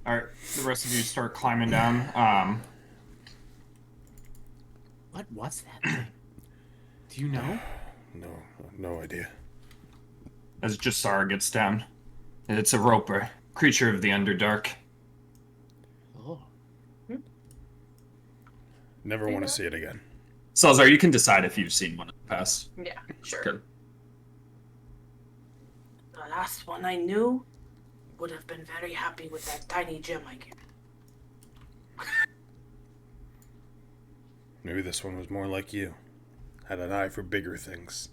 Alright, the rest of you start climbing down. What was that thing? Do you know? No idea. As Jassar gets down. It's a roper, creature of the Underdark. Oh. Never want to see it again. Seldszar, you can decide if you've seen one in the past. Yeah, sure. Good. The last one I knew would have been very happy with that tiny gem I gave. Maybe this one was more like you. Had an eye for bigger things.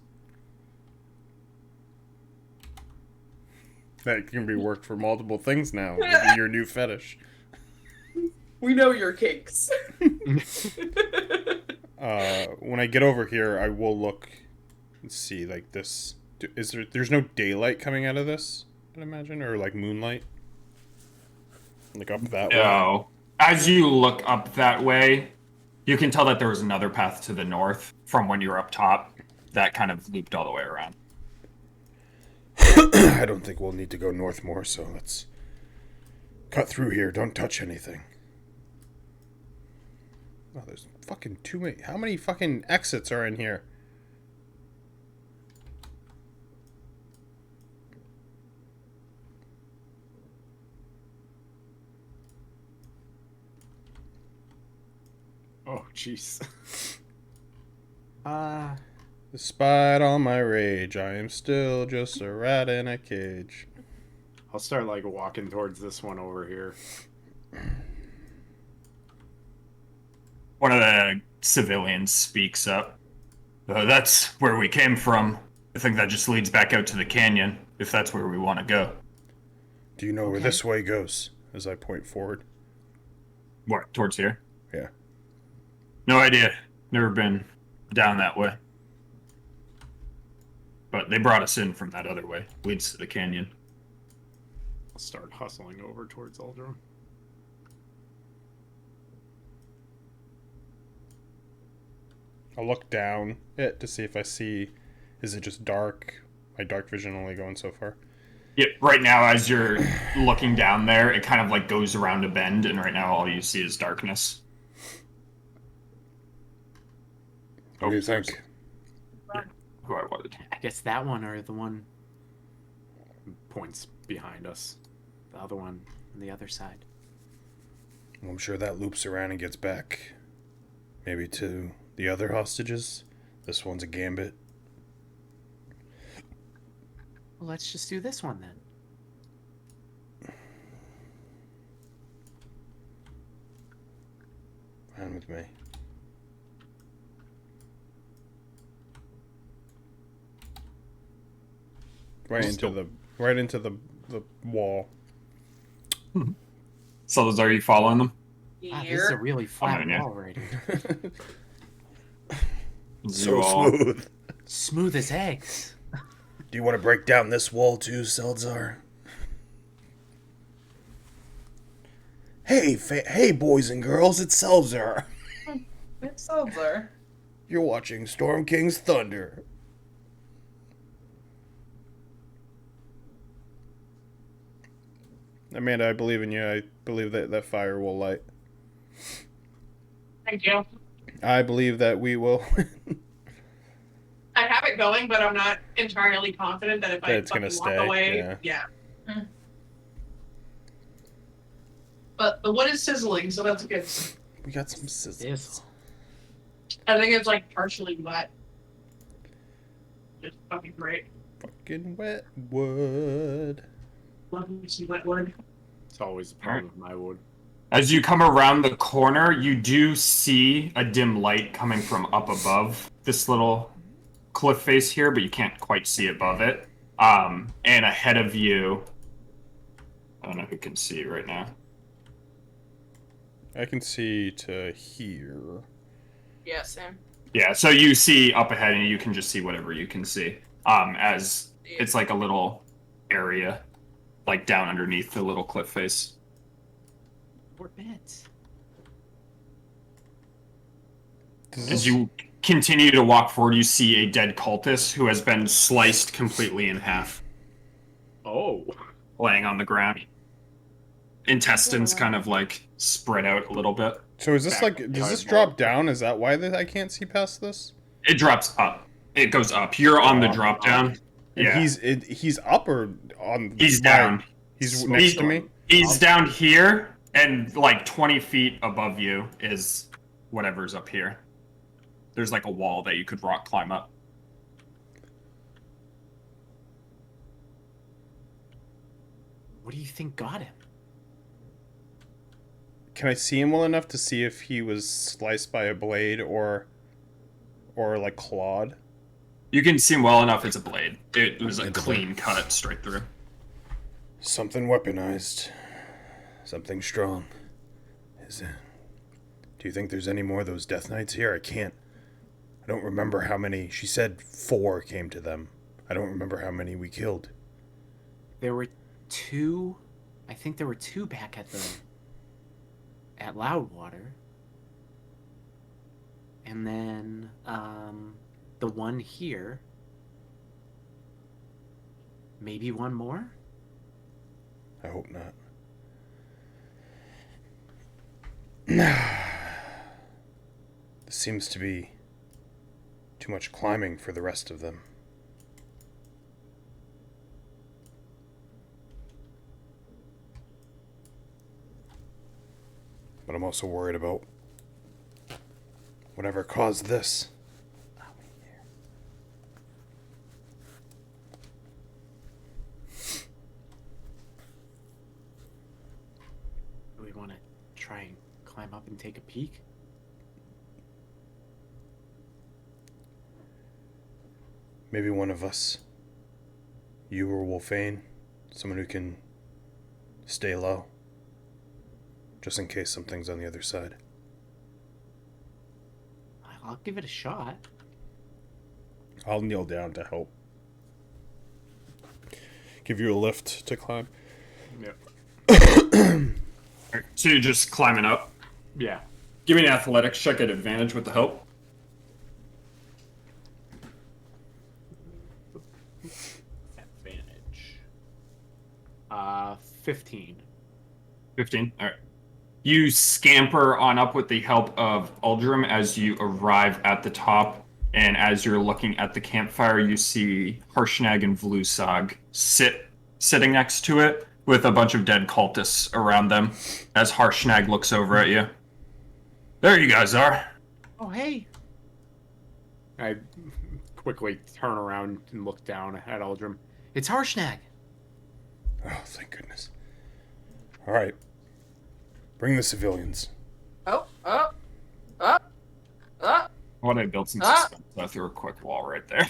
That can be worked for multiple things now. It'll be your new fetish. We know your kinks. When I get over here, I will look and see, like, this. There's no daylight coming out of this, I'd imagine? Or, like, moonlight? Like, up that way? No. As you look up that way, you can tell that there was another path to the north from when you were up top that kind of looped all the way around. I don't think we'll need to go north more, so let's cut through here. Don't touch anything. Oh, there's fucking too many. How many fucking exits are in here? Oh, jeez. Despite all my rage, I am still just a rat in a cage. I'll start like walking towards this one over here. One of the civilians speaks up. That's where we came from. I think that just leads back out to the canyon, if that's where we want to go. Do you know where this way goes? As I point forward. What, towards here? Yeah. No idea. Never been down that way. But they brought us in from that other way. Leads to the canyon. I'll start hustling over towards Aldrin. I'll look down it to see if I see. Is it just dark? My dark vision only going so far. Yeah, right now as you're looking down there, it kind of like goes around a bend, and right now all you see is darkness. What do you think? Who I wanted. I guess that one or the one, Points behind us. the other one on the other side. Well, I'm sure that loops around and gets back. Maybe to the other hostages. This one's a gambit. Well, let's just do this one then. Fine with me. Right into the wall. So, are you following them? Ah, this is a really flat Fine, yeah. wall right here. So smooth. Smooth as eggs. Do you want to break down this wall too, Seldszar? Hey, boys and girls, it's Seldszar. It's Seldszar. You're watching Storm King's Thunder. Amanda, I believe in you. I believe that fire will light. Thank you. I believe that we will. I have it going, but I'm not entirely confident that if That it's gonna fucking stay, walk away, yeah. But the wood is sizzling, so that's good. We got some sizzle. Yes. I think it's like partially wet. It's fucking great. Fucking wet wood. Love me some wet wood. It's always a problem with my wood. As you come around the corner, you do see a dim light coming from up above this little cliff face here, but you can't quite see above it. And ahead of you, I don't know who can see right now. I can see to here. Yeah, Sam. Yeah, so you see up ahead, and you can just see whatever you can see. As it's like a little area, like down underneath the little cliff face. More beds. As you continue to walk forward, you see a dead cultist who has been sliced completely in half, Oh. laying on the ground. Intestines kind of like spread out a little bit. So is this like, does this drop down? Is that why I can't see past this? It drops up. It goes up. You're on the drop down. And Yeah. he's up or on? He's down. He's next to me. He's down here, and like 20 feet above you is whatever's up here. There's like a wall that you could rock climb up. What do you think got him? Can I see him well enough to see if he was sliced by a blade or like clawed? You can see him well enough. It's a blade. It was a clean cut straight through. Something weaponized. Something strong. Do you think there's any more of those Death Knights here? I don't remember how many. She said 4 came to them. I don't remember how many we killed. There were 2. I think there were 2 back at Loudwater. And then the one here. Maybe one more? I hope not. This seems to be too much climbing for the rest of them. But I'm also worried about whatever caused this. Do we want to try and climb up and take a peek? Maybe one of us, you or Wolfane, someone who can stay low, just in case something's on the other side. I'll give it a shot. I'll kneel down to help. Give you a lift to climb. Yep. Alright, so you're just climbing up. Yeah. Give me an athletics check at advantage with the help. Advantage. 15. 15. All right. You scamper on up with the help of Uldrim as you arrive at the top, and as you're looking at the campfire, you see Harshnag and Vlusag sitting next to it with a bunch of dead cultists around them. As Harshnag looks over at you, there you guys are. Oh, hey. I quickly turn around and look down at Eldrim. It's Harshnag. Oh, thank goodness. All right. Bring the civilians. Oh. What I built some suspense through a quick wall right there.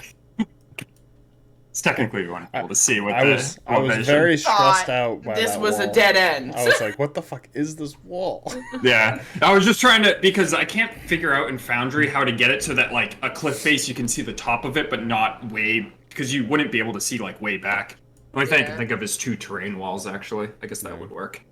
It's technically you weren't able to see what I was very stressed out by This that was a wall. dead end. I was like, what the fuck is this wall? Yeah, I was just trying to, because I can't figure out in Foundry how to get it so that like a cliff face you can see the top of it, but not way, because you wouldn't be able to see like way back. The only thing I can think of is 2 terrain walls actually. I guess that would work.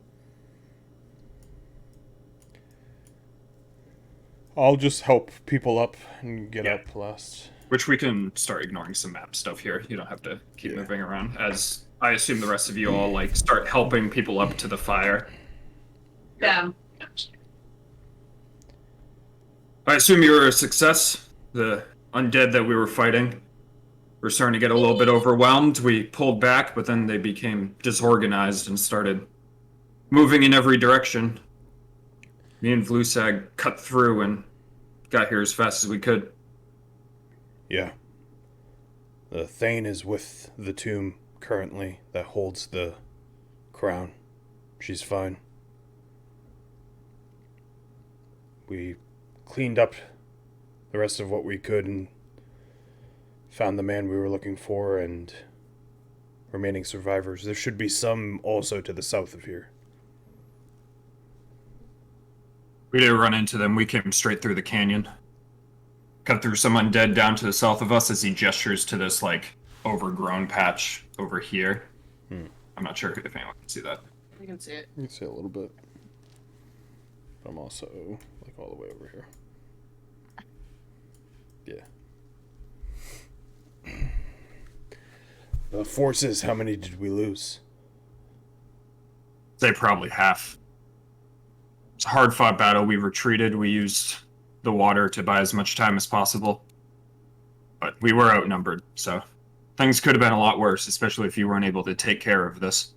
I'll just help people up and get up last. Which we can start ignoring some map stuff here. You don't have to keep moving around. As I assume the rest of you all like start helping people up to the fire. Yeah. I assume you were a success. The undead that we were fighting were starting to get a little bit overwhelmed. We pulled back, but then they became disorganized and started moving in every direction. Me and Vlusag cut through and got here as fast as we could. Yeah. The Thane is with the tomb currently that holds the crown. She's fine. We cleaned up the rest of what we could and found the man we were looking for and remaining survivors. There should be some also to the south of here. We didn't run into them. We came straight through the canyon. Cut through some undead down to the south of us as he gestures to this, like, overgrown patch over here. I'm not sure if anyone can see that. You can see it. You can see a little bit. But I'm also, like, all the way over here. Yeah. The forces, how many did we lose? Say probably half. It's a hard-fought battle. We retreated. We used the water to buy as much time as possible. But we were outnumbered, so things could have been a lot worse, especially if you weren't able to take care of this.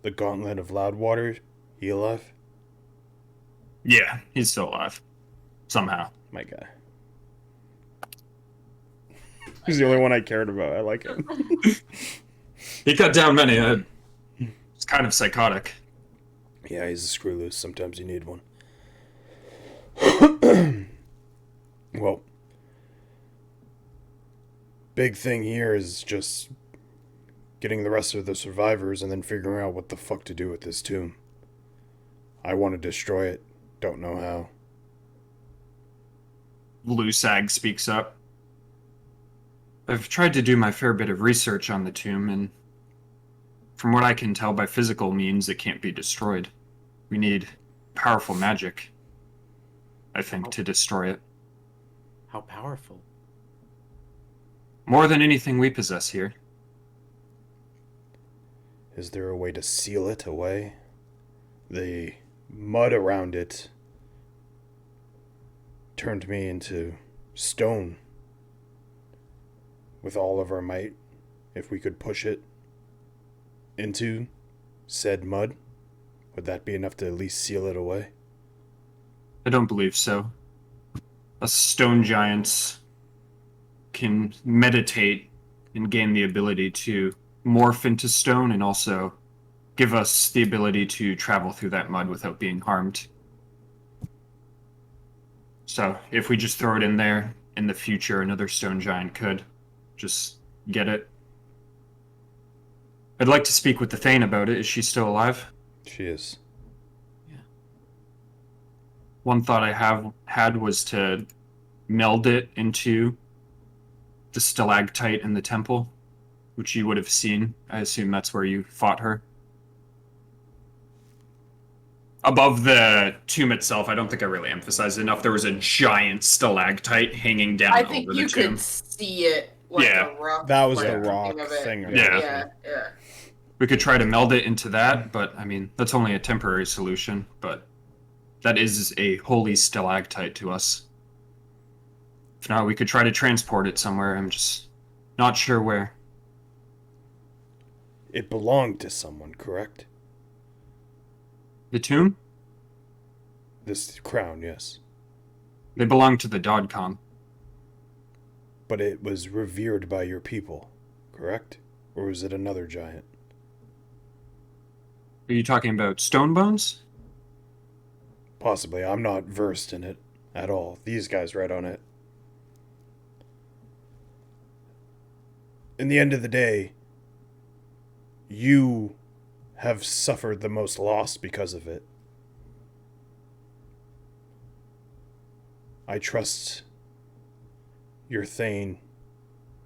The Gauntlet of Loudwater, he alive? Yeah, he's still alive. Somehow. My guy. He's the only one I cared about. I like him. He cut down many. It's kind of psychotic. Yeah, he's a screw loose. Sometimes you need one. Well, big thing here is just getting the rest of the survivors and then figuring out what the fuck to do with this tomb. I want to destroy it. Don't know how. Lusag speaks up. I've tried to do my fair bit of research on the tomb, and from what I can tell by physical means, it can't be destroyed. We need powerful magic, I think, to destroy it. How powerful? More than anything we possess here. Is there a way to seal it away? The mud around it turned me into stone. With all of our might, if we could push it into said mud, would that be enough to at least seal it away? I don't believe so. Us stone giants can meditate and gain the ability to morph into stone and also give us the ability to travel through that mud without being harmed. So if we just throw it in there, in the future, another stone giant could just get it. I'd like to speak with the Thane about it. Is she still alive? She is. One thought I have had was to meld it into the stalactite in the temple, which you would have seen. I assume that's where you fought her. Above the tomb itself, I don't think I really emphasized enough. There was a giant stalactite hanging down I over think the you tomb. could see it like Yeah. a rock. That was like, the rock of it. thing. Yeah. Yeah. We could try to meld it into that, but I mean, that's only a temporary solution, but that is a holy stalactite to us. If not, we could try to transport it somewhere. I'm just not sure where. It belonged to someone, correct? The tomb? This crown, yes. They belong to the Dodkong. But it was revered by your people, correct? Or was it another giant? Are you talking about stone bones? Possibly. I'm not versed in it at all. These guys read on it. In the end of the day, you have suffered the most loss because of it. I trust your Thane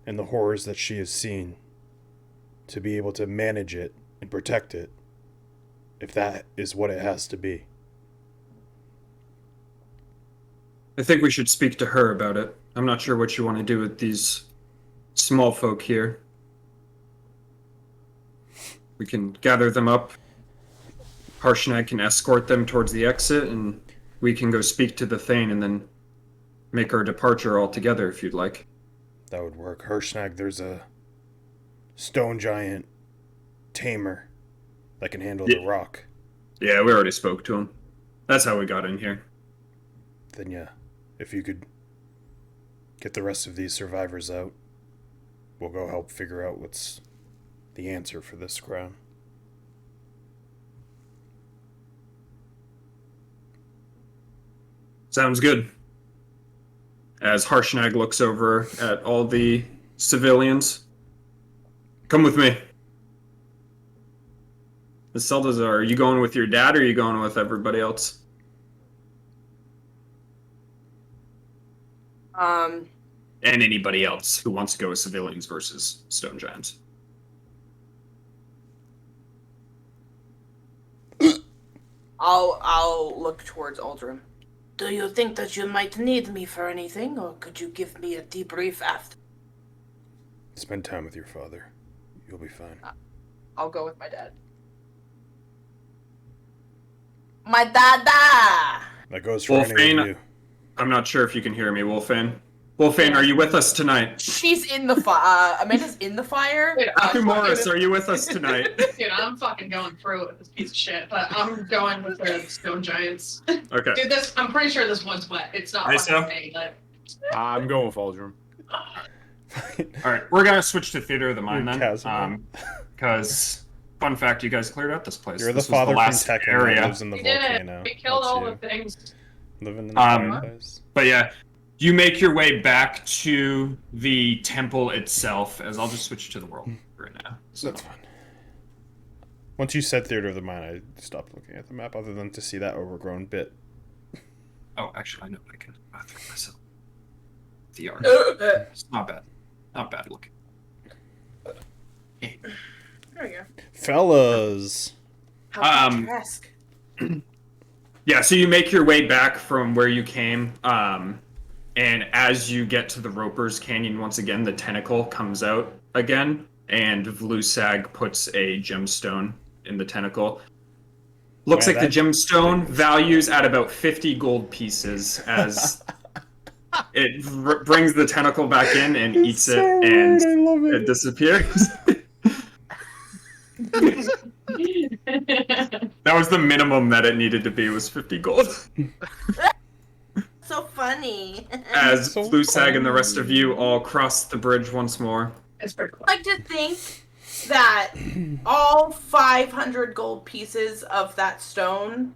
and the horrors that she has seen to be able to manage it and protect it, if that is what it has to be. I think we should speak to her about it. I'm not sure what you want to do with these small folk here. We can gather them up. Harshnag can escort them towards the exit, and we can go speak to the Thane and then make our departure all together if you'd like. That would work. Harshnag, there's a stone giant tamer that can handle the rock. Yeah, we already spoke to him. That's how we got in here. Then yeah, if you could get the rest of these survivors out, we'll go help figure out what's the answer for this crown. Sounds good. As Harshnag looks over at all the civilians. Come with me. Miss Seldszar, are you going with your dad or are you going with everybody else? And anybody else who wants to go with civilians versus stone giants. I'll look towards Aldrin. Do you think that you might need me for anything, or could you give me a debrief after? Spend time with your father. You'll be fine. I'll go with my dad. My dada! That goes for any of you. I'm not sure if you can hear me, Wolfane. Wolfane, are you with us tonight? She's in the fire. Amanda's in the fire. Dr. Morris, are you with us tonight? Dude, I'm fucking going through it with this piece of shit, but I'm going with the stone giants. Okay. Dude, I'm pretty sure this one's wet. It's not Nice, fucking me, but... I'm going with Aldrin. All right, we're gonna switch to Theater of the Mind then, Casimir. because fun fact, you guys cleared out this place. You're the This was father from last Tekken that area. lives in the We did it. volcano. We killed That's all you. the things. Living in the Um, fireplace. But yeah, you make your way back to the temple itself. As I'll just switch to the world right now. So That's fine. Once you said Theater of the Mind, I stopped looking at the map other than to see that overgrown bit. oh, actually, I know I can through myself. The art. There It's not bad. Not bad looking. we go. Fellas! How picturesque. Yeah, so you make your way back from where you came, and as you get to the Roper's Canyon once again, the tentacle comes out again, and Vlusag puts a gemstone in the tentacle. Looks Yeah, like the that gemstone thing is values at about 50 gold pieces as it brings the tentacle back in and It's eats so it, weird. and I love it it. disappears. That was the minimum that it needed to be, was 50 gold. So funny. As So Vlusag and the rest of you funny. all cross the bridge once more. It's pretty cool. I like to think that all 500 gold pieces of that stone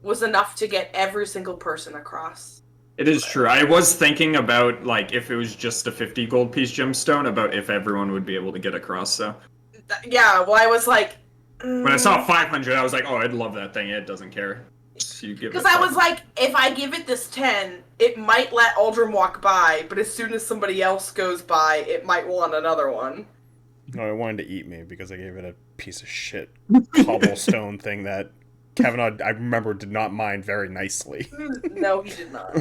was enough to get every single person across. It is true. I was thinking about, like, if it was just a 50 gold piece gemstone, about if everyone would be able to get across, so. Yeah, well, I was like. When I saw 500, I was like, oh, I'd love that thing. It doesn't care. Because I was like, if I give it this 10, it might let Aldrin walk by, but as soon as somebody else goes by, it might want another one. No, it wanted to eat me because I gave it a piece of shit cobblestone thing that Kevin, I remember, did not mind very nicely. No, he did not.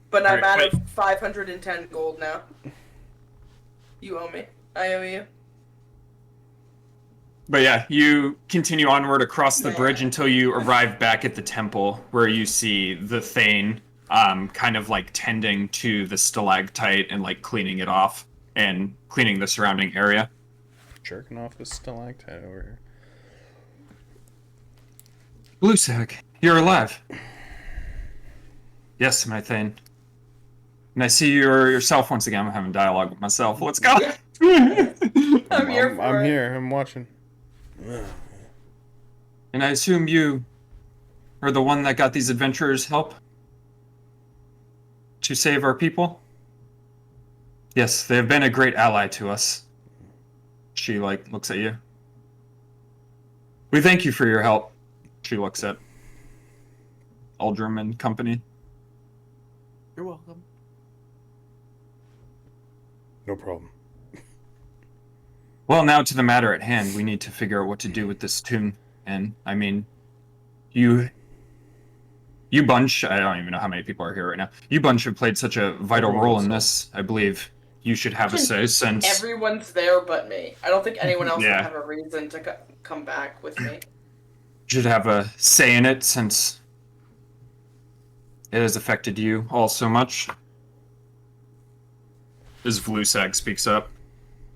But I'm Alright, out of 510 gold now. You owe me. I owe you. But yeah, you continue onward across the bridge until you arrive back at the temple, where you see the Thane kind of like tending to the stalactite and like cleaning it off and cleaning the surrounding area. Jerking off the stalactite over here. Vlusag, you're alive. Yes, my Thane. And I see you're yourself once again. I'm having dialogue with myself. Let's go. I'm here for I'm it. here. I'm watching. And I assume you are the one that got these adventurers help to save our people? Yes, they have been a great ally to us. She, like, looks at you. We thank you for your help. She looks at Aldrin and company. You're welcome. No problem. Well, now to the matter at hand. We need to figure out what to do with this tomb. And, I mean, you bunch, I don't even know how many people are here right now. You bunch have played such a vital role in this. I believe you should have a say since... Everyone's there but me. I don't think anyone else Yeah. would have a reason to come back with me. should have a say in it since it has affected you all so much. As Vlusag speaks up.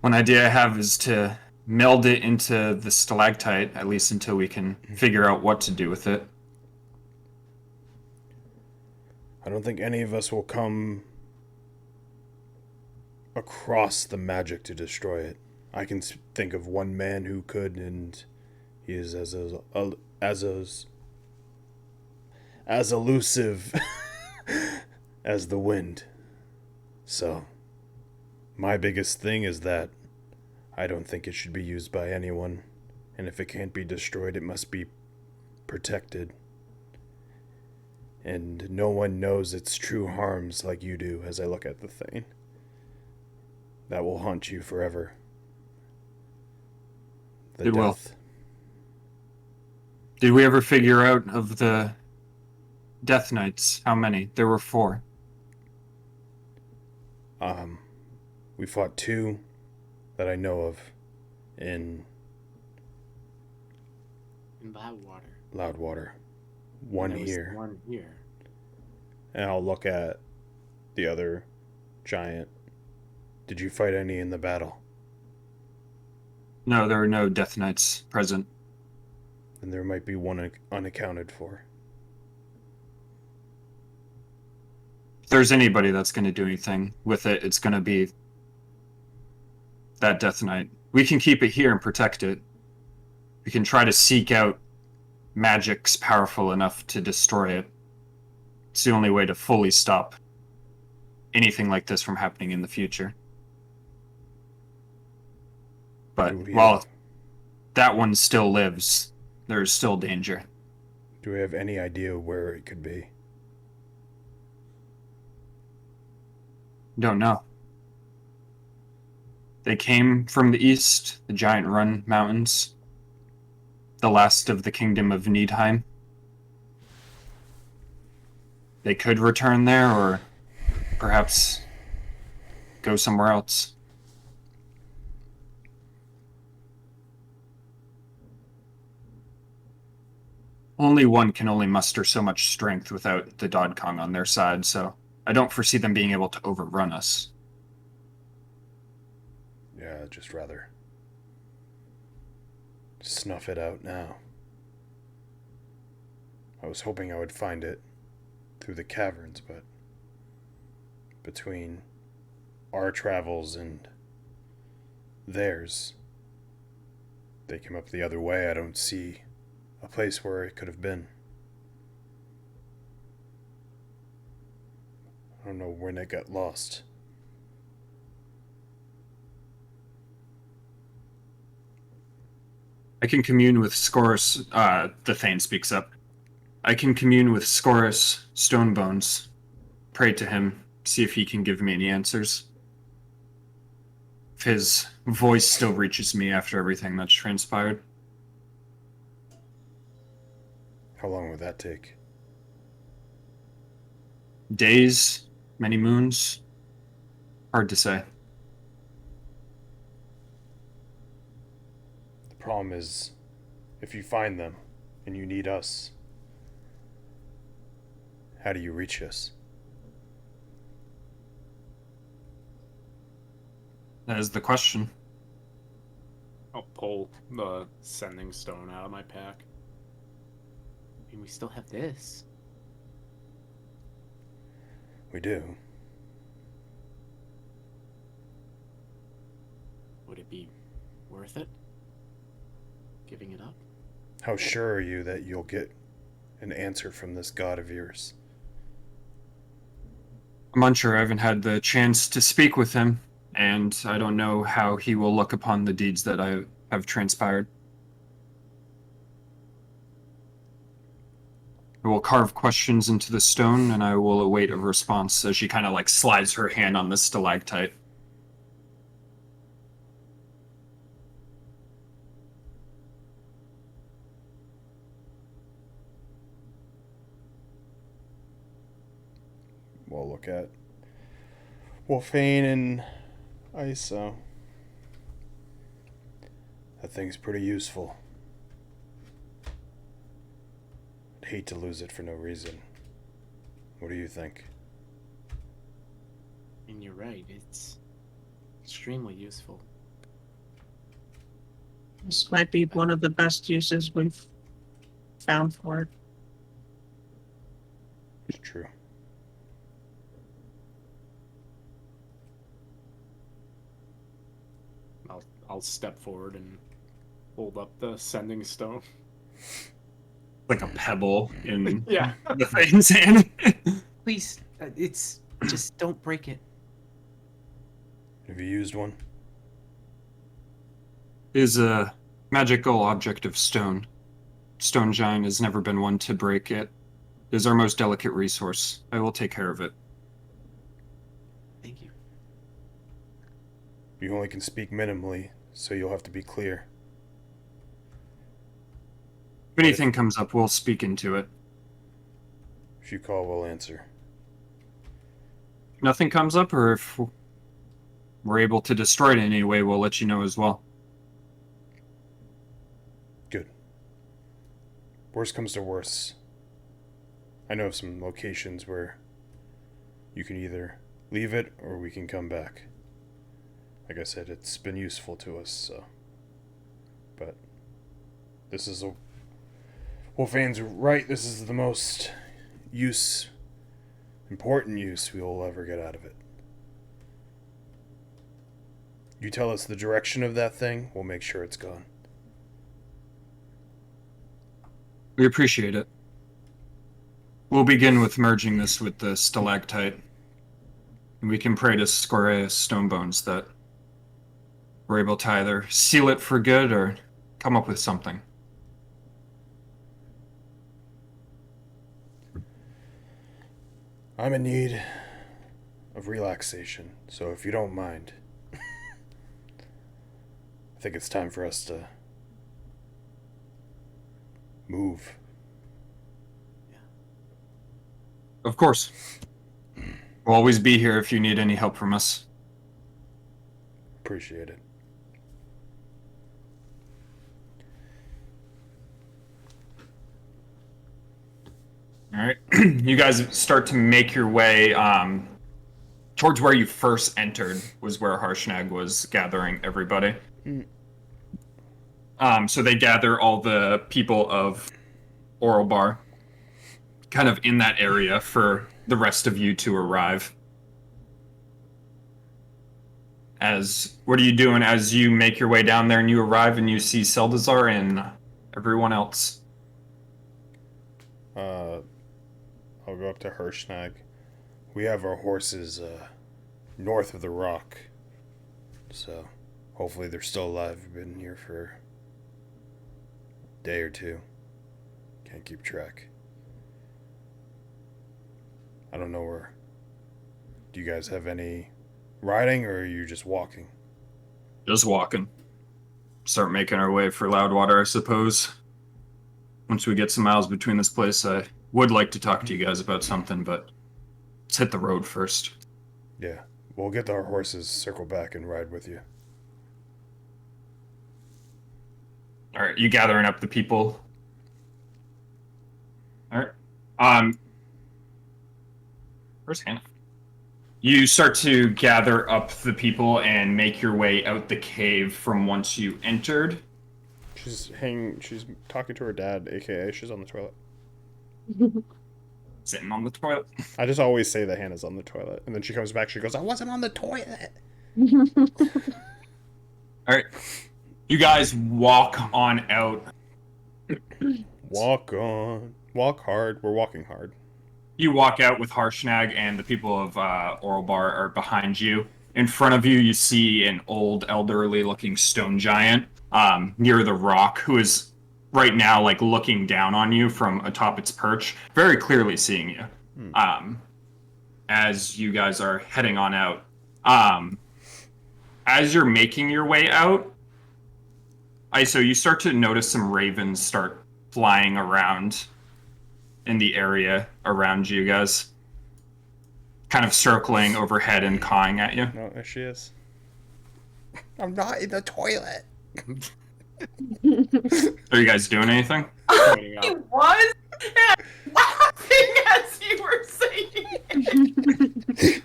One idea I have is to meld it into the stalactite, at least until we can figure out what to do with it. I don't think any of us will come across the magic to destroy it. I can think of one man who could, and he is as elusive as the wind. So, my biggest thing is that I don't think it should be used by anyone, and if it can't be destroyed, it must be protected. And no one knows its true harms like you do as I look at the thing. That will haunt you forever. The It will. death. Did we ever figure out of the Death Knights how many? There were 4. We fought 2 that I know of in Loudwater. One There was here. One here. And I'll look at the other giant. Did you fight any in the battle? No, there were no Death Knights present. And there might be one unaccounted for. If there's anybody that's going to do anything with it, it's going to be that Death Knight. We can keep it here and protect it. We can try to seek out magics powerful enough to destroy it. It's the only way to fully stop anything like this from happening in the future. But while that one still lives, there is still danger. Do we have any idea where it could be? Don't know. They came from the east, the Giant Run Mountains, the last of the kingdom of Needheim. They could return there, or perhaps go somewhere else. only one can only muster so much strength without the Dodkong on their side, so I don't foresee them being able to overrun us. Yeah, I'd just rather snuff it out now. I was hoping I would find it through the caverns, but between our travels and theirs, they came up the other way. I don't see a place where it could have been. I don't know when it got lost. I can commune with Scorus, the Thane speaks up. I can commune with Scorus Stonebones, pray to him, see if he can give me any answers. If his voice still reaches me after everything that's transpired. How long would that take? Days, many moons, hard to say. The problem is, if you find them and you need us, how do you reach us? That is the question. I'll pull the sending stone out of my pack. I mean, we still have this. We do. Would it be worth it? Giving it up? How sure are you that you'll get an answer from this god of yours? I'm unsure. I haven't had the chance to speak with him, and I don't know how he will look upon the deeds that I have transpired. I will carve questions into the stone, and I will await a response as she kind of like slides her hand on the stalactite. We'll look at Wolfane and Isa. That thing's pretty useful. I'd hate to lose it for no reason. What do you think? And you're right, it's extremely useful. This might be one of the best uses we've found for it. It's true. I'll step forward and hold up the sending stone. Like a pebble in Yeah. the Thane's hand. Please, it's just don't break it. Have you used one? Is a magical object of stone. Stone giant has never been one to break it. It is our most delicate resource. I will take care of it. Thank you. You only can speak minimally, so you'll have to be clear. If anything comes up, we'll speak into it. If you call, we'll answer. If nothing comes up, or if we're able to destroy it in any way, we'll let you know as well. Good. Worst comes to worst, I know of some locations where you can either leave it or we can come back. Like I said, it's been useful to us, so. But this is a. Wolfane's right, this is the most important use we will ever get out of it. You tell us the direction of that thing, we'll make sure it's gone. We appreciate it. We'll begin with merging this with the stalactite. And we can pray to Scoreus Stonebones that we're able to either seal it for good or come up with something. I'm in need of relaxation, so if you don't mind, I think it's time for us to move. Of course. We'll always be here if you need any help from us. Appreciate it. you guys start to make your way towards where you first entered, was where Harshnag was gathering everybody. So they gather all the people of Orlbar kind of in that area for the rest of you to arrive. What are you doing as you make your way down there and you arrive and you see Seldszar and everyone else? I'll go up to Harshnag. We have our horses north of the rock, so hopefully they're still alive. We've been here for a day or two. Can't keep track. I don't know where. Do you guys have any riding, or are you just walking? Just walking. Start making our way for Loudwater, I suppose. Once we get some miles between this place, I would like to talk to you guys about something, but let's hit the road first. Yeah, we'll get our horses, circle back, and ride with you. All right, you gathering up the people. All right. Where's Hannah? You start to gather up the people and make your way out the cave from once you entered. She's talking to her dad, aka she's on the toilet. Sitting on the toilet. I just always say that Hannah's on the toilet, and then she comes back, she goes, I wasn't on the toilet! Alright. You guys walk on out. Walk on. Walk hard. We're walking hard. You walk out with Harshnag and the people of Orlbar are behind you. In front of you, you see an old, elderly-looking stone giant near the rock, who is right now like looking down on you from atop its perch, very clearly seeing you. As you guys are heading on out. As you're making your way out, so you start to notice some ravens start flying around in the area around you guys, kind of circling overhead and cawing at you. No, there she is. I'm not in the toilet. Are you guys doing anything? He was laughing as you were saying it.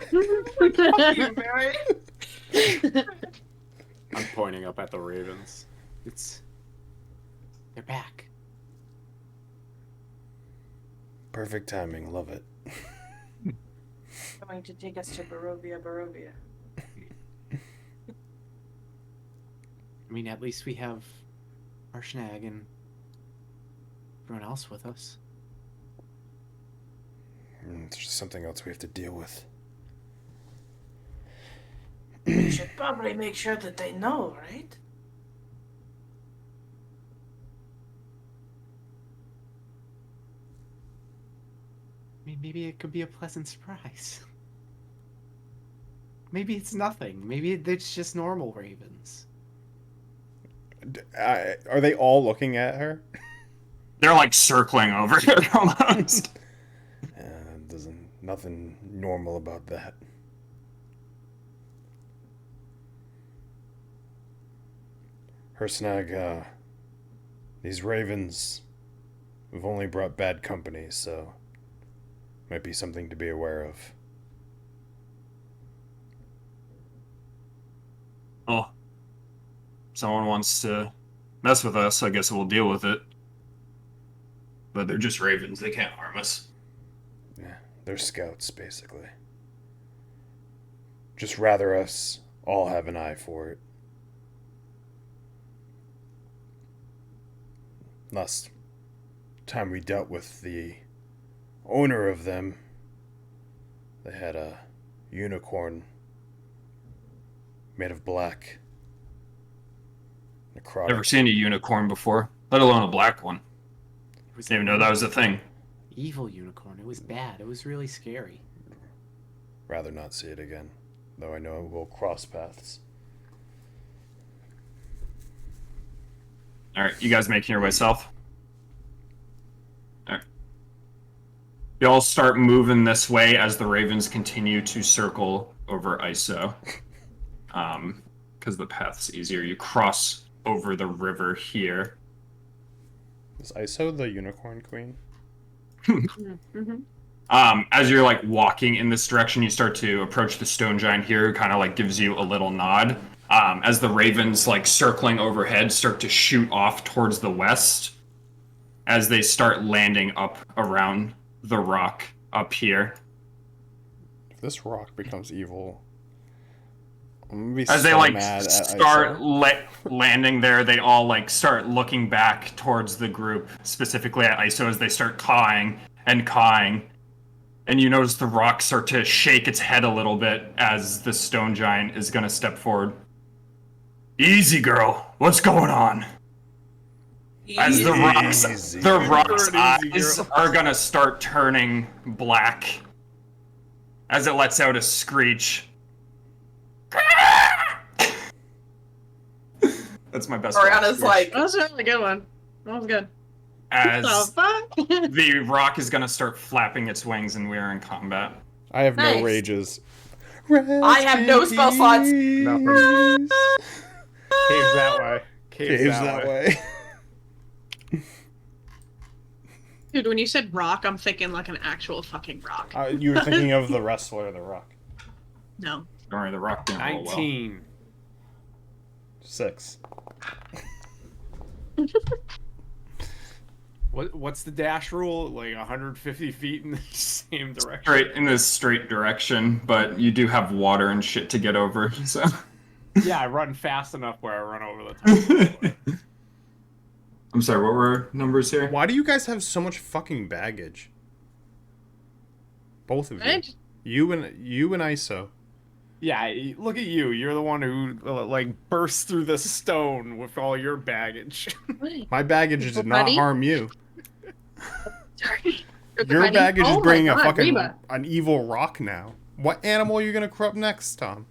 Fuck you, Barry. I'm pointing up at the ravens. They're back. Perfect timing. Love it. Going to take us to Barovia. I mean, at least we have Harshnag and everyone else with us. It's just something else we have to deal with. We should probably make sure that they know, right? I mean, maybe it could be a pleasant surprise. Maybe it's nothing. Maybe it's just normal ravens. Are they all looking at her? They're like circling over her almost. Nothing normal about that. Harshnag, these ravens have only brought bad company, so might be something to be aware of. Oh, someone wants to mess with us, I guess we'll deal with it. But they're just ravens, they can't harm us. Yeah, they're scouts, basically. Just rather us all have an eye for it. Last time we dealt with the owner of them, they had a unicorn made of black. Necrotic. Never seen a unicorn before, let alone a black one. Didn't even know that was a thing. Evil unicorn. It was bad. It was really scary. Rather not see it again, though I know we'll cross paths. Alright, you guys making your way south? Alright. Y'all start moving this way as the ravens continue to circle over ISO. Because the path's easier. You cross over the river here. Is ISO the unicorn queen? Mm-hmm. As you're like walking in this direction, you start to approach the stone giant here, who kind of like gives you a little nod. As the ravens like circling overhead start to shoot off towards the west, as they start landing up around the rock up here. If this rock becomes evil, I'm gonna be As so they like mad at start Iso. landing there, they all like start looking back towards the group, specifically at Iso, as they start cawing and cawing. And you notice the rock start to shake its head a little bit as the stone giant is going to step forward. Easy, girl. What's going on? As the rock's eyes are going to start turning black as it lets out a screech. That's my best one. Oriana's like, That was a really good one. That was good. As What the fuck? the rock is going to start flapping its wings and we are in combat. I have Nice. no rages. I have no spell slots. Nothing. Caves that way. Caves that way. Dude, when you said rock, I'm thinking like an actual fucking rock. You were thinking of the wrestler, The Rock. No. Don't worry, the rock didn't roll well. 19. 6. What's the dash rule? Like 150 feet in the same direction? Straight in this straight direction, but you do have water and shit to get over, so. Yeah, I run fast enough where I run over the top. I'm sorry, what were numbers here? Why do you guys have so much fucking baggage? Both of you. Right? You and Iso. Yeah, look at you. You're the one who like bursts through the stone with all your baggage. My baggage did not Buddy? harm you. Sorry. Your baggage is Oh my bringing a God, fucking Reba. an evil rock now. What animal are you gonna corrupt next, Tom?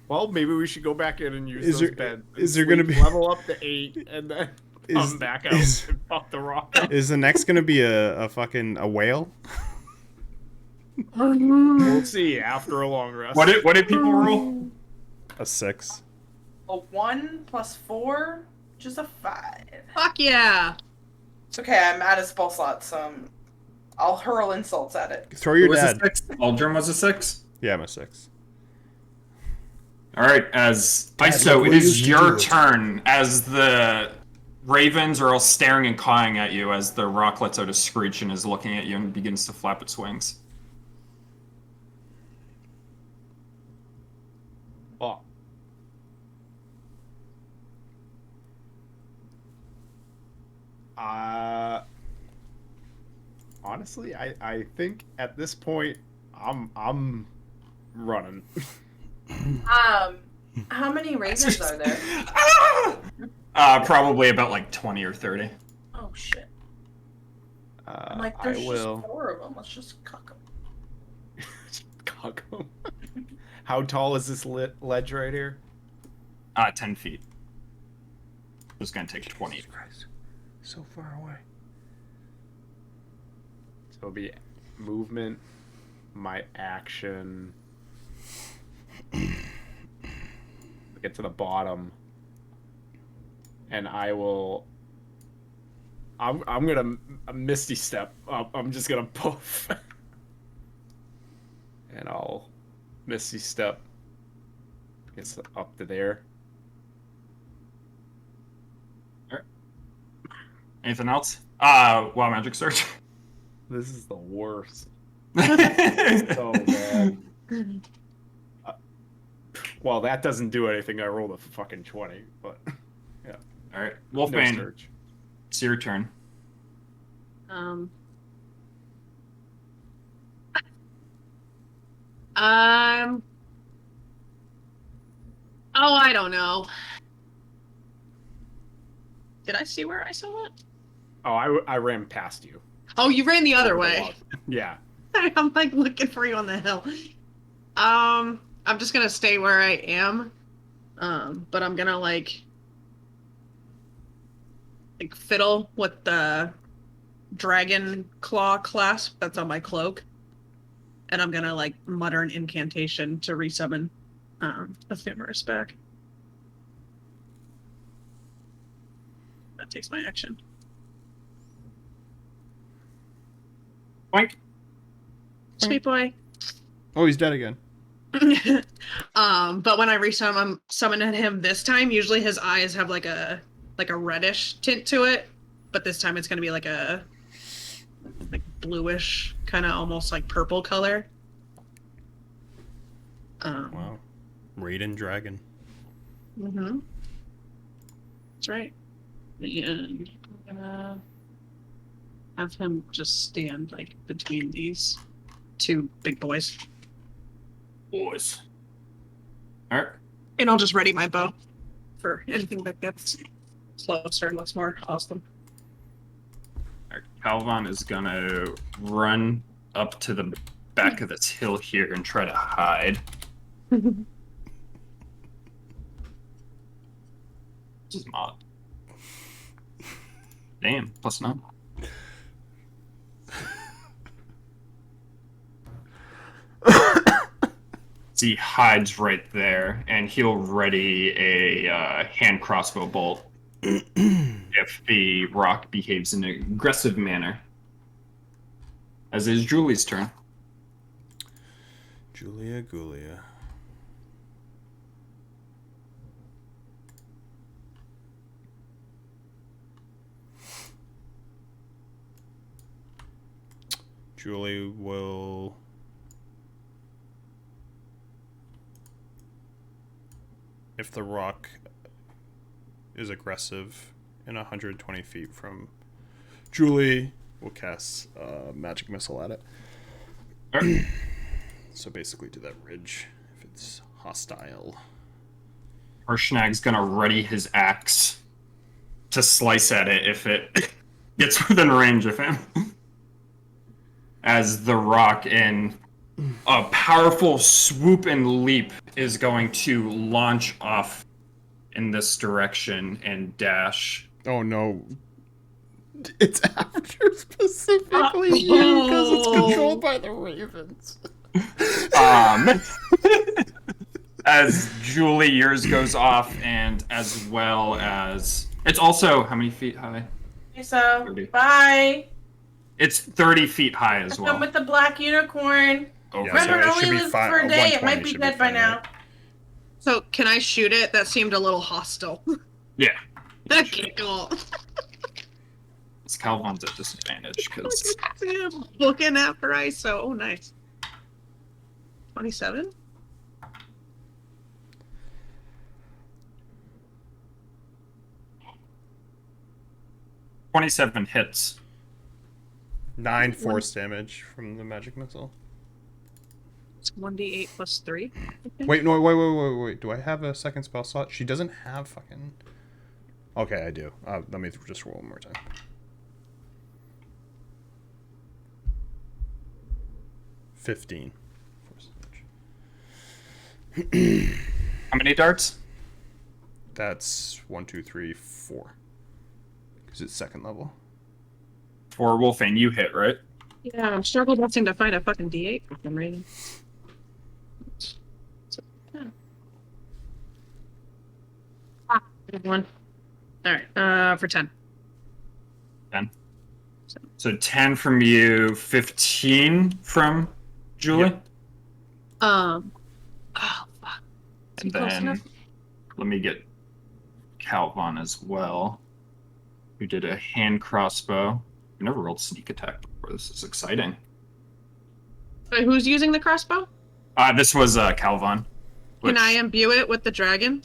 Well, maybe we should go back in and use Is those there- beds. is there gonna be- level up to 8 and then come back out is- and fuck the rock up? Is the next gonna be a fucking a whale? We'll see after a long rest. What did people roll? A 6. A 1 plus 4, which is a 5. Fuck yeah. It's okay, I'm out of spell slots, so I'll hurl insults at it. Throw your Was dad. a 6? Aldrin was a 6? Yeah, I'm a 6. Alright, as Dad, Iso, look, it we is used to your do it. turn as the ravens are all staring and cawing at you as the rock lets out a screech and is looking at you and begins to flap its wings. Oh. Honestly, I think at this point I'm running. How many ravens are there? Probably about like 20 or 30. Oh shit. I'm I like, there's will just 4 of them. Let's just cuck them. cock 'em. How tall is this ledge right here? 10 feet. It's gonna take 20. Christ. So far away. So it'll be movement, my action. Get to the bottom, and I will. I'm gonna a misty step up. I'm just gonna poof, and I'll misty step. Gets up to there. Anything else? Wild magic search. This is the worst. So bad. Well, that doesn't do anything. I rolled a fucking 20, but yeah. Alright, No Wolfbane, search. it's your turn. Oh, I don't know. Did I see where I saw it? Oh, I ran past you. Oh, you ran the other Over the way. log. Yeah. I'm like looking for you on the hill. I'm just gonna stay where I am. But I'm gonna like fiddle with the dragon claw clasp that's on my cloak. And I'm gonna like mutter an incantation to resummon Ephemeris back. That takes my action. Boink. Sweet boy. Oh, he's dead again. But when I resummon, I'm summoning him this time. Usually his eyes have like a reddish tint to it, but this time it's gonna be like a bluish, kind of almost like purple color. Wow. Raiden Dragon. Mm-hmm. That's right. And I'm gonna have him just stand like between these two big boys. Boys. Alright. And I'll just ready my bow for anything that gets closer and looks more awesome. Alright. Calvin is gonna run up to the back of this hill here and try to hide. This is odd. Damn, +9. So he hides right there, and he'll ready a hand crossbow bolt if the rock behaves in an aggressive manner. As is Julie's turn. Julia. Julie will... If the rock is aggressive in 120 feet from Julie, will cast a magic missile at it. So basically to that ridge, if it's hostile. Harshnag's gonna ready his axe to slice at it if it gets within range of him. As the rock, in a powerful swoop and leap, is going to launch off in this direction and dash. Oh no. It's after specifically you because it's controlled by the ravens. As Julie, yours goes off, and as well as... It's also, how many feet high? So, 30. bye. It's 30 feet high as Come well. with the black unicorn. Over Yeah, so Remember, it it should only be lives fine- for a day. It 120 might be should be dead by fine, now. right? So can I shoot it? That seemed a little hostile. Yeah. Okay, cool. It's Calvin's at disadvantage because Looking after ISO. Oh, nice. 27? .27 hits. 9 force damage from the magic missile. It's 1d8 plus 3. Wait, no, wait. Do I have a second spell slot? She doesn't have fucking... Okay, I do. Let me just roll one more time. $15 force damage. How many darts? That's 1, 2, 3, 4. Because it's second level. For Wolfane, you hit, right? Yeah, I'm struggle busting to find a fucking d8 for some reason. Good one. Alright, for 10. 10. So 10 from you, 15 from Julie? Yep. Oh, fuck. And then let me get Calvin as well, who did a hand crossbow. I've never rolled sneak attack before. This is exciting. Wait, who's using the crossbow? This was Calvin. Can I imbue it with the dragon?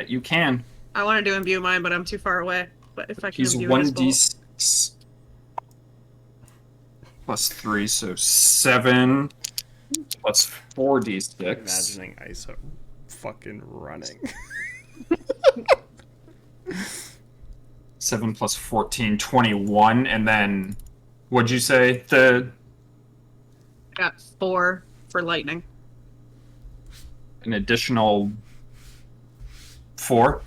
You can. I wanted to imbue mine, but I'm too far away. But if I can He's imbue his bolt. 1d6 plus 3, so 7 plus 4d6. Imagining Isa fucking running. 7 plus 14, 21, and then what'd you say? I got 4 for lightning. An additional 4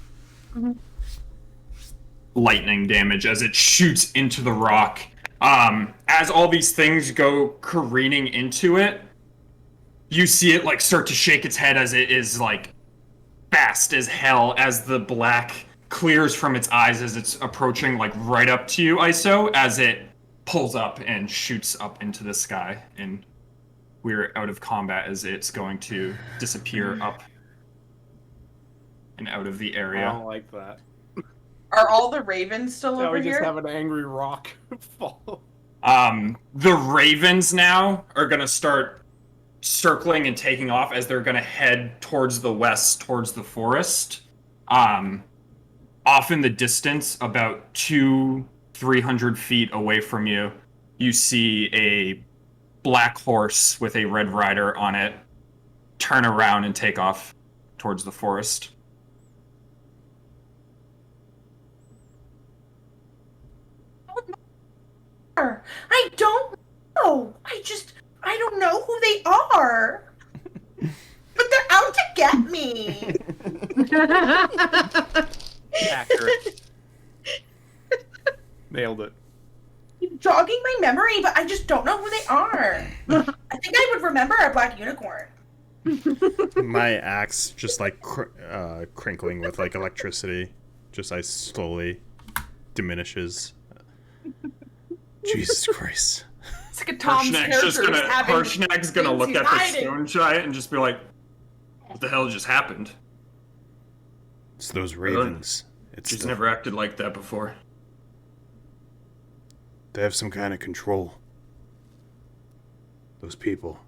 lightning damage as it shoots into the rock. As all these things go careening into it, you see it like start to shake its head as it is like fast as hell as the black clears from its eyes as it's approaching like right up to you, ISO, as it pulls up and shoots up into the sky, and we're out of combat as it's going to disappear up and out of the I area. don't like that. Are all the ravens still Now over we just here? have an angry rock fall. The ravens now are going to start circling and taking off as they're going to head towards the west, towards the forest. Off in the distance, about 300 feet away from you, you see a black horse with a red rider on it turn around and take off towards the forest. I don't know. I don't know who they are. But they're out to get me. Accurate. Nailed it. Jogging my memory, but I just don't know who they are. I think I would remember a black unicorn. My axe just like crinkling with like electricity, just like slowly diminishes. Jesus Christ! It's like a Tom's character Harshnag's gonna look at the stone giant and just be like, "What the hell just happened?" It's those ravens. She's never acted like that before. They have some kind of control. Those people.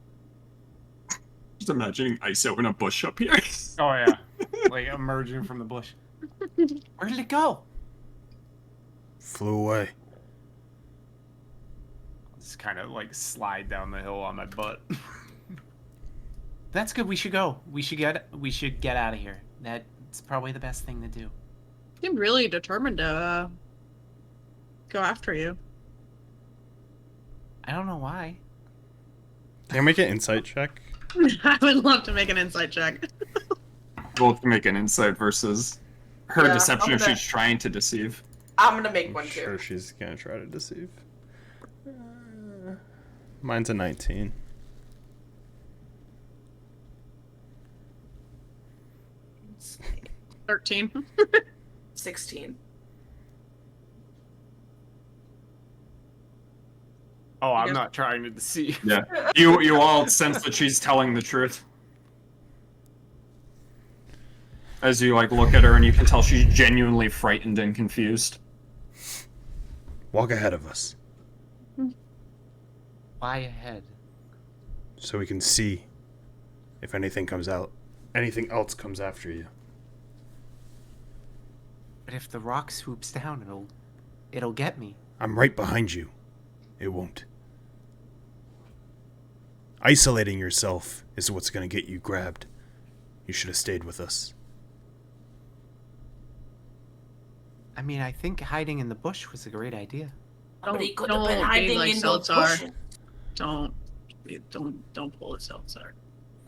Just imagining ISO in a bush up here. Oh yeah, like emerging from the bush. Where did it go? Flew away. Just kind of like slide down the hill on my butt. That's good. We should go. We should get out of here. That's probably the best thing to do. I'm really determined to go after you. I don't know why. Can I make an insight check? I would love to make an insight check. We'll make an insight versus her Yeah, deception if I'm gonna- she's trying to deceive. I'm gonna make I'm one too. sure she's gonna try to deceive. Mine's a 19. It's 13. 16. Oh, I'm guys- not trying to deceive. Yeah. You all sense that she's telling the truth. As you like look at her and you can tell she's genuinely frightened and confused. Walk ahead of us Why ahead? so we can see if anything else comes after you. But if the rock swoops down, it'll get me. I'm right behind you. It won't. Isolating yourself is what's going to get you grabbed. You should have stayed with us. I mean, I think hiding in the bush was a great idea. But he could have don't been be hiding like in those Seldszar. bushes. Don't pull a Seldszar.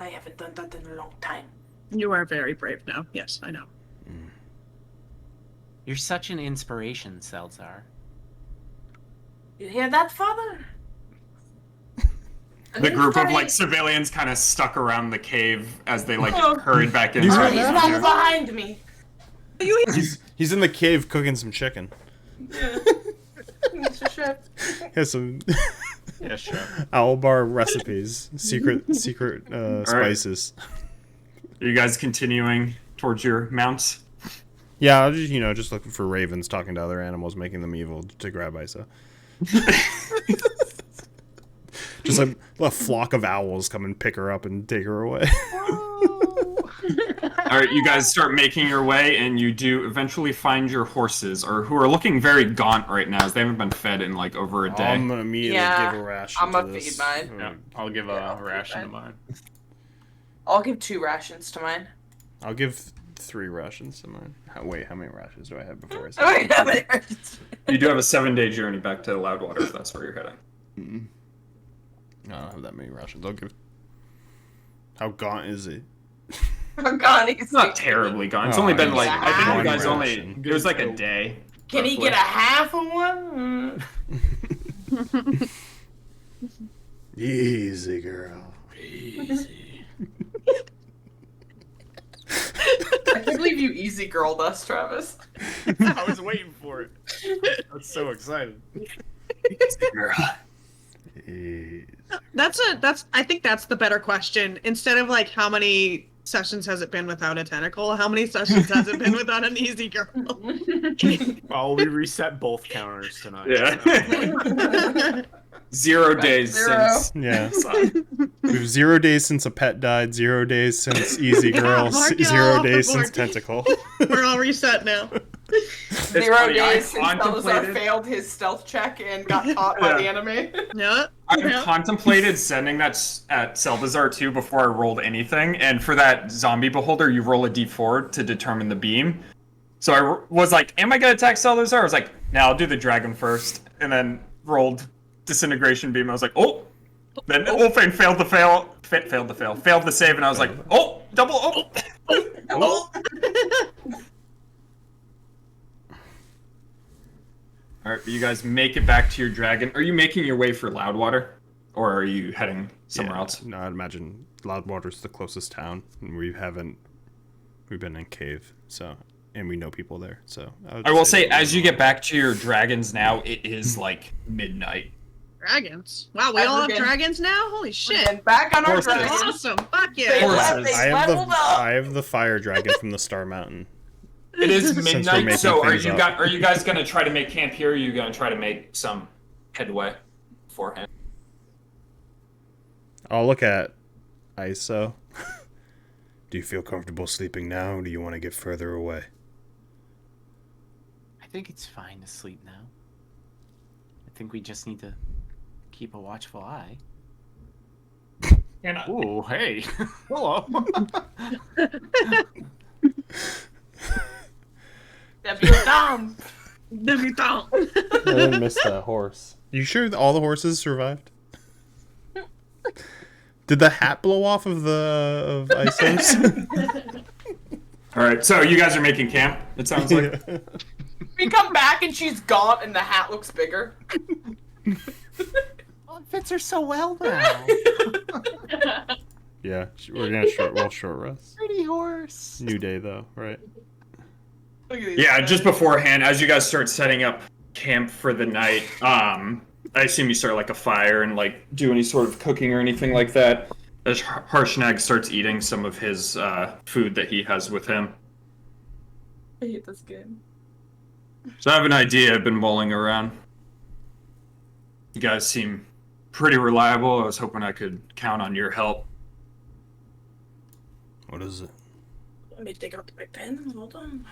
I haven't done that in a long time. You are very brave now. Yes, I know. You're such an inspiration, Seldszar. You hear that, Father? The group of like civilians kind of stuck around the cave as they like Oh. hurried back in. He's Oh, right he's there. right behind me. He's in the cave cooking some chicken. Mr. Chef. He has some Yeah, sure. Orlbar recipes, secret spices. Are you guys continuing towards your mounts? Yeah, I'll just looking for ravens talking to other animals, making them evil to grab Isa. Just like a flock of owls come and pick her up and take her away. All right, you guys start making your way, and you do eventually find your horses, or who are looking very gaunt right now, as they haven't been fed in like over a day. I'm gonna immediately Yeah, give a ration. I'm to gonna this. feed mine. Yeah, I'll give a Yeah, I'll ration keep to mine. I'll give 2 rations to mine. I'll give 3 rations to mine. Wait, how many rations do I have before I say? Oh, yeah, how many rations? You do have a 7-day journey back to Loudwater, if that's where you're heading. Mm-mm. No, I don't have that many rations. I'll give. How gaunt is it? Oh, God, It's not terribly gone. It's Oh, only been I like, just I think you one guys ration. it was like a day. Can he get a half of one? Easy, girl. Easy. I can't believe you easy girled us, Travis. I was waiting for it. I was so excited. I think that's the better question. Instead of like how many sessions has it been without a tentacle? How many sessions has it been without an easy girl? Well, we reset both counters tonight. Yeah. 0 days Zero. since. Yeah. We have 0 days since a pet died, 0 days since Easy Girl, mark it all 0 off the days board. since Tentacle. We're all reset now. 0 funny, I days since Seldszar contemplated- failed his stealth check and got caught by the enemy. Yeah. I contemplated sending that at Seldszar too before I rolled anything, and for that zombie beholder, you roll a d4 to determine the beam. So I was like, am I going to attack Seldszar? I was like, no, I'll do the dragon first, and then rolled disintegration beam. I was like, oh! Then Wolfane failed the save, and I was like, oh! Double, oh! Alright, you guys make it back to your dragon. Are you making your way for Loudwater? Or are you heading somewhere else? No, I'd imagine Loudwater's the closest town, and we've been in cave, so, and we know people there, so. I will say, as you get back to your dragons now, it is like midnight. Dragons. Wow, we all have Again. dragons now? Holy shit. And back on our Horses. dragons. Awesome. Fuck They yeah. Horses. they leveled up. I have the fire dragon from the Star Mountain. It is we're midnight, making so things up. are you guys gonna try to make camp here, or are you gonna try to make some headway beforehand? I'll look at ISO. Do you feel comfortable sleeping now, or do you want to get further away? I think it's fine to sleep now. I think we just need to keep a watchful eye. And Oh, hey. Hello. Debutant. Debutant. I didn't miss that horse. You sure all the horses survived? Did the hat blow off of ISO's? Alright, so you guys are making camp, it sounds like. We come back and she's gone and the hat looks bigger. Well, it fits her so well now. Yeah, we're gonna short rest. Pretty horse. New day though, right? Look at these Yeah, guys. just beforehand, as you guys start setting up camp for the night, I assume you start like a fire and like do any sort of cooking or anything like that. As Harshnag starts eating some of his food that he has with him. I hate this game. So I have an idea I've been mulling around. You guys seem pretty reliable. I was hoping I could count on your help. What is it? Let me take out my pen. Hold on.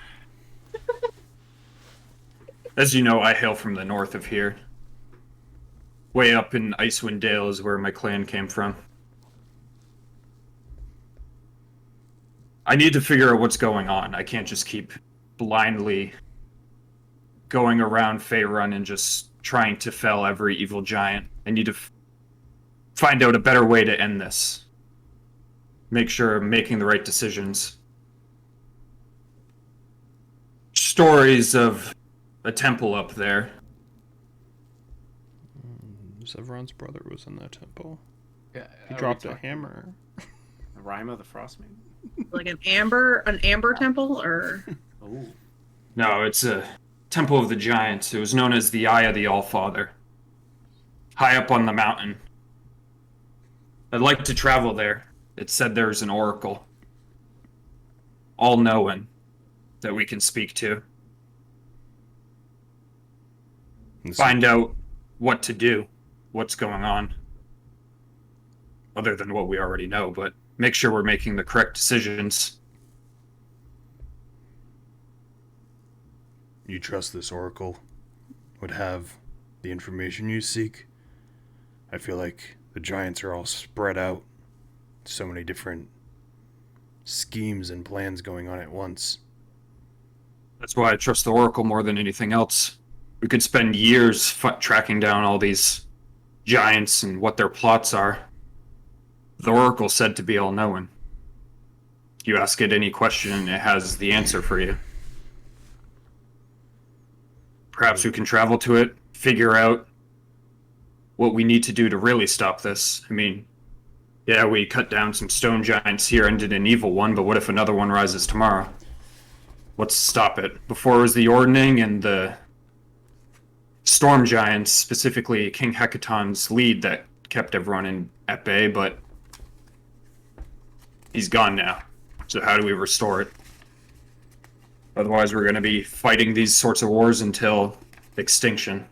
As you know, I hail from the north of here. Way up in Icewind Dale is where my clan came from. I need to figure out what's going on. I can't just keep blindly going around Faerun and just trying to fell every evil giant. I need to find out a better way to end this. Make sure I'm making the right decisions. Stories of a temple up there. Sevron's brother was in that temple. Yeah, He dropped a hammer. Rhyme of the Frostmaiden. Like an amber temple, or Oh. No, it's a temple of the giants. It was known as the Eye of the Allfather. High up on the mountain. I'd like to travel there. It said there's an oracle. All-knowing. That we can speak to. Find out what to do. What's going on. Other than what we already know, but make sure we're making the correct decisions. You trust this oracle would have the information you seek? I feel like the giants are all spread out. So many different schemes and plans going on at once. That's why I trust the Oracle more than anything else. We could spend years tracking down all these giants and what their plots are. The Oracle said to be all-knowing. You ask it any question, it has the answer for you. Perhaps we can travel to it, figure out what we need to do to really stop this. I mean, yeah, we cut down some stone giants here, ended an evil one, but what if another one rises tomorrow? Let's stop it. Before it was the Ordning and the storm giants, specifically King Hecaton's lead that kept everyone at bay, but he's gone now. So how do we restore it? Otherwise, we're going to be fighting these sorts of wars until extinction.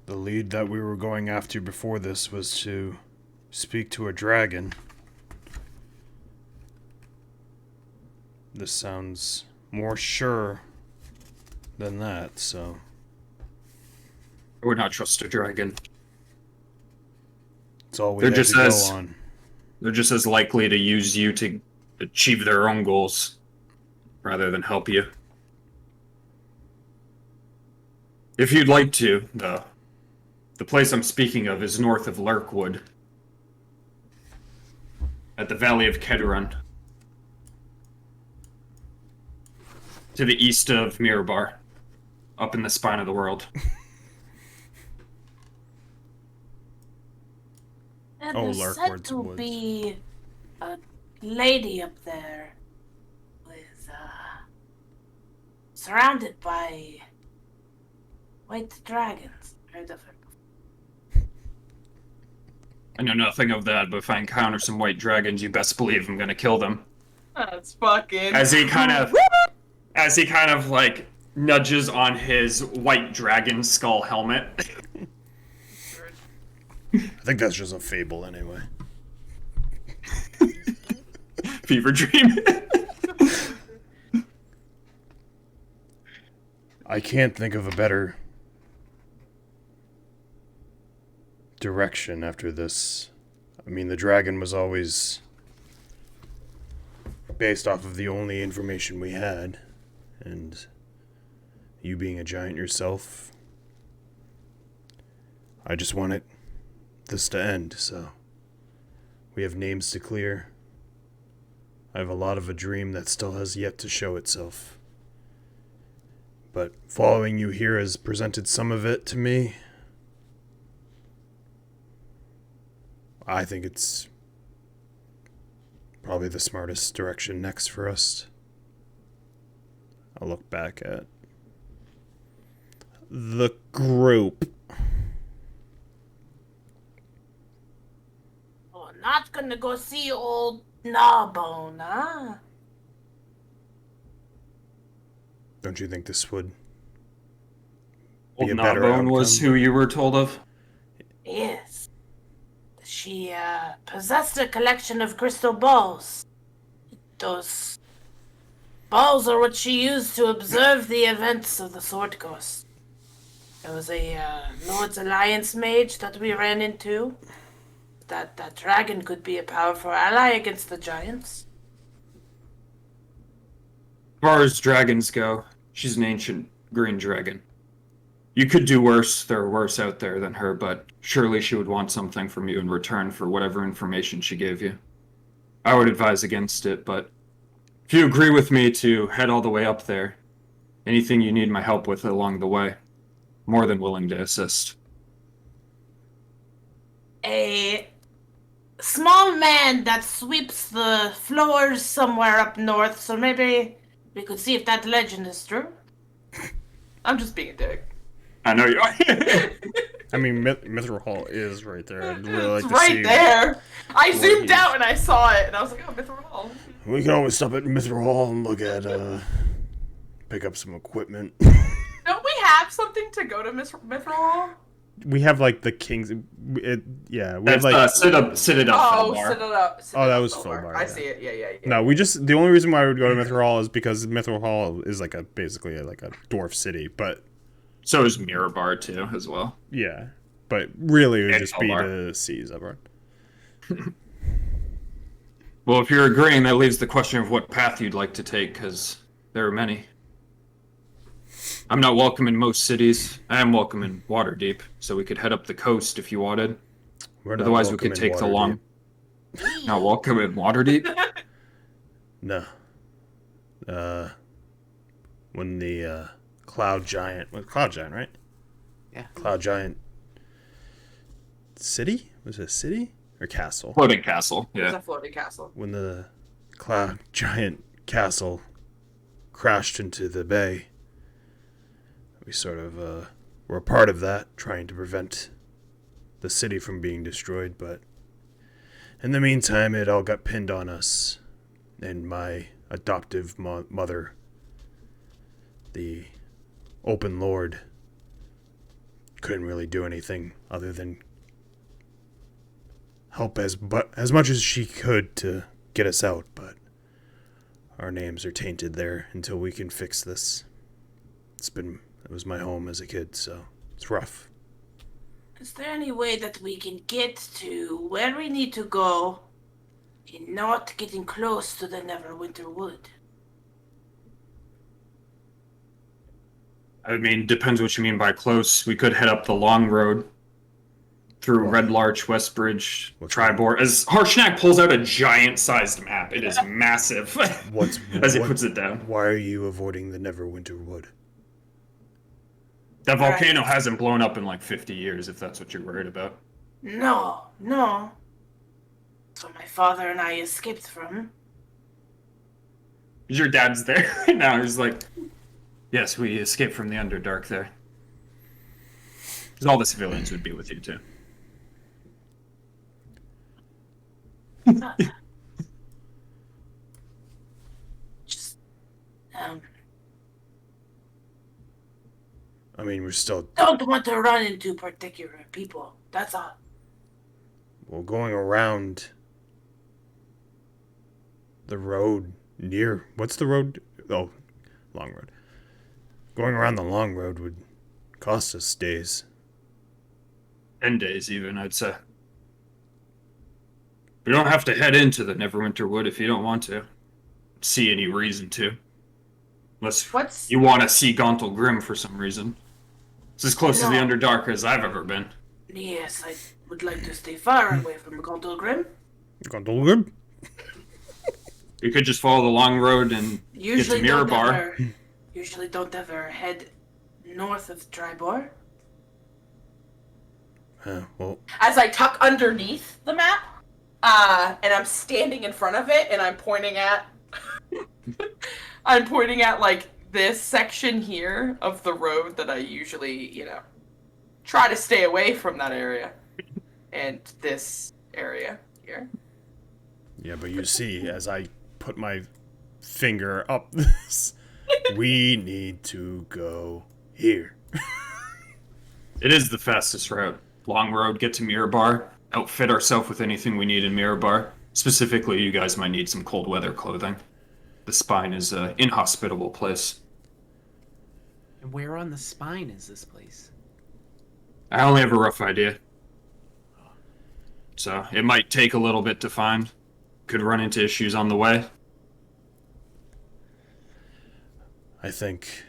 The lead that we were going after before this was to speak to a dragon. This sounds more sure than that, so... I would not trust a dragon. It's all we They're had just to go as- on. They're just as likely to use you to achieve their own goals rather than help you. If you'd like to, though, the place I'm speaking of is north of Lurkwood, at the Valley of Kedron, to the east of Mirabar, up in the spine of the world. And Oh, there's said Larkwards to Woods. be a lady up there with, surrounded by white dragons. Heard of her? I know nothing of that, but if I encounter some white dragons, you best believe I'm gonna kill them. That's fucking. As he kind of like nudges on his white dragon skull helmet. I think that's just a fable anyway. Fever dream. I can't think of a better direction after this. I mean, the dragon was always based off of the only information we had, and you being a giant yourself, I just wanted this to end, so we have names to clear. I have a lot of a dream that still has yet to show itself. But following you here has presented some of it to me. I think it's probably the smartest direction next for us. I'll look back at the group. Oh, not gonna go see old Gnawbone, huh? Don't you think this would Old be a better Gnawbone was outcome? who you were told of? Yes. She, possessed a collection of crystal balls. Those balls are what she used to observe the events of the Sword Coast. There was a, Lord's Alliance mage that we ran into. That dragon could be a powerful ally against the giants. As far as dragons go, she's an ancient green dragon. You could do worse. There are worse out there than her, but surely she would want something from you in return for whatever information she gave you. I would advise against it, but if you agree with me to head all the way up there, anything you need my help with along the way, more than willing to assist. A small man that sweeps the floors somewhere up north, so maybe we could see if that legend is true. I'm just being a dick. I know you are. I mean, Mithril Hall is right there. I'd really like It's to see right there. I what zoomed he's- out and I saw it, and I was like, oh, Mithril Hall. We can always stop at Mithril Hall and look at, pick up some equipment. Don't we have something to go to Mithril Hall? We have, like, the King's... we have, That's like... sit it up. Oh, Felbar. sit it up. sit Oh, it that up was over. Orlbar, I yeah. see it. Yeah. No, we just... The only reason why we would go to Mithril Hall is because Mithril Hall is, like, basically, like, a dwarf city, but... So is Mirabar too, as well. Yeah. But really, it would And just be Orlbar. to see Zebra. Well, if you're agreeing, that leaves the question of what path you'd like to take, because there are many. I'm not welcome in most cities. I am welcome in Waterdeep, so we could head up the coast if you wanted. We're not Otherwise, we welcome could in take the Waterdeep. long. Not welcome in Waterdeep? No. When the, Cloud Giant... Cloud Giant, right? Yeah. Cloud Giant... City? Was it a city? Or castle? Floating castle, It's yeah. a floating castle. When the Cloud Giant castle crashed into the bay. We sort of were a part of that, trying to prevent the city from being destroyed, but in the meantime, it all got pinned on us. And my adoptive mother, the open lord, couldn't really do anything other than help as much as she could to get us out, but our names are tainted there until we can fix this. It was my home as a kid, so it's rough. Is there any way that we can get to where we need to go and not getting close to the Neverwinter Wood? I mean, depends what you mean by close. We could head up the long road through Red Larch, Westbridge, Tribor. As Harshanak pulls out a giant-sized map, it is massive. As he puts it down. Why are you avoiding the Neverwinter Wood? That volcano hasn't blown up in like 50 years, if that's what you're worried about. No. So my father and I escaped from. Your dad's there right now. He's like, yes, we escaped from the Underdark there. Because all the civilians would be with you, too. Just, I mean, we're still... don't want to run into particular people. That's all. Well, going around the road near... What's the road? Oh, long road. Going around the long road would cost us days. 10 days, even, I'd say. You don't have to head into the Neverwinter Wood if you don't want to. See any reason to. Unless you want to see Gauntle Grim for some reason. It's as close to the Underdark as I've ever been. Yes, I would like to stay far away from Gauntle Grim. Gauntle Grim? You could just follow the long road and get to Mirabar. Usually don't ever head north of Tribor. Well. As I tuck underneath the map, and I'm standing in front of it, and I'm pointing at, like this section here of the road that I usually, try to stay away from that area, and this area here. Yeah, but you see, as I put my finger up this, we need to go here. It is the fastest route. Long road, get to Mirabar, outfit ourselves with anything we need in Mirabar. Specifically, you guys might need some cold weather clothing. The Spine is an inhospitable place. And where on the Spine is this place? I only have a rough idea. So, it might take a little bit to find. Could run into issues on the way. I think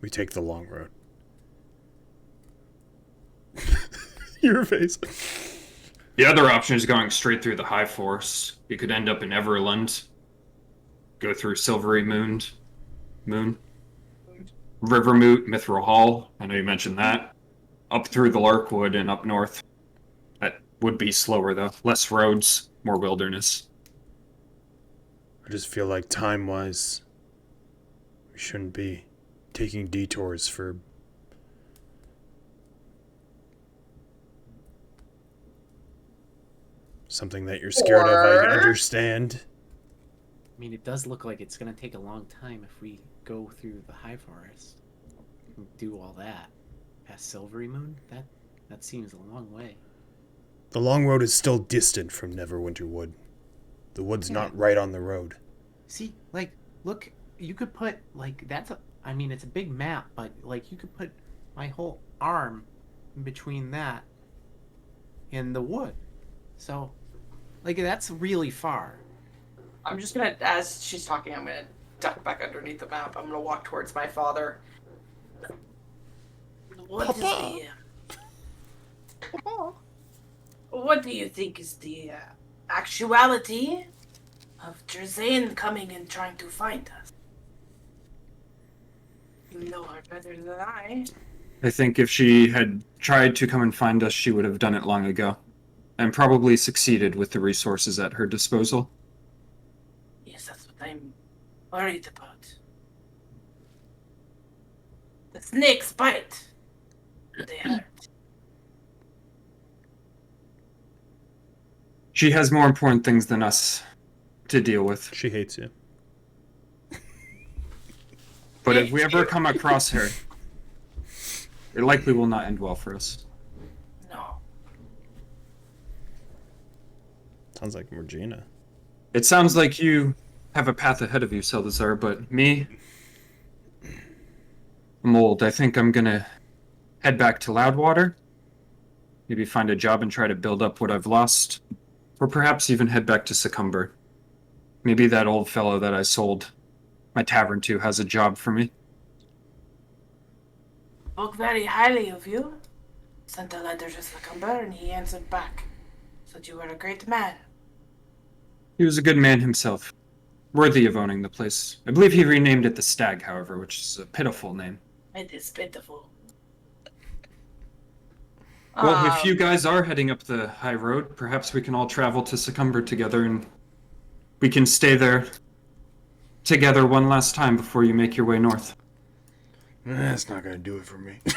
we take the long road. Your face. The other option is going straight through the High Forest. You could end up in Everland. Go through Silvery Moon. Rivermoot, Mithril Hall. I know you mentioned that. Up through the Larkwood and up north. That would be slower, though. Less roads, more wilderness. I just feel like time-wise, we shouldn't be taking detours for... something that you're scared of, I understand. I mean, it does look like it's going to take a long time if we go through the High Forest and do all that. Past Silvery Moon? That seems a long way. The long road is still distant from Neverwinter Wood. The wood's not right on the road. See, like, look, you could put, like, it's a big map, but, like, you could put my whole arm in between that and the wood. So, like, that's really far. I'm just gonna, as she's talking, I'm gonna duck back underneath the map. I'm gonna walk towards my father. What do you think is the actuality of Jerzane coming and trying to find us? You know her better than I. I think if she had tried to come and find us, she would have done it long ago. And probably succeeded with the resources at her disposal. Yes, that's what I'm worried about. The snakes bite. They hurt. She has more important things than us to deal with. She hates you. But if we ever come across her, it likely will not end well for us. No. Sounds like Regina. It sounds like you have a path ahead of you, Seldszar, but me, I'm old. I think I'm gonna head back to Loudwater, maybe find a job and try to build up what I've lost, or perhaps even head back to Succumber. Maybe that old fellow that I sold my tavern to has a job for me. Spoke very highly of you. Sent a letter to Succumber, and he answered back. Said you were a great man. He was a good man himself, worthy of owning the place. I believe he renamed it the Stag, however, which is a pitiful name. It is pitiful. Well, if you guys are heading up the high road, perhaps we can all travel to Succumber together and we can stay there together one last time before you make your way north. That's not gonna do it for me. Yeah,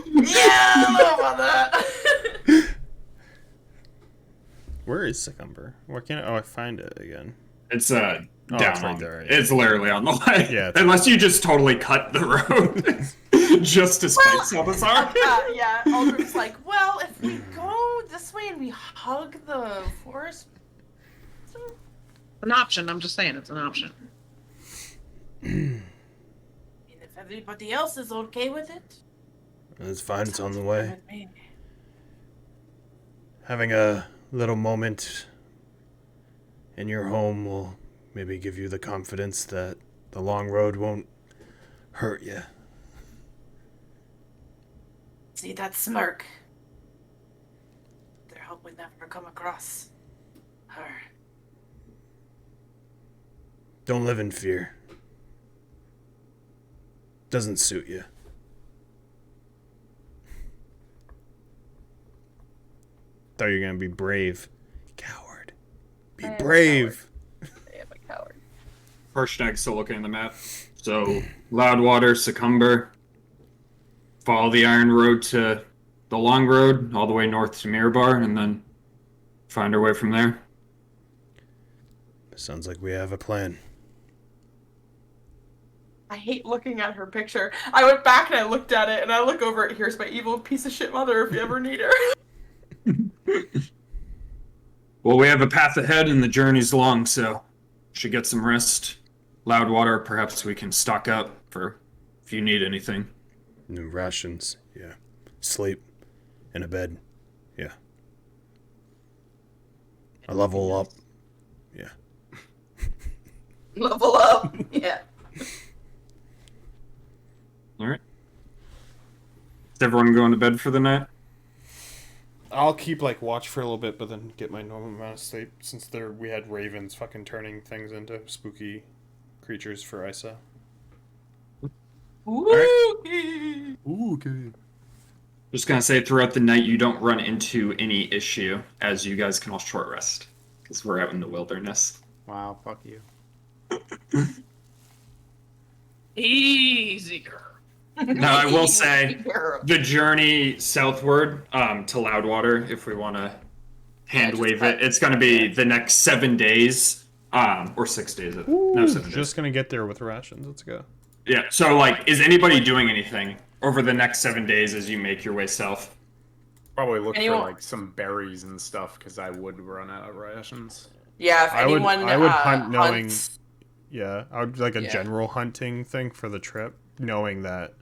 I don't know about that. Where is Succumber? Why can't I find it again? It's Oh, down it's right on- there, right? It's literally on the way. Yeah. Unless you just totally cut the road just to spite Seldszar. Yeah, Aldrin's like, well, if we go this way and we hug the forest. An option. I'm just saying it's an option. And if everybody else is okay with it, It's fine. It's on the way. with me. Having a little moment in your home will maybe give you the confidence that the long road won't hurt you. See that smirk? Their hope would never come across her. Don't live in fear. Doesn't suit you. Thought you were gonna be brave. Coward. Be I am a brave. I am a coward. Harshnag's still looking at the map. So, Loudwater, Succumber, follow the Iron Road to the Long Road, all the way north to Mirabar, and then find our way from there. Sounds like we have a plan. I hate looking at her picture. I went back and I looked at it, and I look over it. Here's my evil piece of shit mother if you ever need her. Well, we have a path ahead, and the journey's long, so should get some rest. Loudwater, perhaps we can stock up for if you need anything. New rations. Yeah. Sleep. In a bed. Yeah. A level up. Yeah. Level up. Yeah. All right. Is everyone going to bed for the night? I'll keep like watch for a little bit, but then get my normal amount of sleep since we had ravens fucking turning things into spooky creatures for Isa. Woohoo! Ooh, okay. Just gonna say, throughout the night, you don't run into any issue, as you guys can all short rest, because we're out in the wilderness. Wow, fuck you. Easy girl. Now, I will say, the journey southward to Loudwater, if we want to hand wave it, it's going to be the next 7 days, or 6 days. No, 7 days. Just gonna get there with rations. Let's go. Yeah, so, like, is anybody doing anything over the next 7 days as you make your way south? Probably look Anyone- for like some berries and stuff because I would run out of rations. Yeah, if I would anyone hunt knowing. hunts- Yeah, I would like a Yeah. general hunting thing for the trip, knowing that.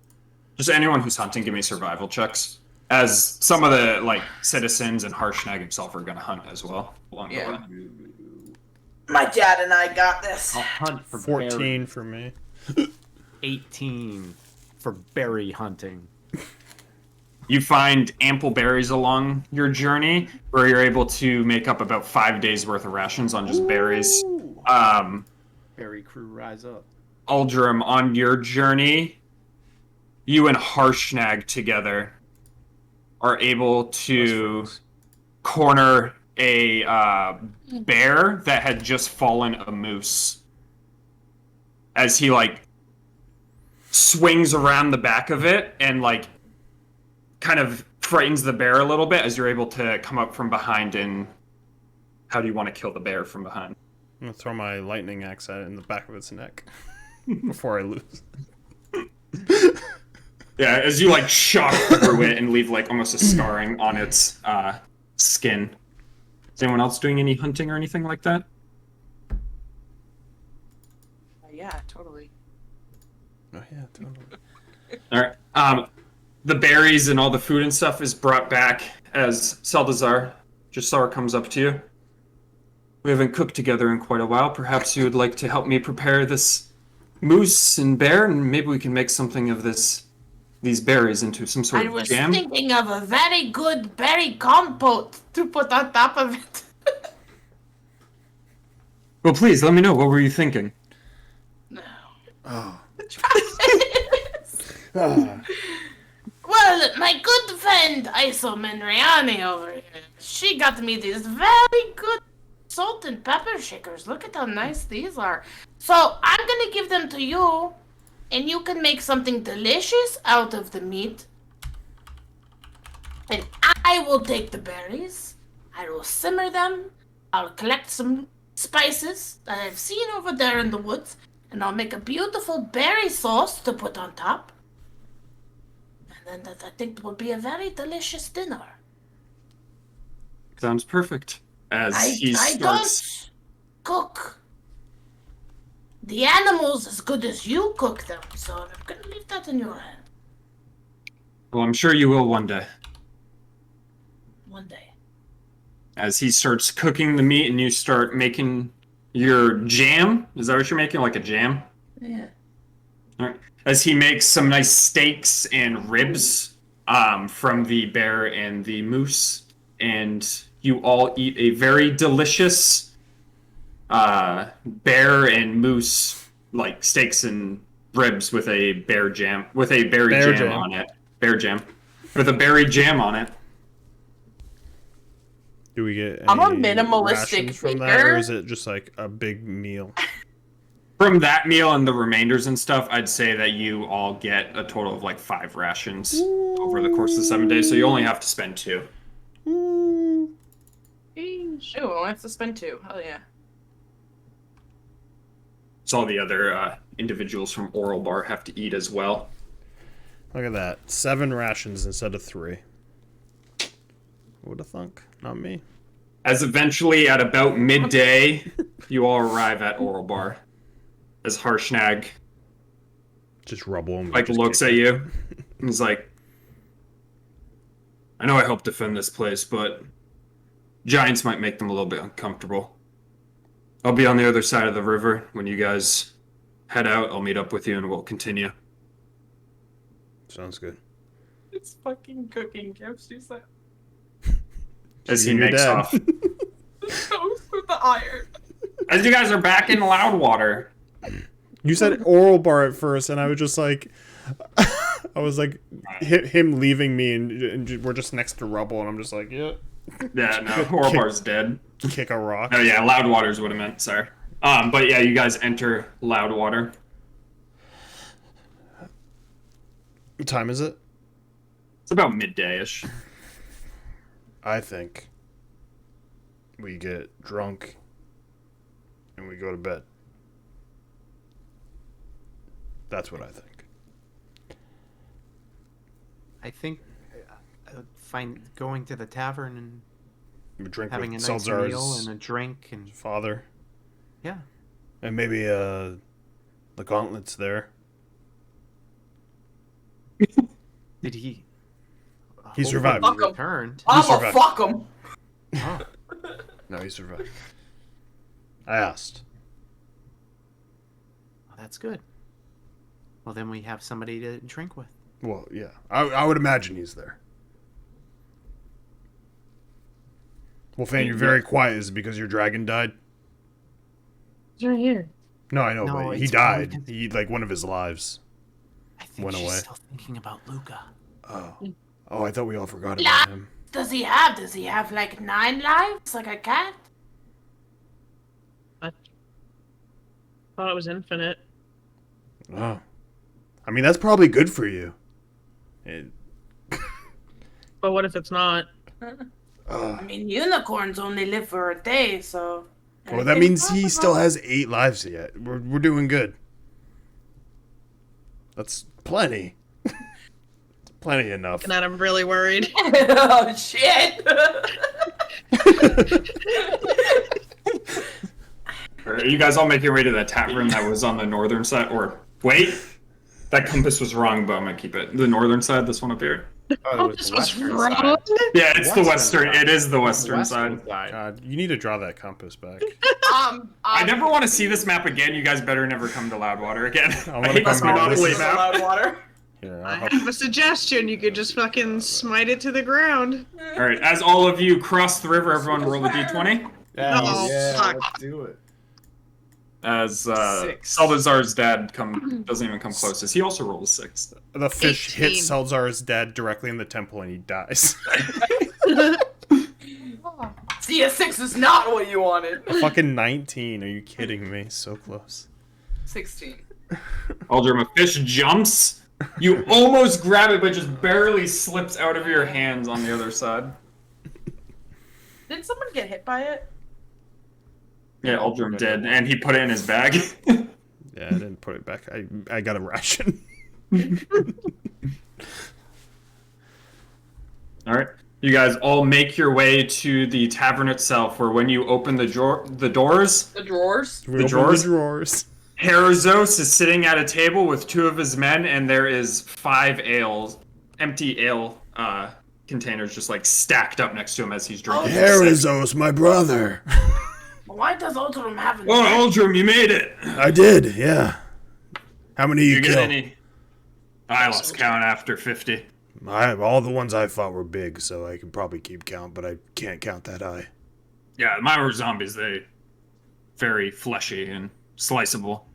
Just anyone who's hunting, give me survival checks. As some of the, like, citizens and Harshnag himself are going to hunt as well along Yeah. the way. My dad and I got this. I'll hunt for 14 for me. 18 for berry hunting. You find ample berries along your journey, where you're able to make up about 5 days worth of rations on just berries. Berry crew rise up. Aldrim, on your journey, you and Harshnag together are able to corner a bear that had just fallen a moose. As he like swings around the back of it and like kind of frightens the bear a little bit as you're able to come up from behind. And how do you want to kill the bear from behind? I'm gonna throw my lightning axe at it in the back of its neck before I lose. Yeah, as you like shock through it and leave like almost a scarring on its skin. Is anyone else doing any hunting or anything like that? Yeah, totally. Oh yeah, totally. All right. The berries and all the food and stuff is brought back as Seldszar comes up to you. We haven't cooked together in quite a while. Perhaps you would like to help me prepare this moose and bear, and maybe we can make something of these berries into some sort I of was jam. thinking of a very good berry compote to put on top of it. Well, please let me know. What were you thinking? Oh. Well, my good friend Iso Menriani over here, she got me these very good salt and pepper shakers. Look at how nice these are. So I'm gonna give them to you, and you can make something delicious out of the meat. And I will take the berries, I will simmer them, I'll collect some spices that I've seen over there in the woods, and I'll make a beautiful berry sauce to put on top. And then that I think will be a very delicious dinner. Sounds perfect. As he I starts. don't cook the animals as good as you cook them, so I'm gonna leave that in your hand. Well, I'm sure you will one day. One day. As he starts cooking the meat and you start making your jam. Is that what you're making? Like a jam? Yeah. All right. As he makes some nice steaks and ribs from the bear and the moose. And you all eat a very delicious bear and moose, like steaks and ribs with a bear jam, with a berry jam on it. Bear jam. With a berry jam on it. Do we get I'm a any minimalistic rations from that, baker. or is it just like a big meal? From that meal and the remainders and stuff, I'd say that you all get a total of like 5 rations over the course of 7 days, so you only have to spend 2. Ooh, I only have to spend 2. Hell yeah. So all the other individuals from Orlbar have to eat as well. Look at that. 7 rations instead of 3. Who'd have thunk? Not me. As eventually, at about midday, you all arrive at Orlbar. As Harshnag Just rubble him. like looks at you, and he's like, "I know I helped defend this place, but giants might make them a little bit uncomfortable. I'll be on the other side of the river when you guys head out. I'll meet up with you, and we'll continue." Sounds good. It's fucking cooking gifts, you said. As he You're makes dead. off. Toast with the iron. As you guys are back in Loudwater. You said oral bar at first, and I was just like, I was like, him leaving me, and we're just next to rubble, and I'm just like, yeah. Yeah, no, Orlbar's dead. Kick a rock. Oh yeah, Loudwater's what I meant, sorry. But yeah, you guys enter Loudwater. What time is it? It's about midday-ish. I think we get drunk and we go to bed. That's what I think. I think going to the tavern and We drink having a with nice meal and Seltzar's a drink and father, yeah. and maybe the gauntlet's there. Did he? He hopefully survived. he Fuck 'em. returned. I'ma survived. fuck him. Oh, No, he survived. I asked. well, that's good. Well, then we have somebody to drink with. Well, yeah, I would imagine he's there. Wolfan, you're very quiet. Is it because your dragon died? It's right here. No, I know, No, but he it's probably died. because- He like one of his lives. I think Went she's away. still thinking about Luca. Oh, I thought we all forgot about him. does he have? Does he have like 9 lives, like a cat? I thought it was infinite. Oh. I mean, that's probably good for you. It, But what if it's not? I mean, unicorns only live for a day, so. well, that means he still has 8 lives yet. We're doing good. That's plenty. Plenty enough. And I'm really worried. Oh shit! Alright, you guys all make your way to that tavern that was on the northern side. Or, wait! That compass was wrong, but I'm gonna keep it. The northern side, this one up here. Oh, This was western wrong. side. Yeah, it's the Western western. side. It is the western Western side. side. You need to draw that compass back. I never want to see this map again. You guys better never come to Loudwater again. I'm I gonna hate come this here. monopoly This is map. Loudwater. Here, I I'll have a suggestion. You could just fucking smite it to the ground. Alright, as all of you cross the river, everyone roll a d20. Yeah, Oh, yeah, fuck. let's do it. As 6. Seldszar's dad doesn't even come closest. He also rolled a 6. The fish 18. hits Seldszar's dad directly in the temple and he dies. See, a 6 is not what you wanted. Fucking 19. Are you kidding me? So close. 16. Aldrim, a fish jumps. You almost grab it, but just barely slips out of your hands on the other side. Did someone get hit by it? Yeah, Aldrim did, and he put it in his bag. Yeah, I didn't put it back. I got a ration. Alright. You guys all make your way to the tavern itself, where when you open the doors, The drawers? We opened drawers? The drawers. Herzos is sitting at a table with 2 of his men, and there is 5 empty ale containers just like stacked up next to him as he's drinking. Herizos, my brother. Why does Ultram have an Oh, Aldrim, you made it! I did, yeah. How many Did you you get kill? any? I lost count after 50. All the ones I fought were big, so I can probably keep count, but I can't count that high. Yeah, mine were zombies. They very fleshy and sliceable.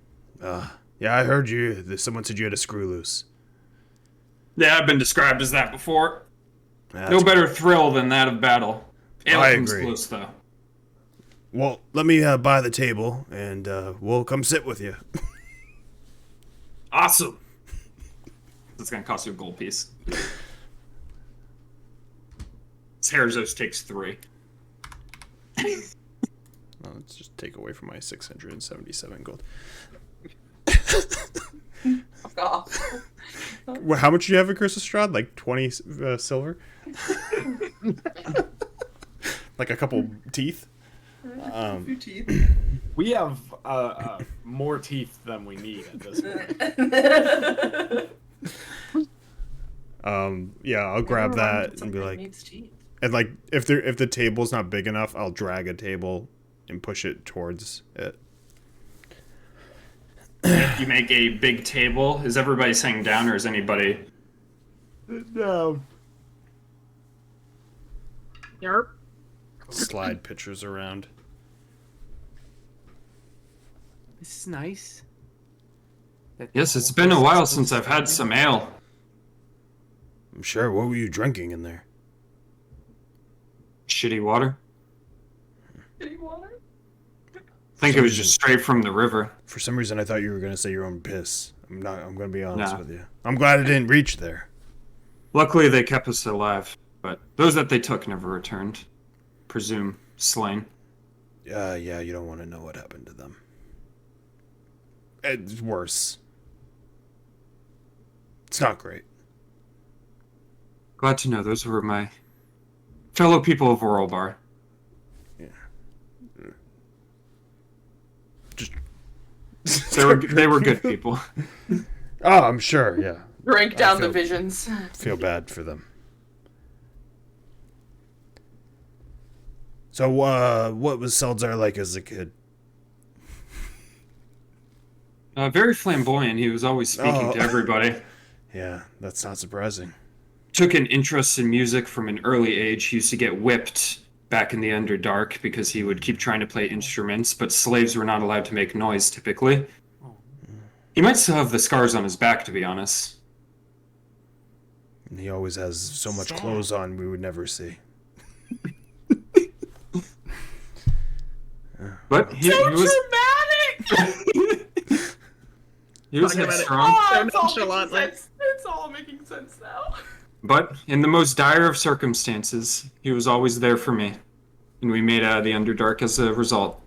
Yeah, I heard you. Someone said you had a screw loose. Yeah, I've been described as that before. That's No better thrill than that of battle. Ale I comes agree. close, though. Well, let me buy the table, and we'll come sit with you. Awesome. It's gonna cost you a gold piece. Herzos takes 3. Well, let's just take away from my 677 gold. Fuck off. Well, how much do you have in Curse of Strahd? Like 20 silver? Like a couple teeth? Few teeth. We have more teeth than we need at this point. Yeah, I'll grab that and be like, Needs teeth. and like if the table's not big enough, I'll drag a table and push it towards it. You make a big table. Is everybody saying down, or is anybody? No. Yarp. Slide pictures around. This is nice. Yes, it's been a while since I've had some ale. I'm sure. What were you drinking in there? Shitty water. Any water? I think it was just straight from the river. For some reason, I thought you were gonna say your own piss. I'm not. I'm gonna be honest Nah. with you. I'm glad it didn't reach there. Luckily, they kept us alive, but those that they took never returned. Presume slain. Yeah, you don't want to know what happened to them. It's worse. It's not great. Glad to know those were my fellow people of Orlbar. Just They were good people. Oh, I'm sure. Yeah, Drink down the feel- visions. feel bad for them. So, what was Seldszar like as a kid? Very flamboyant. He was always speaking Oh. to everybody. Yeah, that's not surprising. Took an interest in music from an early age. He used to get whipped back in the Underdark because he would keep trying to play instruments, but slaves were not allowed to make noise typically. He might still have the scars on his back, to be honest. He always has so much Sad. clothes on we would never see. But he was dramatic! he was Talking about it. headstrong. Oh, it's all making nonchalantly. sense. It's all making sense now. But in the most dire of circumstances, he was always there for me, and we made out of the Underdark as a result.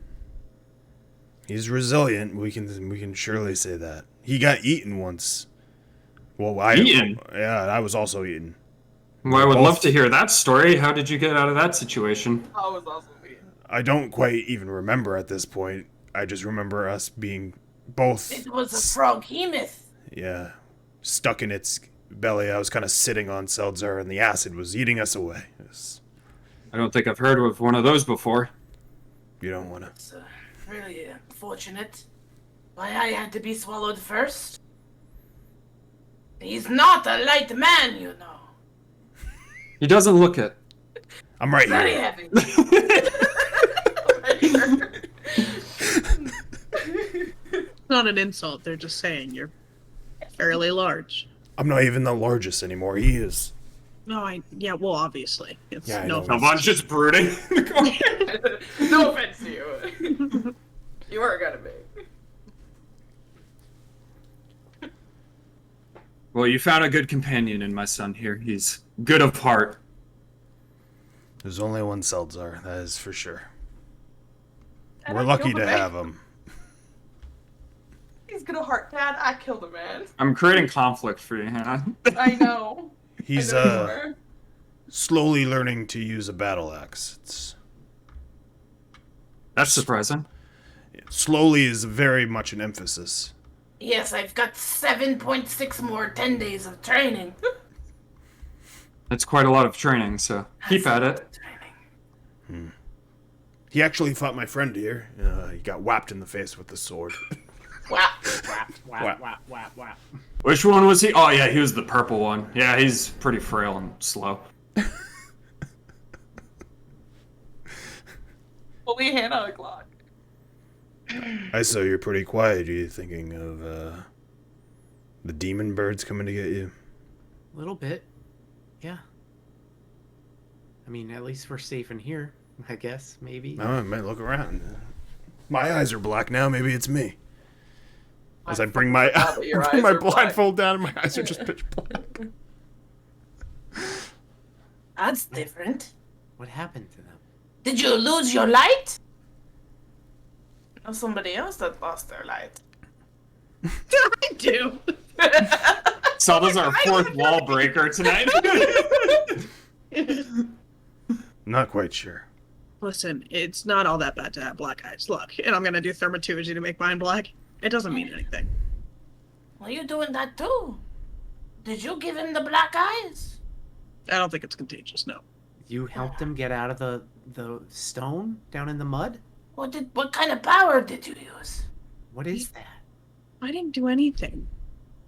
He's resilient. We can surely say that. He got eaten once. Well, Eaten? Yeah, I was also eaten. Well, I would Both- love to hear that story. How did you get out of that situation? I was also weird. I don't quite even remember at this point. I just remember us being both. It was a froghemoth. Yeah, stuck in its belly. I was kind of sitting on Seldszar, and the acid was eating us away. I don't think I've heard of one of those before. You don't want to. It's really unfortunate. Why I had to be swallowed first? He's not a light man, you know. He doesn't look it. I'm right Very here. heavy. It's not an insult. They're just saying you're fairly large. I'm not even the largest anymore. He is. No, yeah, well, obviously. It's Yeah, I no know. offense. Someone's just brooding. No offense to you. You weren't gonna be. Well, you found a good companion in my son here. He's good of heart. There's only one Seldszar, that is for sure. And We're I lucky killed to a man. have him. He's gonna heart dad. I killed a man. I'm creating conflict for you, Hannah. I know. He's I know you are. slowly learning to use a battle axe. That's surprising. Slowly is very much an emphasis. Yes, I've got 7.6 more 10 days of training. That's quite a lot of training, so keep at it. Training. He actually fought my friend here. He got whapped in the face with the sword. Wow. Whap. Which one was he? Oh, yeah, he was the purple one. Yeah, he's pretty frail and slow. Only Hannah o'clock. I saw you're pretty quiet. Are you thinking of the demon birds coming to get you? A little bit. Yeah. I mean, at least we're safe in here, I guess, maybe. Oh, I might look around. My eyes are black now. Maybe it's me. As I bring my forgot that your bring eyes my are black. blindfold down, and my eyes are just pitch black. That's different. What happened to them? Did you lose your light? Know somebody else that lost their light. I do. Zelda's our fourth wall breaker tonight. Not quite sure. Listen, it's not all that bad to have black eyes. Look, and I'm gonna do thaumaturgy to make mine black. It doesn't mean anything. Were you doing that too? Did you give him the black eyes? I don't think it's contagious, no. You helped him get out of the stone down in the mud? What kind of power did you use? What is that? I didn't do anything.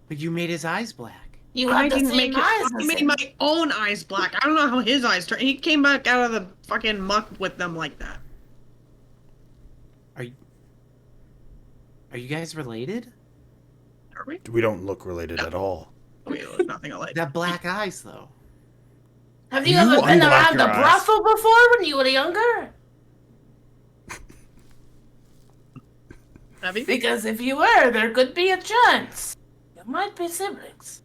But you made his eyes black. You I had the didn't same make eyes it. I as made him. my own eyes black. I don't know how his eyes turned. He came back out of the fucking muck with them like that. Are you guys related? Are we? We don't look related at all. We look nothing alike. That black eyes, though. Have you You ever been unblock around your a eyes. brothel before when you were younger? Have you? Because if you were, there could be a chance. You might be siblings.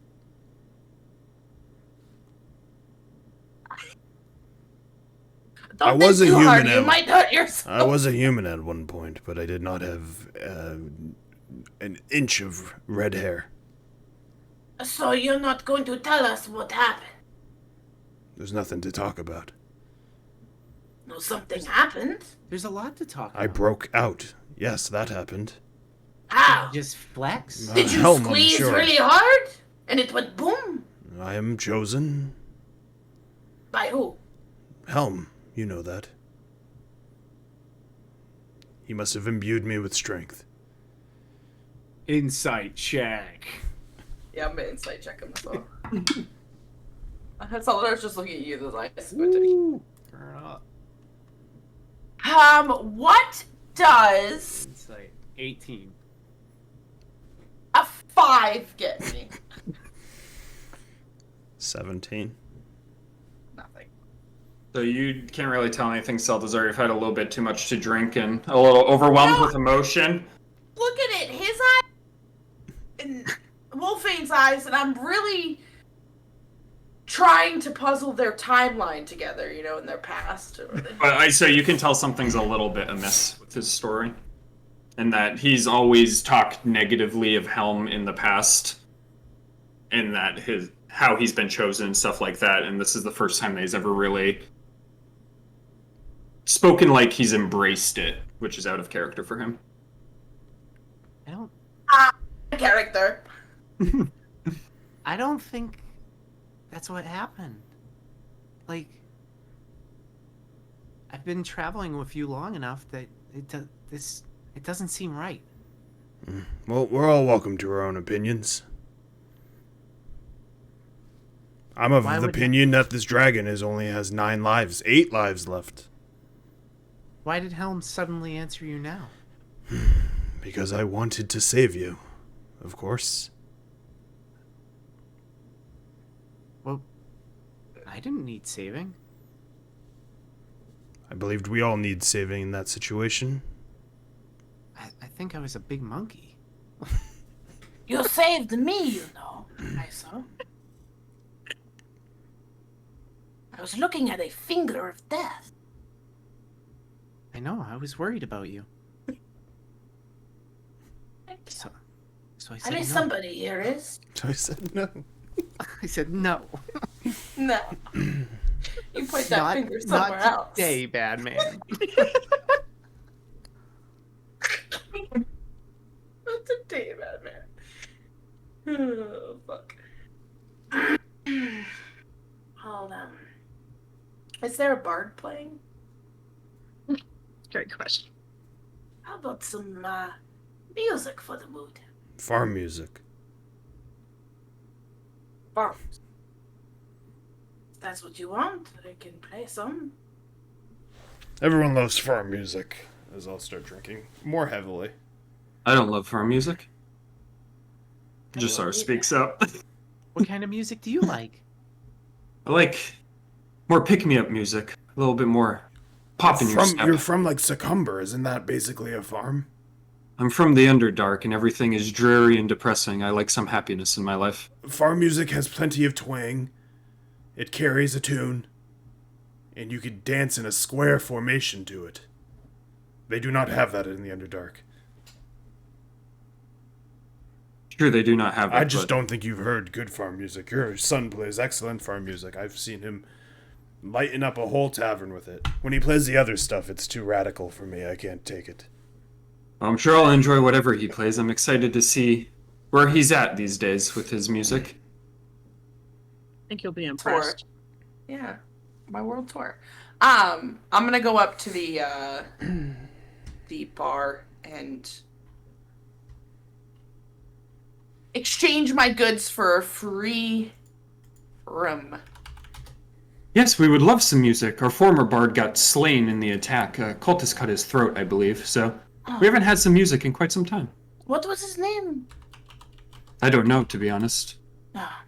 Don't I was think a too hard, human you at- might hurt yourself. I was a human at one point, but I did not have an inch of red hair. So you're not going to tell us what happened? There's nothing to talk about. No, something happened. There's a lot to talk about. I broke out. Yes, that happened. How? Just flex? Uh, Did you Helm, I'm squeeze sure. really hard? And it went boom? I am chosen. By who? Helm, you know that. He must have imbued me with strength. Insight check. Yeah, I'm gonna insight check him as well. Salvador's just looking at you with his eyes squinted. What does Insight 18. a 5 get me? 17. Nothing. So you can't really tell anything, Seldszar. You've had a little bit too much to drink and a little overwhelmed with emotion. Look at it, his eyes and Wolfane's eyes, and I'm really trying to puzzle their timeline together, in their past. So you can tell something's a little bit amiss with his story. And that he's always talked negatively of Helm in the past. And that how he's been chosen and stuff like that. And this is the first time that he's ever really spoken like he's embraced it, which is out of character for him. I don't. Character. I don't think that's what happened. Like, I've been traveling with you long enough that it doesn't seem right. Well, we're all welcome to our own opinions. I'm of the opinion that this dragon only has 8 lives left. Why did Helm suddenly answer you now? Because I wanted to save you, of course. Well, I didn't need saving. I believed we all need saving in that situation. I think I was a big monkey. You saved me, I saw. I was looking at a finger of death. I know, I was worried about you. So I said At least no. somebody here is. So I said no. I said no. No. You point that finger somewhere not else. today, bad man. Not today, man. Oh, fuck. Hold on. Is there a bard playing? Great question. How about some music for the mood? Farm music. Bard. If that's what you want, I can play some. Everyone loves farm music, as I'll start drinking more heavily. I don't love farm music. Just sort of speaks up. What kind of music do you like? I like more pick-me-up music. A little bit more pop in your step. You're from, like, Succumber. Isn't that basically a farm? I'm from the Underdark, and everything is dreary and depressing. I like some happiness in my life. Farm music has plenty of twang. It carries a tune. And you could dance in a square formation to it. They do not have that in the Underdark. Sure, they do not have that. I just don't think you've heard good farm music. Your son plays excellent farm music. I've seen him lighten up a whole tavern with it. When he plays the other stuff, it's too radical for me. I can't take it. I'm sure I'll enjoy whatever he plays. I'm excited to see where he's at these days with his music. I think you'll be impressed. Yeah, my world tour. I'm gonna go up to the bar and exchange my goods for a free room. Yes, we would love some music. Our former bard got slain in the attack. A cultist cut his throat, I believe, so we haven't had some music in quite some time. What was his name? I don't know, to be honest. Ah,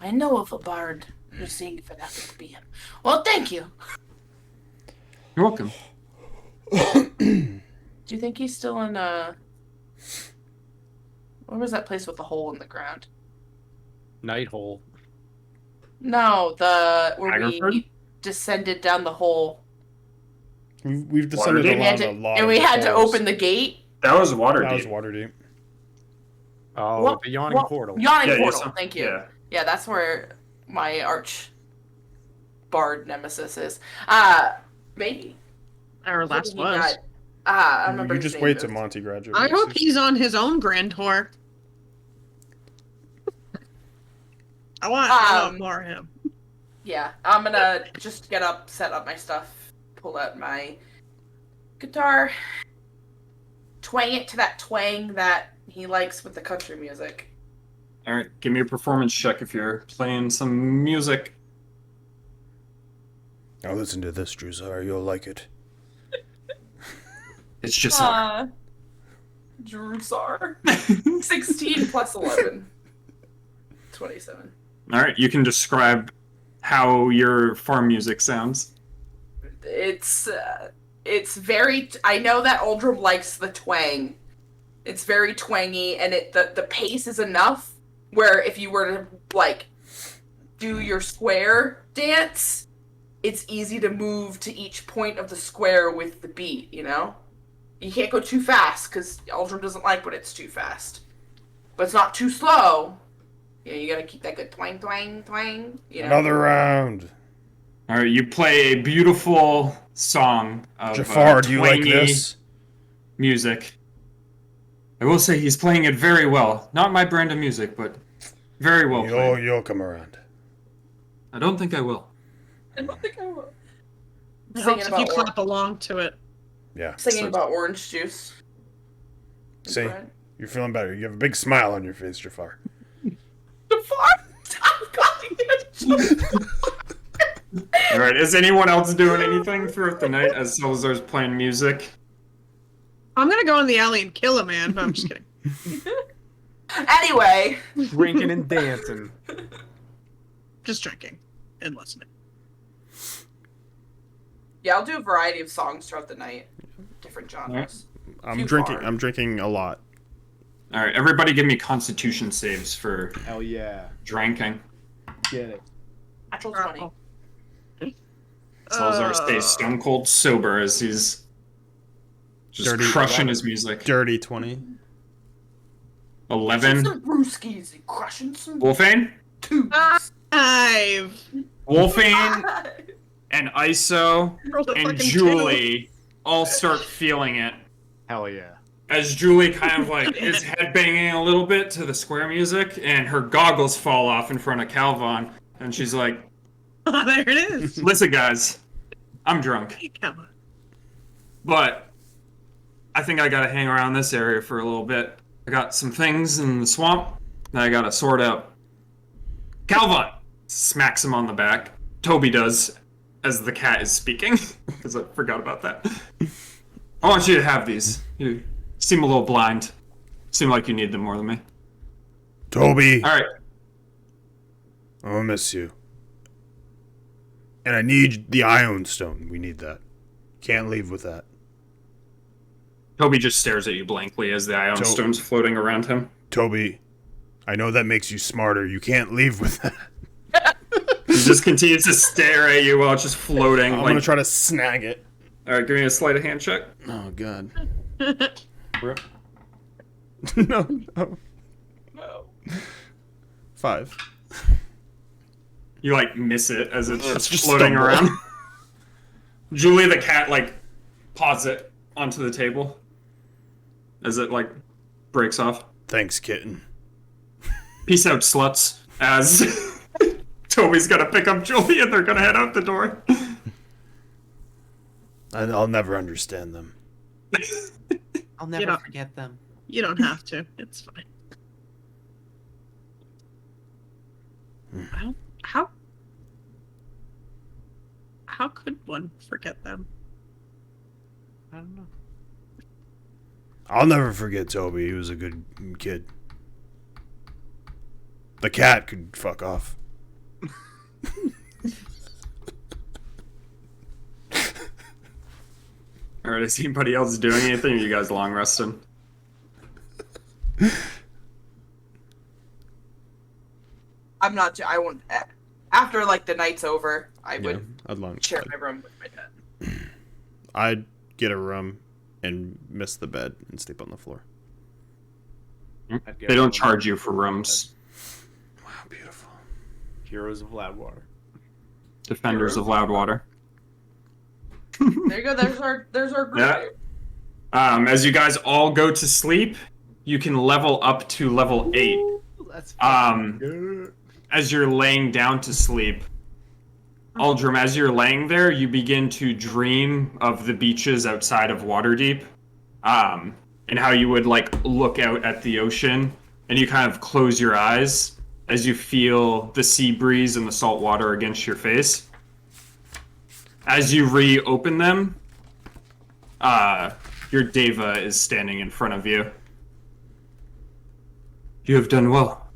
I know of a bard. Just seeing if it happened to be him. Well, thank you. You're welcome. Do you think he's still in what was that place with the hole in the ground? Nighthole. No, where we descended down the hole. We've descended Waterdeep? along a lot. And we had to open the gate. That was Waterdeep. That was Waterdeep. Oh, the yawning portal. Yawning Yeah, portal. yes, Thank you. yeah. Yeah, that's where my arch bard nemesis is. Maybe. Our last He was. got- I remember. You his just name, wait though. till Monty graduates. I hope he's on his own grand tour. I want more of him. Yeah, I'm gonna just get up, set up my stuff, pull out my guitar, twang it to that twang that he likes with the country music. All right, give me a performance check if you're playing some music. Now listen to this, Druzar. You'll like it. It's just Drusar. 16 plus 11. 27. All right, you can describe how your farm music sounds. It's very. I know that Uldrum likes the twang. It's very twangy, and the pace is enough where if you were to like do your square dance, it's easy to move to each point of the square with the beat. You know, you can't go too fast because Uldrum doesn't like when it's too fast, but it's not too slow. Yeah, you gotta keep that good twang, twang, twang. You know? Another round. All right, you play a beautiful song of Jafar, do you like twangy this? music. I will say he's playing it very well. Not my brand of music, but very well played. You'll come around. I don't think I will. I don't think I will. It Singing helps if you about clap along to it. Yeah. Singing about orange juice. See, Bread. you're feeling better. You have a big smile on your face, Jafar. Jafar, stop calling it. All right, is anyone else doing anything throughout the night as Seldszar's playing music? I'm gonna go in the alley and kill a man, but I'm just kidding. Anyway, Drinking and dancing. Just drinking and listening. yeah, I'll do a variety of songs throughout the night, different genres. I'm Too drinking. far. I'm drinking a lot. All right, everybody give me Constitution saves for Hell yeah. drinking. Get it. Natural 20. Seldszar stays stone cold sober as he's just Dirty crushing 11. his music. Dirty 20. 11. Some brewskis and crushing some Wolfane? tubes. 5. Wolfane and ISO Rolled a and fucking Julie all start feeling it. Hell yeah. As Julie kind of like is headbanging a little bit to the square music, and her goggles fall off in front of Calvon, and she's like, 2. Oh, there it is. "Listen, guys, I'm drunk, Come on. but I think I gotta hang around this area for a little bit. I got some things in the swamp that I gotta sort out." Calvon smacks him on the back. Toby does, as the cat is speaking, because I forgot about that. I want you to have these. You seem a little blind. Seem like you need them more than me. Toby, All right. I'm gonna miss you. And I need the Ion Stone. We need that. Can't leave with that. Toby just stares at you blankly as the ion So- stone's floating around him. Toby, I know that makes you smarter. You can't leave with that. He just continues to stare at you while it's just floating. I'm like, gonna try to snag it. all right, give me a sleight of hand check. Oh God. No. No. 5. You like miss it as it's It's just just floating stumble. around. Julie the cat like paws it onto the table as it like breaks off. Thanks, kitten. Peace out, sluts. As Toby's gonna pick up Julie and they're gonna head out the door. I'll never understand them. I'll never don't- forget them. You don't have to. It's fine. How could one forget them? I don't know. I'll never forget Toby. He was a good kid. The cat could fuck off. All right, is anybody else doing anything? Or are you guys long resting? I'm not. I won't. After like the night's over, I would I'd long. share my room with my dad. I'd get a room and miss the bed and sleep on the floor. They don't charge you for rooms. Wow, beautiful. Heroes of Loudwater. Defenders of Loudwater. There you go. There's our group. Yeah. As you guys all go to sleep, you can level up to level 8. That's As you're laying down to sleep, Uldrum, as you're laying there, you begin to dream of the beaches outside of Waterdeep, and how you would like look out at the ocean, and you kind of close your eyes as you feel the sea breeze and the salt water against your face. As you reopen them, your Deva is standing in front of you. You have done well.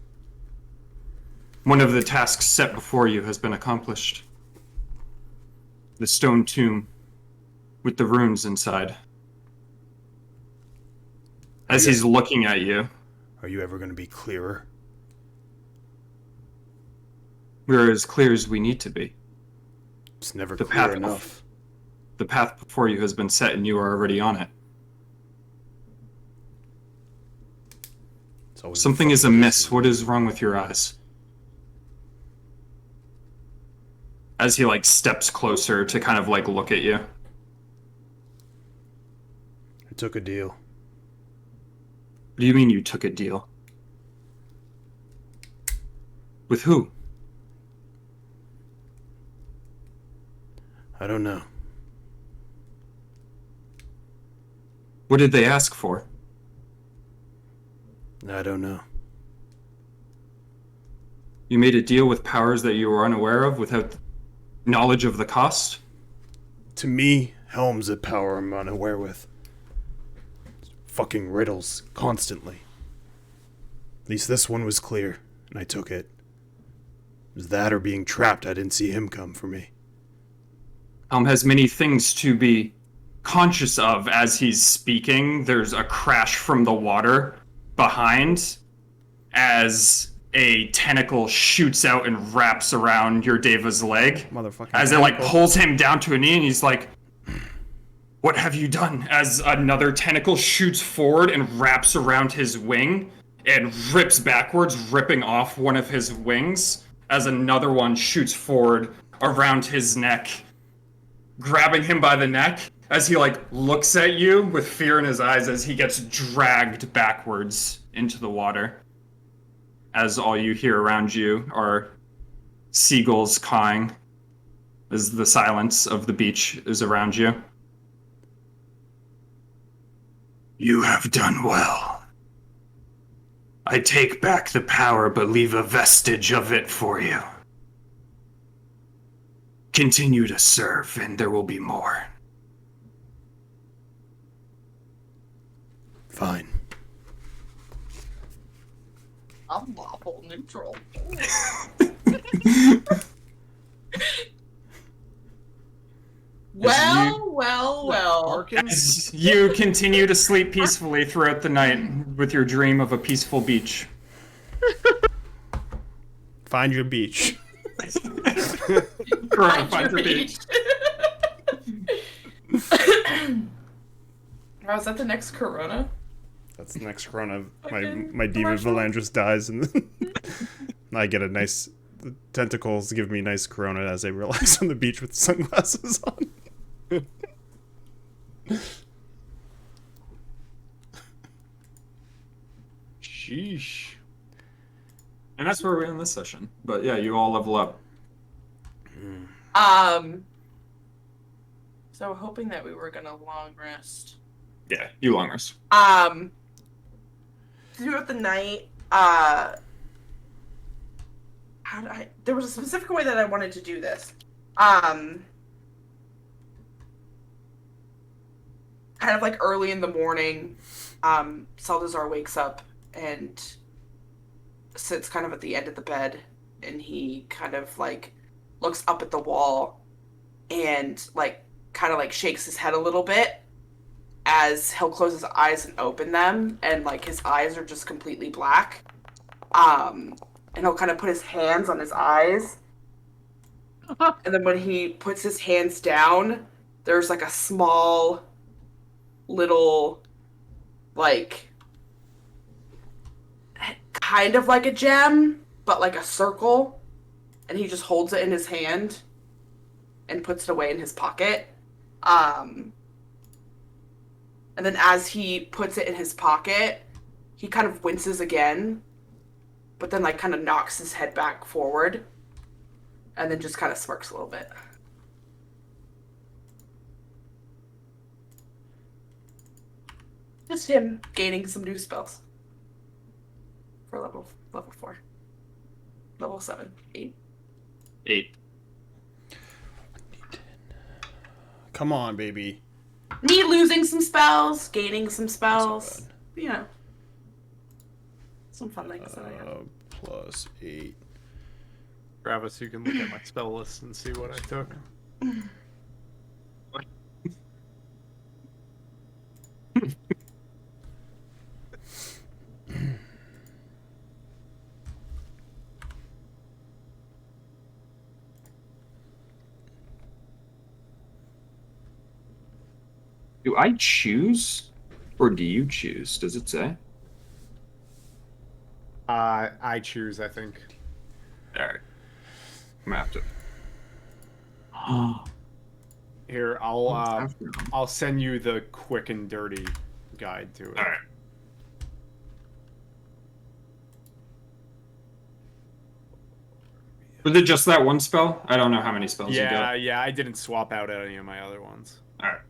One of the tasks set before you has been accomplished. The stone tomb with the runes inside. As he's looking at you, Are you ever going to be clearer? we're as clear as we need to be. It's never The clear path enough. The path before you has been set and you are already on it. It's always Something is amiss. What is wrong with your eyes? As he steps closer to kind of look at you. I took a deal. What do you mean you took a deal? With who? I don't know. What did they ask for? I don't know. You made a deal with powers that you were unaware of without knowledge of the cost? To me, Helm's a power I'm unaware with. Fucking riddles, constantly. At least this one was clear, and I took it. It was that or being trapped. I didn't see him come for me. Helm has many things to be conscious of as he's speaking. There's a crash from the water behind as a tentacle shoots out and wraps around your Deva's leg. Motherfucking As it pulls him down to a knee, and he's like, "What have you done?" As another tentacle shoots forward and wraps around his wing and rips backwards, ripping off one of his wings, as another one shoots forward around his neck, grabbing him by the neck as he looks at you with fear in his eyes as he gets dragged backwards into the water. As all you hear around you are seagulls cawing as the silence of the beach is around you. You have done well. I take back the power but leave a vestige of it for you. Continue to serve and there will be more. Fine. I'm lawful neutral. Well. As you continue to sleep peacefully throughout the night with your dream of a peaceful beach. Find your beach. Corona, find your beach. Oh, is that the next Corona? That's the next Corona. Fucking My Diva commercial. Valandris dies, and I get a nice. The tentacles give me nice Corona as I relax on the beach with sunglasses on. Sheesh. And that's where we're in this session. But yeah, you all level up. So hoping that we were gonna long rest. Yeah, you long rest. Throughout the night, there was a specific way that I wanted to do this. Kind of early in the morning, Seldszar wakes up and sits kind of at the end of the bed, and he kind of looks up at the wall and kind of shakes his head a little bit as he'll close his eyes and open them, and his eyes are just completely black. And he'll kind of put his hands on his eyes. And then when he puts his hands down, there's a small little kind of like a gem, but a circle, and he just holds it in his hand and puts it away in his pocket. And then as he puts it in his pocket, he kind of winces again, but then kind of knocks his head back forward, and then just kind of smirks a little bit. Just him gaining some new spells for level 4, level 7, 8. 8. Come on, baby. Me losing some spells, gaining some spells. You know. Some fun things that I have. Plus 8. Travis, you can look at my spell list and see what I took. Do I choose, or do you choose? Does it say? I choose, I think. All right. I'm gonna have to. Here, I'll send you the quick and dirty guide to it. All right. Was it just that one spell? I don't know how many spells you Yeah, got. yeah, I didn't swap out any of my other ones. All right.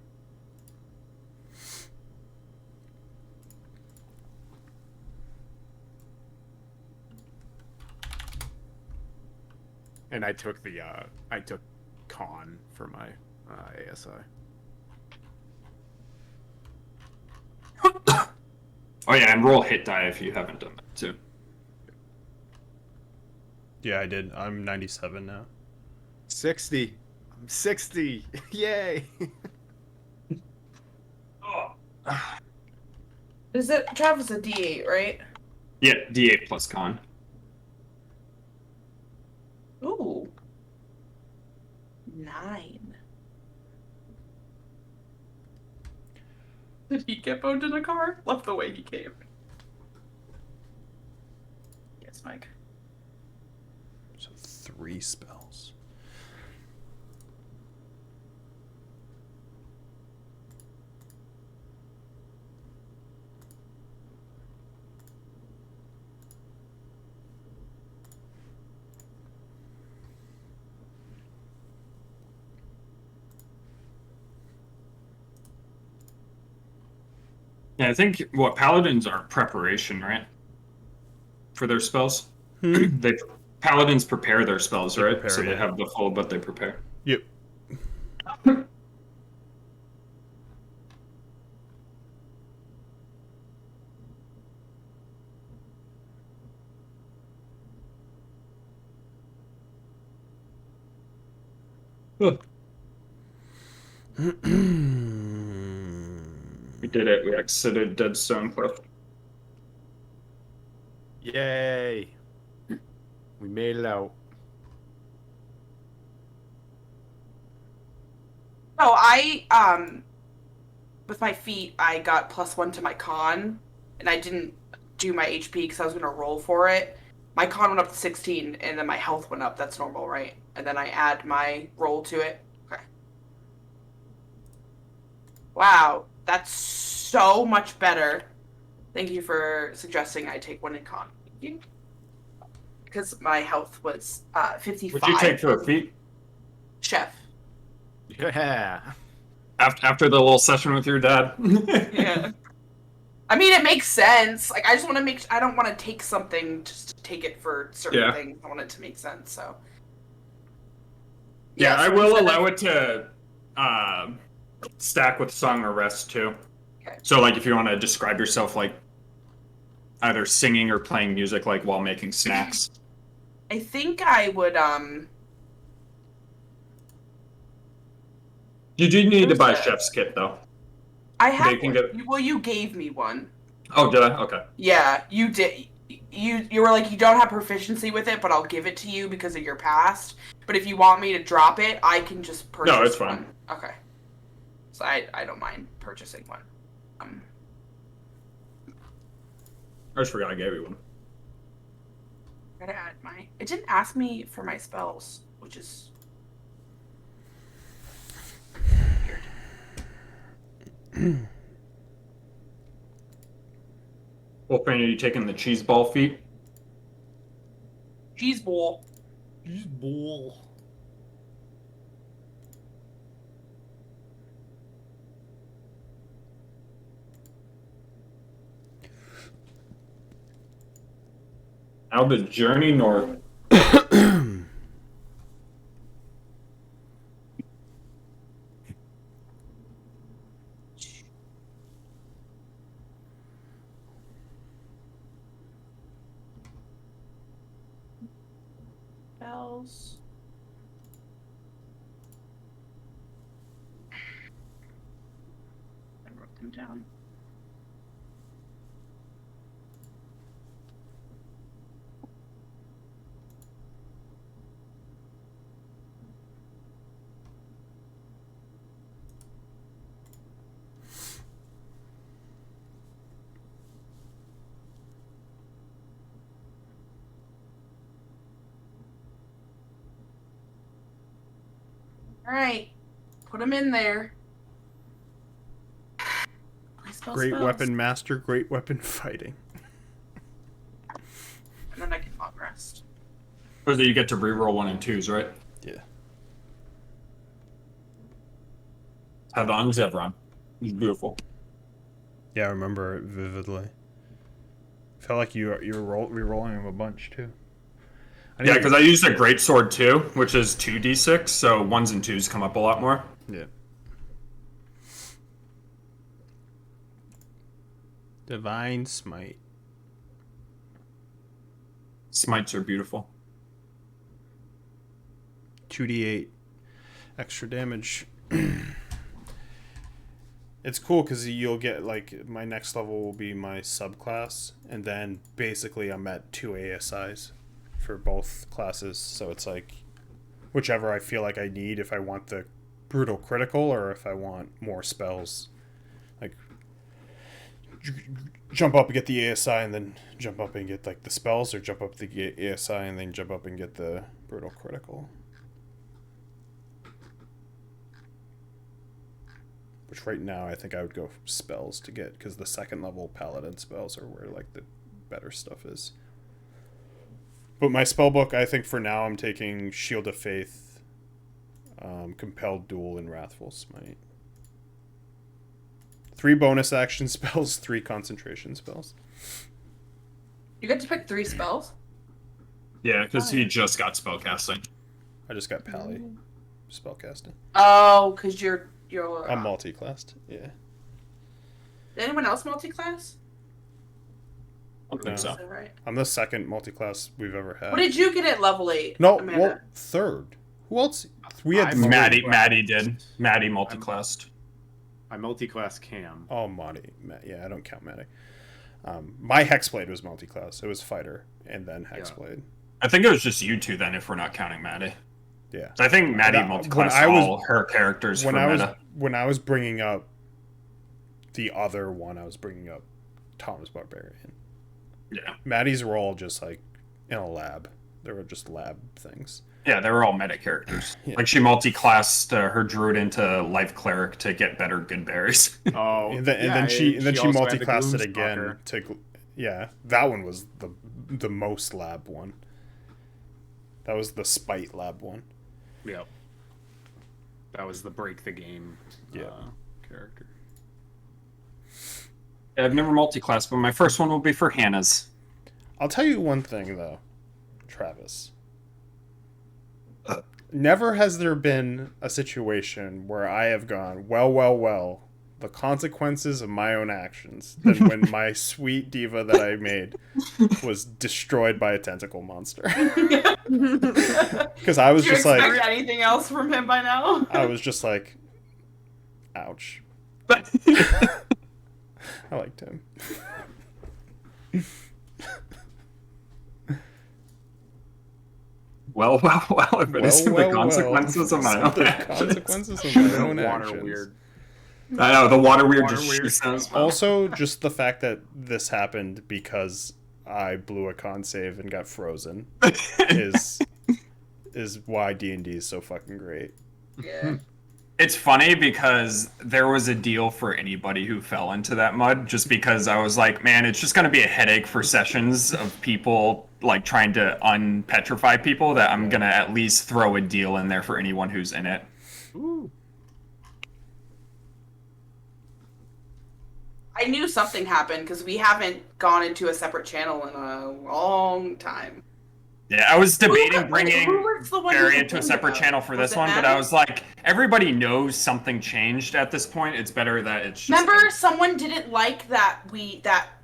And I took con for my ASI. Oh yeah, and roll hit die if you haven't done that too. Yeah, I did. I'm 97 now. 60. I'm 60. Yay. Is it Travis a D8, right? Yeah, D8 plus con. Ooh. 9. Did he get boned in a car? Love the way he came. Yes, Mike. So 3 spells. Yeah, I think what paladins are preparation, right? For their spells. They paladins prepare their spells, They right? prepare, So they yeah. have the full, but they prepare. Yep. We did it. We exited Dead Stone Cliff. Yay. We made it out. Oh, with my feet, I got +1 to my con, and I didn't do my HP because I was gonna roll for it. My con went up to 16, and then my health went up. That's normal, right? And then I add my roll to it. Okay. Wow, that's so much better. Thank you for suggesting I take 1 in con. Thank you. Because my health was 55. What'd you take for a feat? Chef. Yeah. After the little session with your dad? Yeah. I mean, it makes sense. Like, I just want to I don't want to take something just to take it for certain things. I want it to make sense, so. Yeah, Yes, I will instead of- allow it to stack with Song or Rest too. Okay. So, like, if you want to describe yourself, like, either singing or playing music, like, while making snacks. I think I would, You do need to Where's buy a that? chef's kit, though. I have They can one. get- Well, you gave me one. Oh, did I? Okay. Yeah, you did. You were like, you don't have proficiency with it, but I'll give it to you because of your past. But if you want me to drop it, I can just purchase No, it's fine. one. Okay. So I don't mind purchasing one. I just forgot I gave you one. Gotta add my. It didn't ask me for my spells, which is weird. Wolfman, are you taking the cheese ball feat? Cheese bowl. Cheese ball. Now the journey north. Spells. spells. I wrote them down. All right, put them in there. I spell Great spells. weapon master, great weapon fighting. And then I can long rest. Or that you get to reroll 1 and 2s, right? Yeah. How long does that run? It's beautiful. Yeah, I remember it vividly. Felt like you were re-rolling them a bunch too. Yeah, because I used a greatsword too, which is 2d6, so 1s and 2s come up a lot more. Yeah. Divine Smite. Smites are beautiful. 2d8 extra damage. It's cool because you'll get, like, my next level will be my subclass, and then basically I'm at 2 ASIs for both classes, so it's like whichever I feel like I need, if I want the brutal critical or if I want more spells. Like, jump up and get the ASI and then jump up and get, like, the spells, or jump up the ASI and then jump up and get the brutal critical. Which right now I think I would go spells to get, because the second level paladin spells are where, like, the better stuff is. But my spell book, I think for now I'm taking Shield of Faith, Compelled Duel, and Wrathful Smite. 3 bonus action spells, 3 concentration spells. You get to pick 3 spells? Yeah, because he just got spellcasting. I just got Pally spellcasting. Oh, because you're I'm multi-classed, yeah. Did anyone else multi-class? I think so. Is that right? I'm the second multi-class we've ever had. What did you get at level 8? No, Amanda? well, third. Who else? We had I'm Maddie did. Maddie multiclassed. I multi-class Cam. Oh, Maddie. Yeah, I don't count Maddie. My Hexblade was multi-class. It was fighter and then Hexblade. I think it was just you two then, if we're not counting Maddie. Yeah. I think Maddie multiclassed all her characters for meta. When I was bringing up the other one, I was bringing up Thomas Barbarian. Yeah. Maddie's were all just like in a lab. They were just lab things. Yeah, they were all meta characters. Yeah. Like she multiclassed her druid into life cleric to get better good berries. Oh, And then she also had the multiclassed it again Gloomstalker. to yeah. That one was the most lab one. That was the spite lab one. Yep. That was the break the game Yeah. character. I've never multiclassed, but my first one will be for Hannah's. I'll tell you one thing though, Travis. Never has there been a situation where I have gone, well, the consequences of my own actions than when my sweet diva that I made was destroyed by a tentacle monster. Because I was Did you just expect like, anything else from him by now? I was just like, ouch. I liked him. Well, if it isn't the consequences of my own The actions. consequences of my own Water actions. weird. I know, the water weird Water just weird. shoots out his mouth. Also, just the fact that this happened because I blew a con save and got frozen is why D&D is so fucking great. Yeah. It's funny because there was a deal for anybody who fell into that mud, just because I was like, man, it's just going to be a headache for sessions of people like trying to unpetrify people that I'm going to at least throw a deal in there for anyone who's in it. Ooh. I knew something happened because we haven't gone into a separate channel in a long time. Yeah, I was debating Who bringing was the one who Barry into a complained separate about channel it? for Was this it one, but I Maddie? was like, everybody knows something changed at this point. It's better that it's just... Remember, someone didn't like that we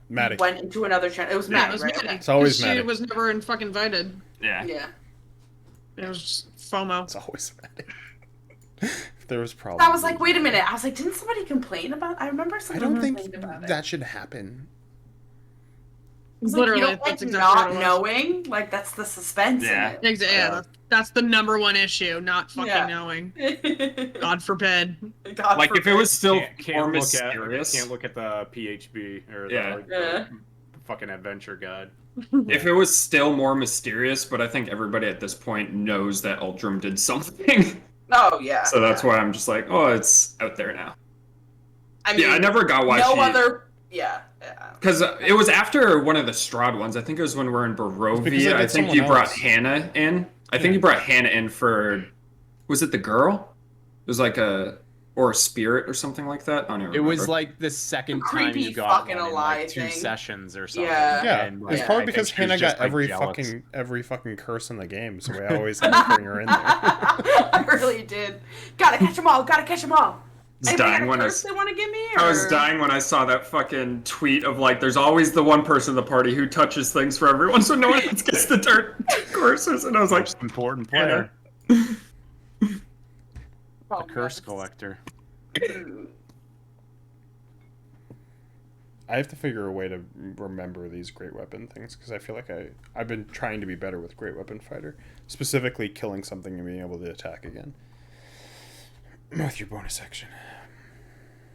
Maddie. went into another channel. It was Yeah, Maddie, it was right? Maddie. It's always 'Cause Maddie. She was never fucking invited. Yeah. Yeah. It was just FOMO. It's always manic. There was probably. I was like, wait a minute. I was like, didn't somebody complain about? I remember I somebody don't think complained about it. that should happen. It's Literally, like, you don't that's like exactly not what it was. knowing. Like that's the suspense Yeah. in it. Yeah, that's the number one issue, not fucking Yeah. knowing. God forbid. God Like if it forbid. was still Can't more look mysterious. Can't look at the PHB or Yeah. the fucking adventure guide. If it was still more mysterious, but I think everybody at this point knows that Uldrum did something. Oh yeah. So that's yeah. why I'm just like, oh, it's out there now. I mean, Yeah, I never got why no she. other. Yeah. Because it was after one of the Strahd ones. I think it was when we're in because I Barovia. did I think someone you brought else. Hannah in. I think Yeah. you brought Hannah in for. Was it the girl? It was like a. Or a spirit or something like that? I don't even It was remember. like the second time Creepy you got fucking one in ally like 2 thing. sessions or something. Yeah. Yeah, And, it's like, probably I think because she was Hannah just, got like, every fucking curse in the game, so we always had to bring her in there. I really did. Gotta catch them all. Gotta catch them all. was Anybody dying got a when I curse they want to give me? I was or- dying when I saw that fucking tweet of like, there's always the one person in the party who touches things for everyone, so no one else gets the dirt courses. And I was like, Most important player, Oh, the curse yes. collector. I have to figure a way to remember these great weapon things because I feel like I've been trying to be better with great weapon fighter, specifically killing something and being able to attack again. With your bonus action.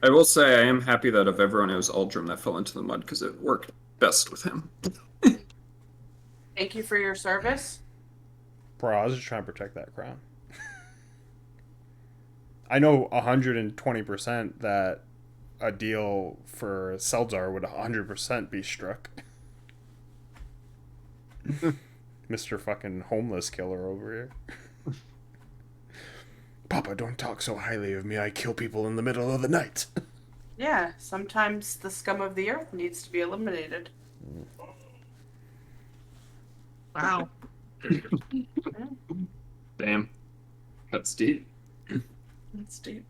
I will say I am happy that of everyone it was Uldrum that fell into the mud because it worked best with him. Thank you for your service. Bro, I was just trying to protect that crown. I know 120% that a deal for Seldszar would 100% be struck. Mr. fucking homeless killer over here. Papa, don't talk so highly of me. I kill people in the middle of the night. Yeah, sometimes the scum of the earth needs to be eliminated. Wow. Damn. That's deep. That's deep.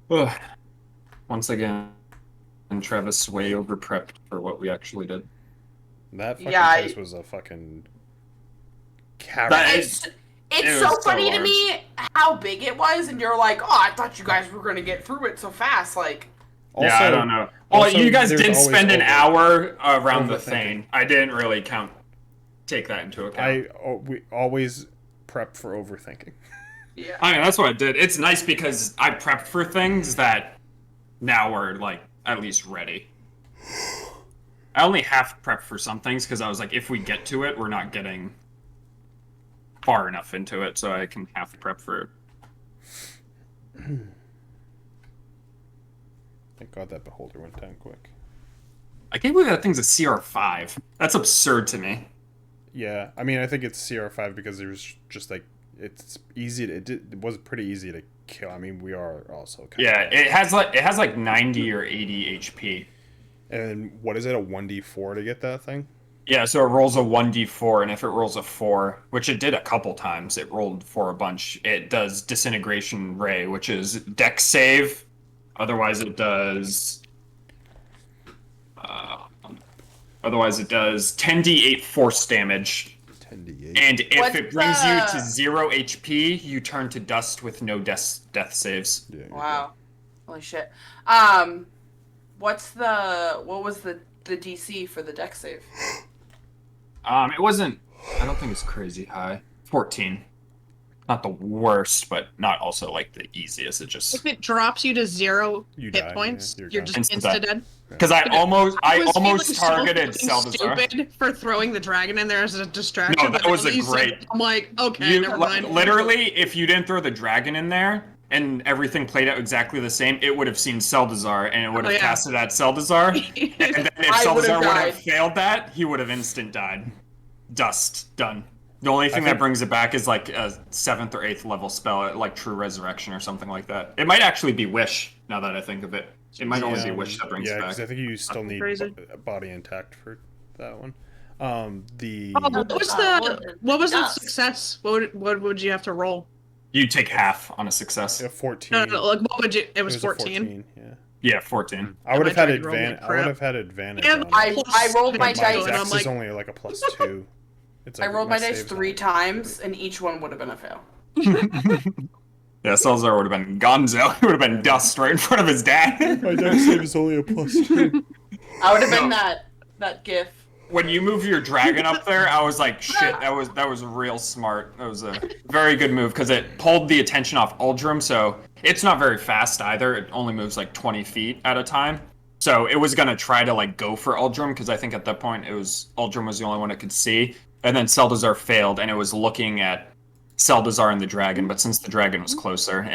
Ugh. Once again, and Travis way over prepped for what we actually did. That fucking Yeah, place was a fucking carrot. That It's It so was so funny to large. me how big it was, and you're like, oh, I thought you guys were gonna get through it so fast. Like, Yeah, I don't know. Well, also, you guys there's did always spend an hour around the overthinking. thing. I didn't really take that into account. we always prep for overthinking. yeah. I mean, that's what I did. It's nice because I prepped for things that now are, like, at least ready. I only half prepped for some things because I was like, if we get to it, we're not getting far enough into it, so I can half prep for it. Thank God that beholder went down quick. I can't believe that thing's a CR5. That's absurd to me. Yeah, I mean, I think it's CR5 because it was just like it's easy. It was pretty easy to kill. I mean, we are also kind Yeah, of, it has like 90 or 80 HP. And what is it? A 1d4 to get that thing? Yeah, so it rolls a 1d4, and if it rolls a 4, which it did a couple times, it rolled for a bunch, it does Disintegration Ray, which is Dex save. Otherwise, it does... otherwise, it does 10d8 force damage. 10d8. And if What's it brings you to the- 0 HP, you turn to dust with no death saves. Yeah, you're Wow. Holy shit. What was the DC for the deck save? It wasn't... I don't think it's crazy high. 14. Not the worst, but not also, like, the easiest. It just... If it drops you to 0 You hit die, points, yeah, you're you're just gone. insta dead. Because I almost was almost feeling targeted so fucking Seldszar. stupid for throwing the dragon in there as a distraction. No, that but was now a you said great- it, I'm like, okay, You never mind. literally, if you didn't throw the dragon in there and everything played out exactly the same, it would have seen Seldszar and it would have yeah. casted at Seldszar. And then if I would've Seldszar would died. have failed that, he would have instant died. Dust done. The only thing think- that brings it back is like a 7th or 8th level spell, like True Resurrection or something like that. It might actually be Wish. Now that I think of it, it might only be Wish that brings yeah, it because back. I think you still need crazy. body intact for that one. The Oh, what was the success? What would you have to roll? You take half on a success. 14. No, like what would you? It was a 14. Yeah. Yeah, 14. I would have my had dragon rolled like advantage. I would crap. have had advantage. And on it. I rolled my Plus dice. My and I'm dex like, is only like a +2. It's I rolled my dice save's 3 not- times, and each one would have been a fail. Yeah, Seldszar would have been gonzo. He would have been dust right in front of his dad. My dex save is only a +2. I would have been No. that gif. When you move your dragon up there, I was like, shit, that was real smart. That was a very good move because it pulled the attention off Uldrum, so it's not very fast either. It only moves like 20 feet at a time. So it was gonna try to like go for Uldrum because I think at that point Uldrum was the only one it could see, and then Seldszar failed and it was looking at Seldszar and the dragon. But since the dragon was closer,